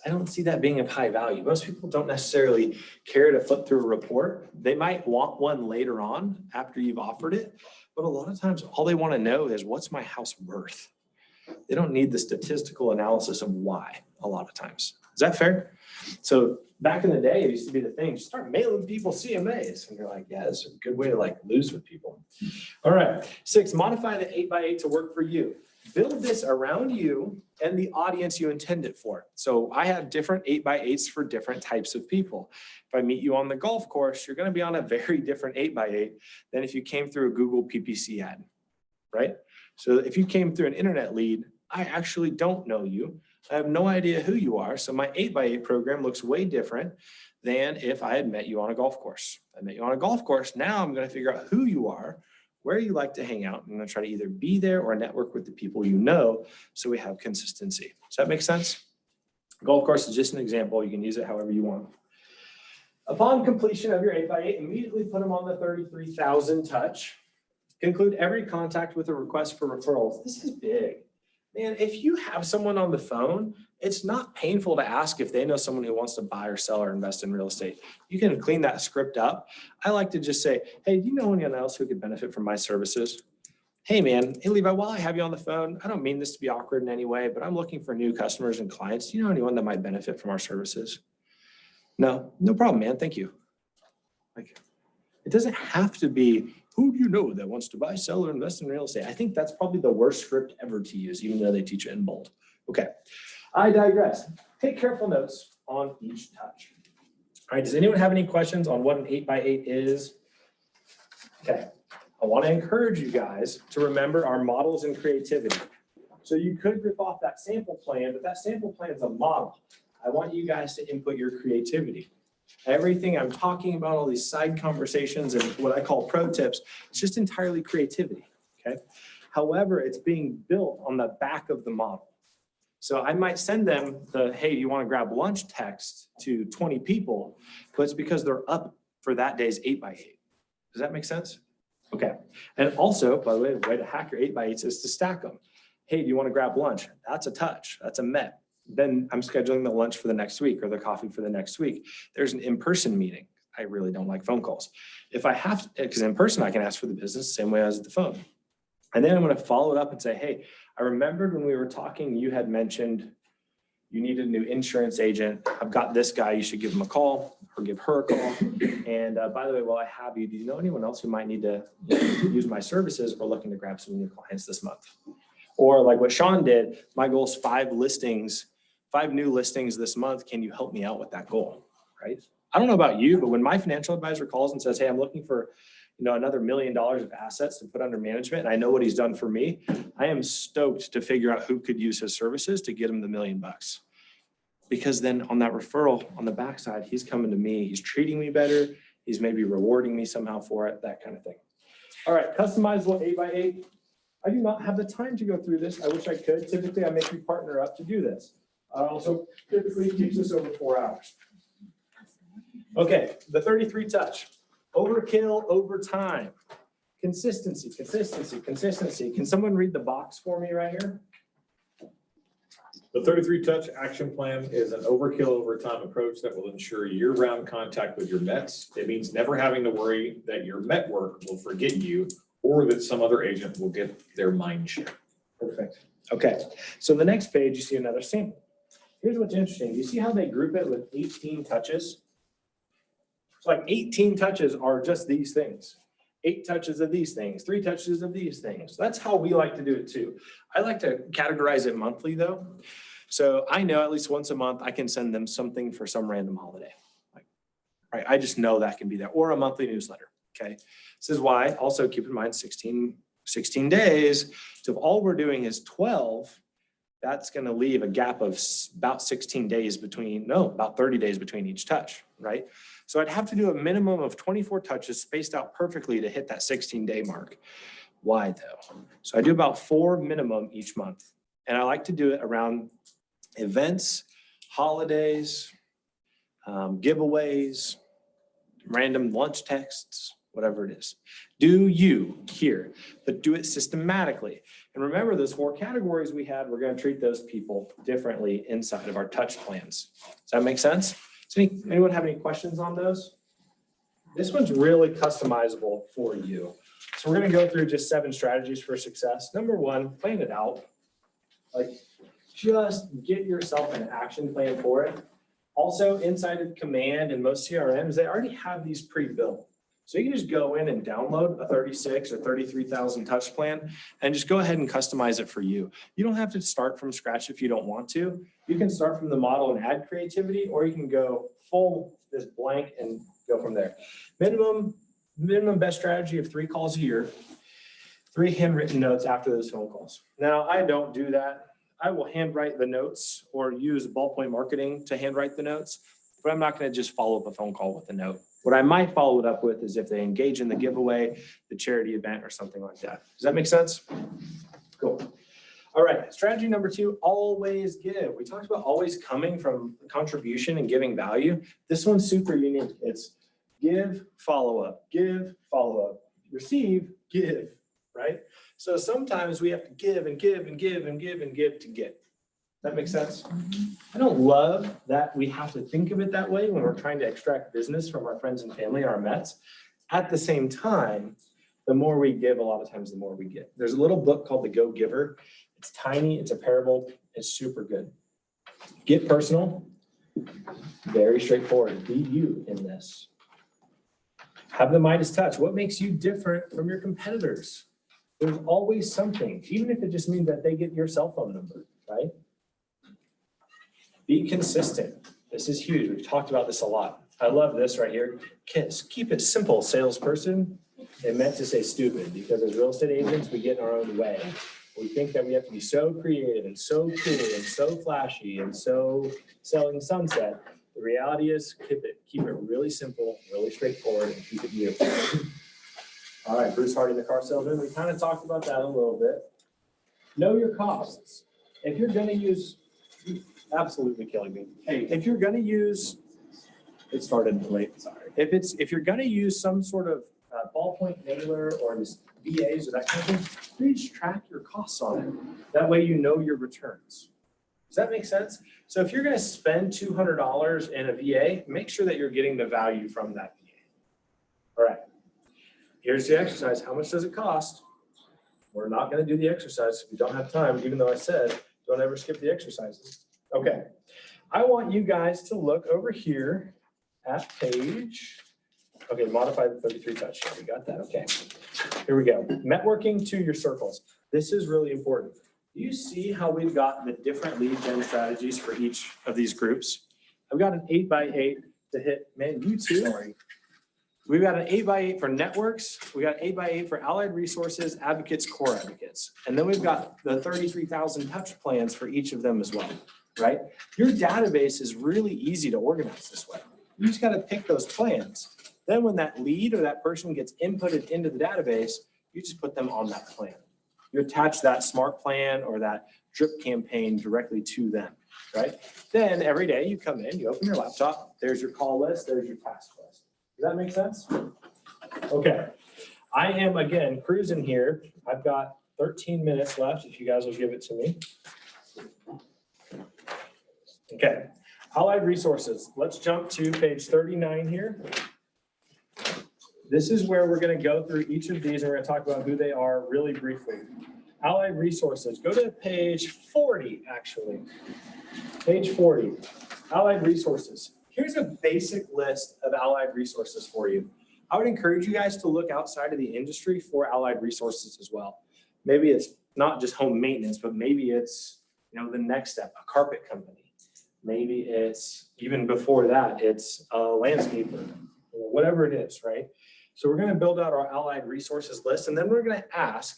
I don't see that being of high value. Most people don't necessarily care to flip through a report. They might want one later on after you've offered it, but a lot of times all they want to know is, what's my house worth? They don't need the statistical analysis of why a lot of times. Is that fair? So back in the day, it used to be the thing, just start mailing people CMAs. And you're like, yeah, it's a good way to like lose with people. All right, 6, modify the 8x8 to work for you. Build this around you and the audience you intend it for. So I have different 8x8s for different types of people. If I meet you on the golf course, you're going to be on a very different 8x8 than if you came through a Google PPC ad, right? So if you came through an internet lead, I actually don't know you. I have no idea who you are. So my 8x8 program looks way different than if I had met you on a golf course. I met you on a golf course. Now I'm going to figure out who you are, where you like to hang out. I'm going to try to either be there or network with the people you know, so we have consistency. Does that make sense? Golf course is just an example. You can use it however you want. Upon completion of your 8x8, immediately put them on the 33,000 touch. Conclude every contact with a request for referrals. This is big. Man, if you have someone on the phone, it's not painful to ask if they know someone who wants to buy or sell or invest in real estate. You can clean that script up. I like to just say, hey, do you know anyone else who could benefit from my services? Hey, man, hey, Levi, while I have you on the phone, I don't mean this to be awkward in any way, but I'm looking for new customers and clients. Do you know anyone that might benefit from our services? No, no problem, man. Thank you. Like, it doesn't have to be, who do you know that wants to buy, sell, or invest in real estate? I think that's probably the worst script ever to use, even though they teach it in bold. Okay, I digress. Take careful notes on each touch. All right, does anyone have any questions on what an 8x8 is? Okay, I want to encourage you guys to remember our models and creativity. So you could rip off that sample plan, but that sample plan is a model. I want you guys to input your creativity. Everything I'm talking about, all these side conversations and what I call pro tips, it's just entirely creativity, okay? However, it's being built on the back of the model. So I might send them the, hey, you want to grab lunch text to 20 people, but it's because they're up for that day's 8x8. Does that make sense? Okay. And also, by the way, the way to hack your 8x8s is to stack them. Hey, do you want to grab lunch? That's a touch. That's a MET. Then I'm scheduling the lunch for the next week or the coffee for the next week. There's an in-person meeting. I really don't like phone calls. If I have to, because in person I can ask for the business the same way as the phone. And then I'm going to follow it up and say, hey, I remembered when we were talking, you had mentioned you needed a new insurance agent. I've got this guy, you should give him a call or give her a call. And by the way, while I have you, do you know anyone else who might need to use my services or looking to grab some new clients this month? Or like what Sean did, my goal is 5 new listings this month. Can you help me out with that goal, right? I don't know about you, but when my financial advisor calls and says, hey, I'm looking for another $1 million of assets to put under management, and I know what he's done for me, I am stoked to figure out who could use his services to get him the $1 million. Because then on that referral, on the backside, he's coming to me, he's treating me better, he's maybe rewarding me somehow for it, that kind of thing. All right, customizable 8x8. I do not have the time to go through this. I wish I could. Typically, I make you partner up to do this. Also, typically keeps us over 4 hours. Okay, the 33 touch. Overkill over time. Consistency, consistency, consistency. Can someone read the box for me right here? The 33 touch action plan is an overkill over time approach that will ensure year-round contact with your METs. It means never having to worry that your MET work will forget you or that some other agent will get their mind share. Perfect. Okay, so the next page, you see another sample. Here's what's interesting. You see how they group it with 18 touches? It's like 18 touches are just these things. 8 touches of these things, 3 touches of these things. That's how we like to do it too. I like to categorize it monthly though. So I know at least once a month I can send them something for some random holiday. Right, I just know that can be there, or a monthly newsletter, okay? This is why, also keep in mind 16 days. So if all we're doing is 12, that's gonna leave a gap of about 16 days about 30 days between each touch, right? So I'd have to do a minimum of 24 touches spaced out perfectly to hit that 16-day mark. Why though? So I do about 4 minimum each month. And I like to do it around events, holidays, giveaways, random lunch texts, whatever it is. Do you here, but do it systematically. And remember those 4 categories we had, we're gonna treat those people differently inside of our touch plans. Does that make sense? Does anyone have any questions on those? This one's really customizable for you. So we're gonna go through just 7 strategies for success. Number 1, plan it out. Like just get yourself an action plan for it. Also inside of Command and most CRMs, they already have these pre-built. So you can just go in and download a 36 or 33,000 touch plan and just go ahead and customize it for you. You don't have to start from scratch if you don't want to. You can start from the model and add creativity, or you can go full this blank and go from there. Minimum best strategy of 3 calls a year, 3 handwritten notes after those phone calls. Now, I don't do that. I will handwrite the notes or use ballpoint marketing to handwrite the notes, but I'm not going to just follow up a phone call with a note. What I might follow it up with is if they engage in the giveaway, the charity event, or something like that. Does that make sense? Cool. All right, strategy number 2, always give. We talked about always coming from contribution and giving value. This one's super unique. It's give, follow up, receive, give, right? So sometimes we have to give and give and give and give and give to get. That makes sense? I don't love that we have to think of it that way when we're trying to extract business from our friends and family, our METs. At the same time, the more we give, a lot of times the more we get. There's a little book called The Go Giver. It's tiny, it's a parable, it's super good. Get personal, very straightforward. Be you in this. Have the Midas touch. What makes you different from your competitors? There's always something, even if it just means that they get your cell phone number, right? Be consistent. This is huge. We've talked about this a lot. I love this right here. KISS, keep it simple, salesperson. It meant to say stupid because as real estate agents, we get in our own way. We think that we have to be so creative and so cool and so flashy and so selling sunset The reality is keep it really simple, really straightforward, and keep it you. All right, Bruce Hardy, the car salesman. We kind of talked about that a little bit. Know your costs. If you're going to use, absolutely killing me. Hey, if you're going to use, it started late. Sorry. If you're going to use some sort of ballpoint mailer or just VAs or that kind of thing, please track your costs on it. That way you know your returns. Does that make sense? So if you're going to spend $200 in a VA, make sure that you're getting the value from that VA. All right. Here's the exercise. How much does it cost? We're not going to do the exercise if we don't have time, even though I said don't ever skip the exercises. Okay. I want you guys to look over here at page, okay, modify the 33 touch. We got that. Okay. Here we go. Networking to your circles. This is really important. Do you see how we've got the different lead gen strategies for each of these groups? I've got an 8x8 to hit, man, you too. Sorry. We've got an 8x8 for networks. We got 8x8 for allied resources, advocates, core advocates. And then we've got the 33,000 touch plans for each of them as well, right? Your database is really easy to organize this way. You just got to pick those plans. Then when that lead or that person gets inputted into the database, you just put them on that plan. You attach that smart plan or that drip campaign directly to them, right? Then every day you come in, you open your laptop, there's your call list, there's your task list. Does that make sense? Okay. I am, again, cruising here. I've got 13 minutes left if you guys will give it to me. Okay. Allied resources. Let's jump to page 39 here. This is where we're going to go through each of these and we're going to talk about who they are really briefly. Allied resources. Go to page 40, actually. Page 40. Allied resources. Here's a basic list of allied resources for you. I would encourage you guys to look outside of the industry for allied resources as well. Maybe it's not just home maintenance, but maybe it's, you know, the next step, a carpet company. Maybe it's, even before that, it's a landscaper, whatever it is, right? So we're going to build out our allied resources list, and then we're going to ask,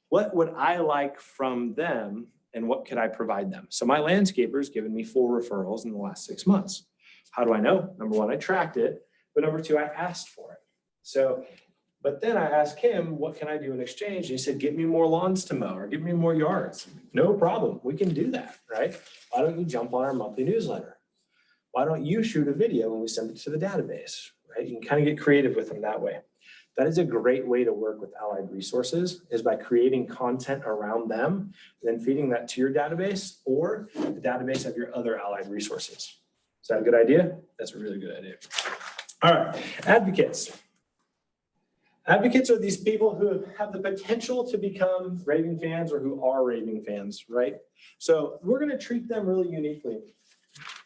what would I like from them and what could I provide them? So my landscaper's given me 4 referrals in the last 6 months. How do I know? Number 1, I tracked it, but number 2, I asked for it. So, but then I asked him, what can I do in exchange? And he said, get me more lawns to mow or give me more yards. No problem. We can do that, right? Why don't you jump on our monthly newsletter? Why don't you shoot a video and we send it to the database, right? You can kind of get creative with them that way. That is a great way to work with allied resources, is by creating content around them, and then feeding that to your database or the database of your other allied resources. Is that a good idea? That's a really good idea. All right, advocates. Advocates are these people who have the potential to become raving fans or who are raving fans, right? So we're going to treat them really uniquely.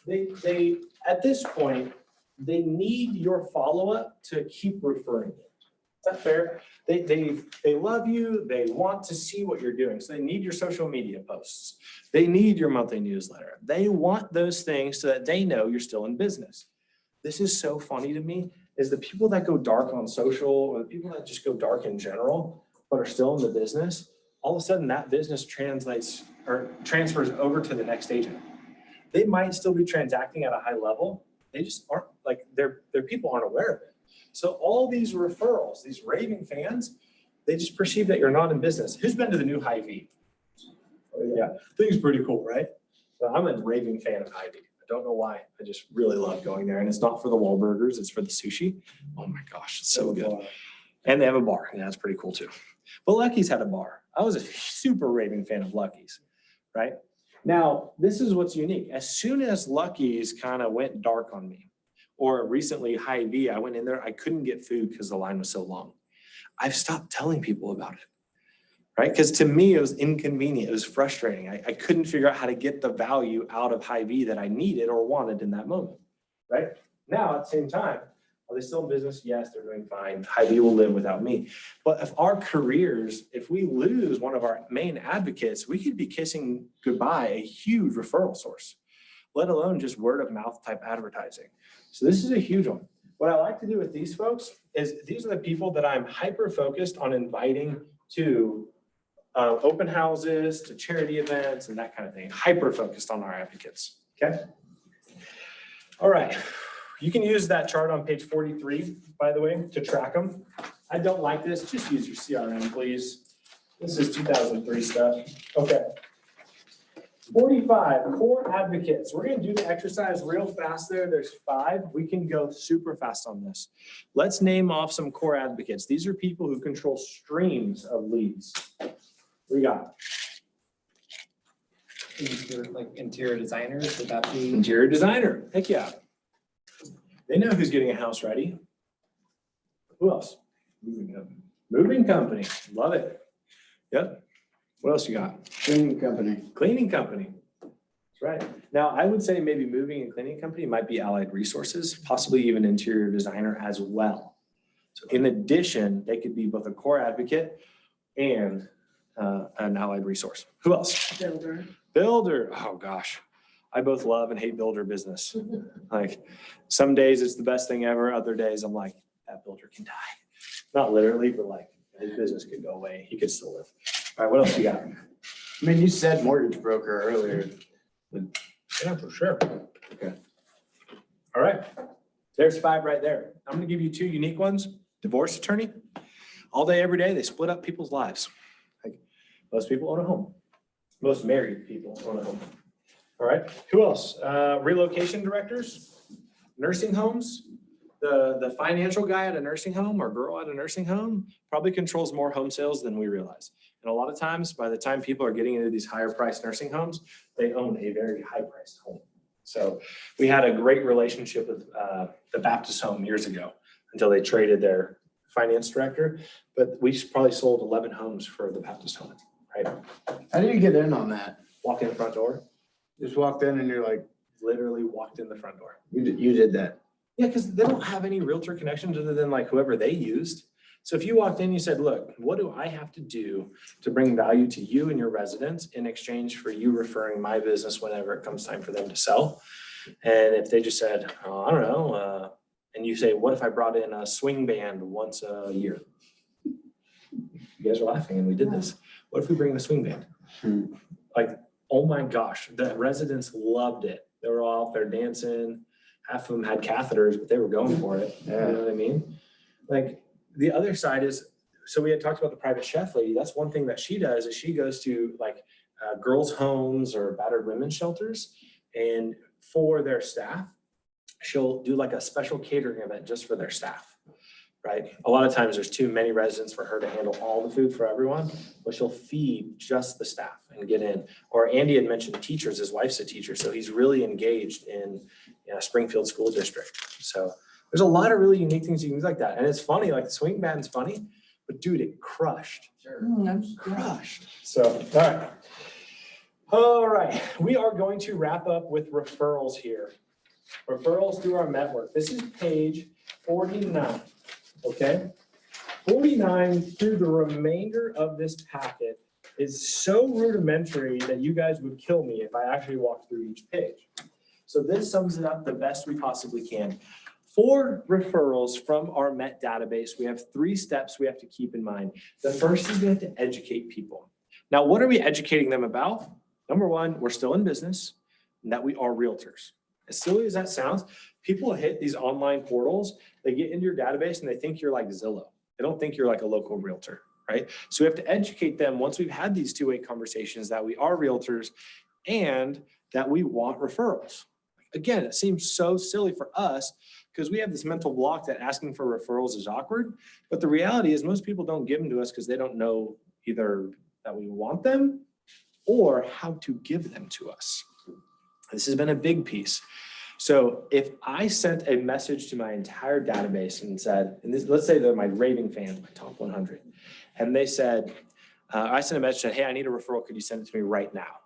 They at this point, they need your follow-up to keep referring you. Is that fair? They love you. They want to see what you're doing. So they need your social media posts. They need your monthly newsletter. They want those things so that they know you're still in business. This is so funny to me, is the people that go dark on social or the people that just go dark in general, but are still in the business, all of a sudden that business translates or transfers over to the next agent. They might still be transacting at a high level. They just aren't, like, their people aren't aware of it. So all these referrals, these raving fans, they just perceive that you're not in business. Who's been to the new Hy-Vee? Oh, yeah, I think it's pretty cool, right? So I'm a raving fan of Hy-Vee. I don't know why. I just really love going there. And it's not for the Wahlburgers, it's for the sushi. Oh my gosh, it's so good. And they have a bar, and that's pretty cool too. But Lucky's had a bar. I was a super raving fan of Lucky's, right? Now, this is what's unique. As soon as Lucky's kind of went dark on me, or recently Hy-Vee, I went in there, I couldn't get food because the line was so long. I've stopped telling people about it, right? Because to me, it was inconvenient. It was frustrating. I couldn't figure out how to get the value out of Hy-Vee that I needed or wanted in that moment, right? Now, at the same time, are they still in business? Yes, they're doing fine. Hy-Vee will live without me. But if our careers, if we lose one of our main advocates, we could be kissing goodbye a huge referral source, let alone just word of mouth type advertising. So this is a huge one. What I like to do with these folks is these are the people that I'm hyper focused on inviting to open houses, to charity events and that kind of thing. Hyper focused on our advocates, okay? All right, you can use that chart on page 43, by the way, to track them. I don't like this, just use your CRM, please. This is 2003 stuff. Okay. 45, core advocates. We're gonna do the exercise real fast there. There's 5. We can go super fast on this. Let's name off some core advocates. These are people who control streams of leads. We got Like interior designers, would that be? interior designer. Heck yeah. They know who's getting a house ready. Who else? Moving company. Moving company. Love it. Yep. What else you got? Cleaning company. Cleaning company. That's right. Now, I would say maybe moving and cleaning company might be allied resources, possibly even interior designer as well. So in addition, they could be both a core advocate and an allied resource. Who else? Builder. Builder. Oh gosh. I both love and hate builder business. Like some days it's the best thing ever. Other days I'm like, that builder can die. Not literally, but like his business could go away. He could still live. All right, what else you got? I mean, you said mortgage broker earlier. Yeah, for sure. Okay. All right. There's 5 right there. I'm gonna give you 2 unique ones. Divorce attorney. All day, every day, they split up people's lives. Like most people own a home. Most married people own a home. All right. Who else? Relocation directors, nursing homes. The financial guy at a nursing home or girl at a nursing home probably controls more home sales than we realize. And a lot of times, by the time people are getting into these higher priced nursing homes, they own a very high priced home. So we had a great relationship with the Baptist home years ago until they traded their finance director. But we probably sold 11 homes for the Baptist home, right? How do you get in on that? Walk in the front door, Just walked in and you're like, literally walked in the front door. you did that. Yeah, because they don't have any realtor connections other than like whoever they used. So if you walked in, you said, look, what do I have to do to bring value to you and your residents in exchange for you referring my business whenever it comes time for them to sell? And if they just said, oh, I don't know, and you say, what if I brought in a swing band once a year? You guys are laughing and we did this. What if we bring in a swing band? Like, oh my gosh, the residents loved it. They were all out there dancing. Half of them had catheters, but they were going for it. You know what I mean? Like the other side is, so we had talked about the private chef lady. That's one thing that she does is she goes to like girls' homes or battered women's shelters, and for their staff, she'll do like a special catering event just for their staff, right? A lot of times there's too many residents for her to handle all the food for everyone, but she'll feed just the staff and get in. Or Andy had mentioned teachers, his wife's a teacher, so he's really engaged in Springfield School District. So there's a lot of really unique things you can do like that. And it's funny, like the swing band's funny, but dude, it crushed. Crushed. So, all right. We are going to wrap up with referrals here. Referrals through our network. This is page 49, okay? 49 through the remainder of this packet is so rudimentary that you guys would kill me if I actually walked through each page. So this sums it up the best we possibly can. For referrals from our MET database, we have 3 steps we have to keep in mind. The first is we have to educate people. Now, what are we educating them about? Number 1, we're still in business and that we are realtors. As silly as that sounds, people hit these online portals, they get into your database and they think you're like Zillow. They don't think you're like a local realtor, right? So we have to educate them once we've had these 2-way conversations that we are realtors and that we want referrals. Again, it seems so silly for us because we have this mental block that asking for referrals is awkward. But the reality is most people don't give them to us because they don't know either that we want them or how to give them to us. This has been a big piece. So if I sent a message to my entire database and said, and this, let's say they're my raving fans, my top 100, and they said, I sent a message that, hey, I need a referral. Could you send it to me right now?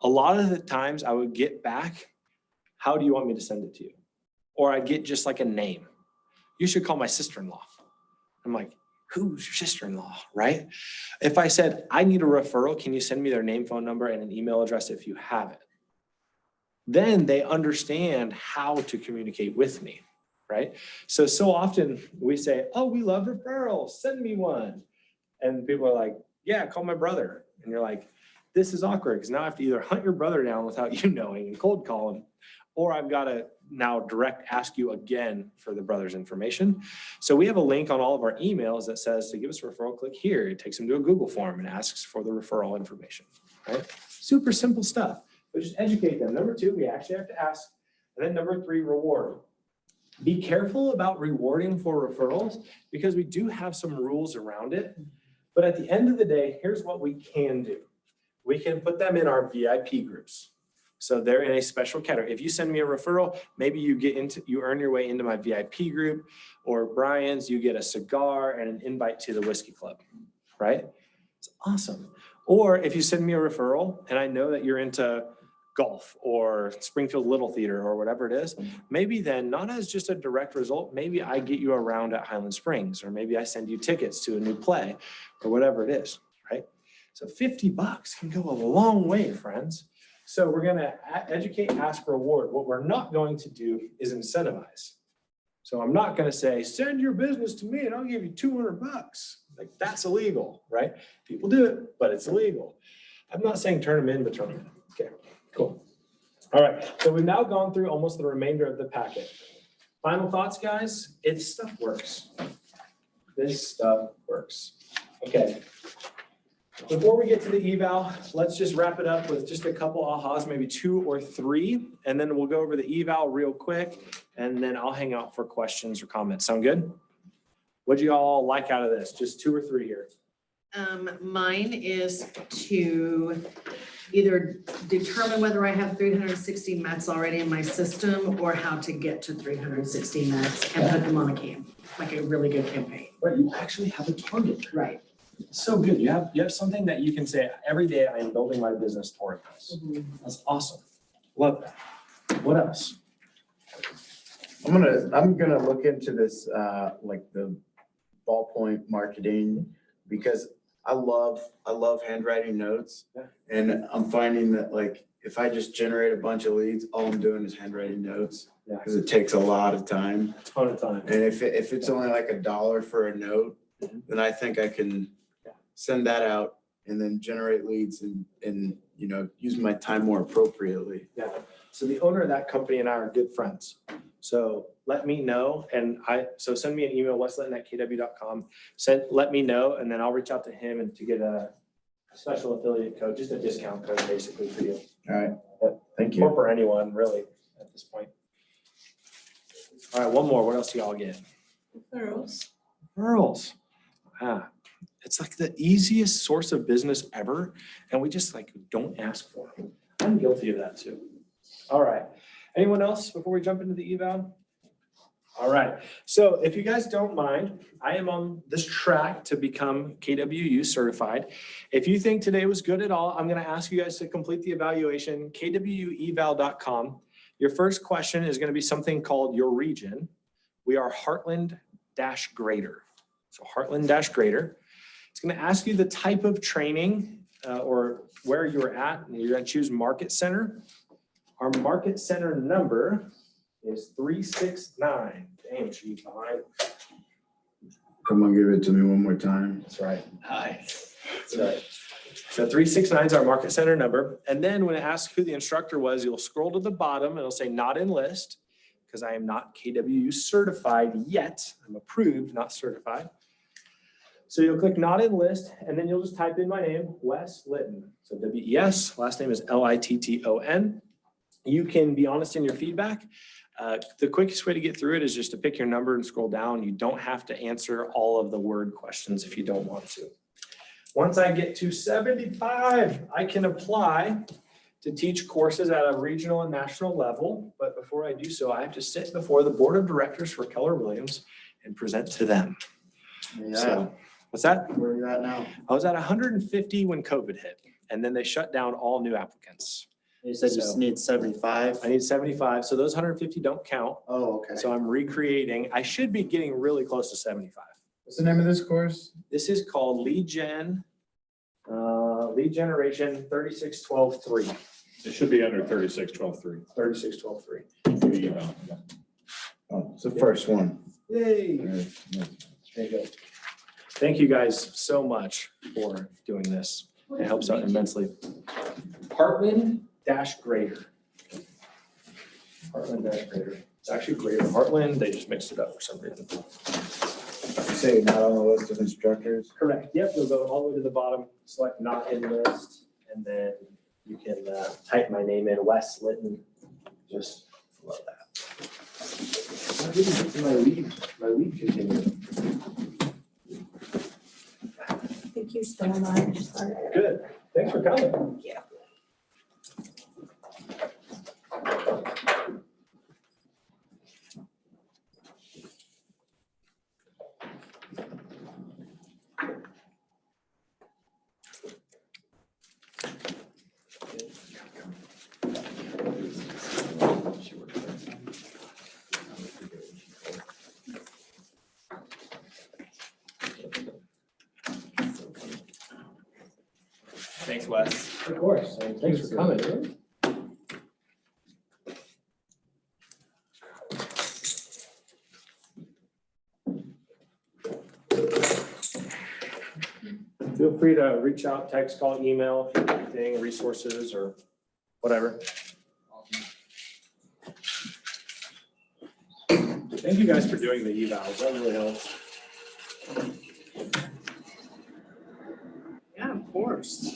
A lot of the times I would get back, how do you want me to send it to you? Or I'd get just like a name. You should call my sister-in-law. I'm like, who's your sister-in-law, right? If I said, I need a referral, can you send me their name, phone number, and an email address if you have it? Then they understand how to communicate with me, right? So often we say, oh, we love referrals, send me one. And people are like, yeah, call my brother. And you're like, this is awkward because now I have to either hunt your brother down without you knowing and cold call him, or I've got to now ask you again for the brother's information. So we have a link on all of our emails that says to give us a referral, click here. It takes them to a Google form and asks for the referral information, right? Super simple stuff, but just educate them. Number 2, we actually have to ask. And then number 3, reward. Be careful about rewarding for referrals because we do have some rules around it. But at the end of the day, here's what we can do. We can put them in our VIP groups. So they're in a special category. If you send me a referral, maybe you earn your way into my VIP group, or Brian's, you get a cigar and an invite to the whiskey club, right? It's awesome. Or if you send me a referral and I know that you're into golf or Springfield Little Theater or whatever it is, maybe then not as just a direct result, maybe I get you around at Highland Springs, or maybe I send you tickets to a new play or whatever it is, right? So $50 can go a long way, friends. So we're gonna educate, ask, reward. What we're not going to do is incentivize. So I'm not gonna say, send your business to me and I'll give you $200. Like that's illegal, right? People do it, but it's illegal. I'm not saying turn them in, but turn them in. Okay, cool. All right, so we've now gone through almost the remainder of the packet. Final thoughts, guys? This stuff works. This stuff works. Okay. Before we get to the eval, let's just wrap it up with just a couple ahas, maybe 2 or 3, and then we'll go over the eval real quick, and then I'll hang out for questions or comments. Sound good? What'd you all like out of this? Just 2 or 3 here. Mine is to either determine whether I have 360 METS already in my system or how to get to 360 METS and put them on like a really good campaign. Right, you actually have a target. Right. So good. You have something that you can say, every day I am building my business toward this. That's awesome. Love that. What else? I'm gonna look into this, like the ballpoint marketing, because I love handwriting notes. Yeah. And I'm finding that like, if I just generate a bunch of leads, all I'm doing is handwriting notes. Yeah. Because it takes a lot of time. A ton of time. And if it's only like $1 for a note, then I think I can send that out and then generate leads and you know, use my time more appropriately. Yeah. So the owner of that company and I are good friends. So let me know, and so send me an email, westlitten@kw.com. Let me know, and then I'll reach out to him and to get a special affiliate code, just a discount code basically for you. All right. Yep. Thank you. Or for anyone really at this point. All right, one more. What else do y'all get? Referrals. Referrals. It's like the easiest source of business ever, and we just like don't ask for them. I'm guilty of that too. All right. Anyone else before we jump into the eval? All right. So if you guys don't mind, I am on this track to become KWU certified. If you think today was good at all, I'm going to ask you guys to complete the evaluation, kwueval.com. Your first question is going to be something called your region. We are Heartland-Greater. So Heartland-Greater. It's going to ask you the type of training or where you're at. You're going to choose market center. Our market center number is 369. Damn, she's behind. Come on, give it to me one more time. That's right. Nice. That's right. So 369 is our market center number. And then when it asks who the instructor was, you'll scroll to the bottom and it'll say not in list, because I am not KWU certified yet. I'm approved, not certified. So you'll click not in list, and then you'll just type in my name, Wes Litton. So W-E-S, last name is L-I-T-T-O-N. You can be honest in your feedback. The quickest way to get through it is just to pick your number and scroll down. You don't have to answer all of the word questions if you don't want to. Once I get to 75, I can apply to teach courses at a regional and national level. But before I do so, I have to sit before the board of directors for Keller Williams and present to them. Yeah. So, what's that? Where are you at now? I was at 150 when COVID hit, and then they shut down all new applicants. You said you So- need 75? I need 75, so those 150 don't count. Oh, okay. So I'm recreating. I should be getting really close to 75. What's the name of this course? This is called Lead Generation 3612-3. It should be under 3612-3. 3612-3. Oh, it's the first one. Yay. There you go. Thank you guys so much for doing this. It helps out immensely. Heartland-Greater. Heartland dash greater. It's actually greater Heartland, they just mixed it up for some reason. You say not on the list of instructors? Correct, yep, you'll go all the way to the bottom, select not in list, and then you can type my name in, Wes Litton, just below that. I didn't get to my lead continued. Thank you so much. Sorry. Good, thanks for coming. Yeah. Thanks, Wes. Of course, and thanks for coming. Feel free to reach out, text, call, email, if you need anything, resources or whatever. Thank you guys for doing the evals, that really helps. Yeah, of course.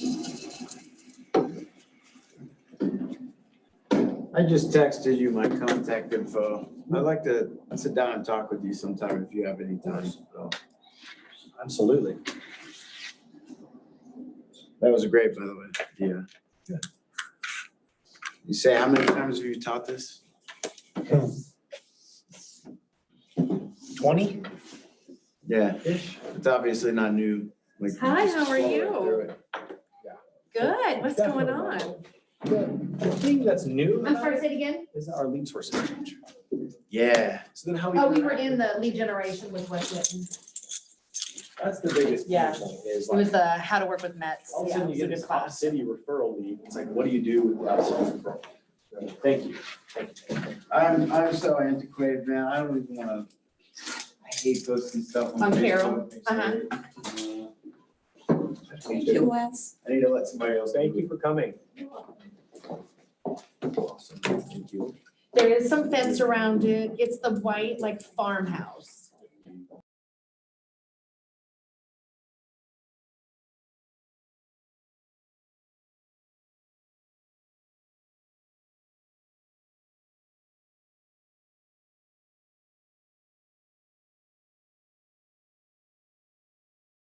I just texted you my contact info. I'd like to sit down and talk with you sometime if you have any time. So. Absolutely. That was great, by the way. Yeah. Good. You say, how many times have you taught this? 20? Yeah, it's obviously not new. Like, you Hi, just how are flow right you? through it. Good, what's going Definitely. on? The thing that's new I'm sorry, say it again? is that our lead sources change. Yeah. So then how we. Oh, we were in the lead generation with Wes Litton. That's the biggest Yeah. thing is It was like, the how to work with METS. all of a Yeah, sudden it you was a get good this top class. city referral lead. It's like, what do you do with the outside referral? Thank you. I'm so antiquated, man. I don't even wanna, I hate posting stuff on On Facebook. Carol. Thank you, Wes. I need to let somebody else. Thank you for coming. Awesome. Thank you. There is some fence around it. It's the white like farmhouse.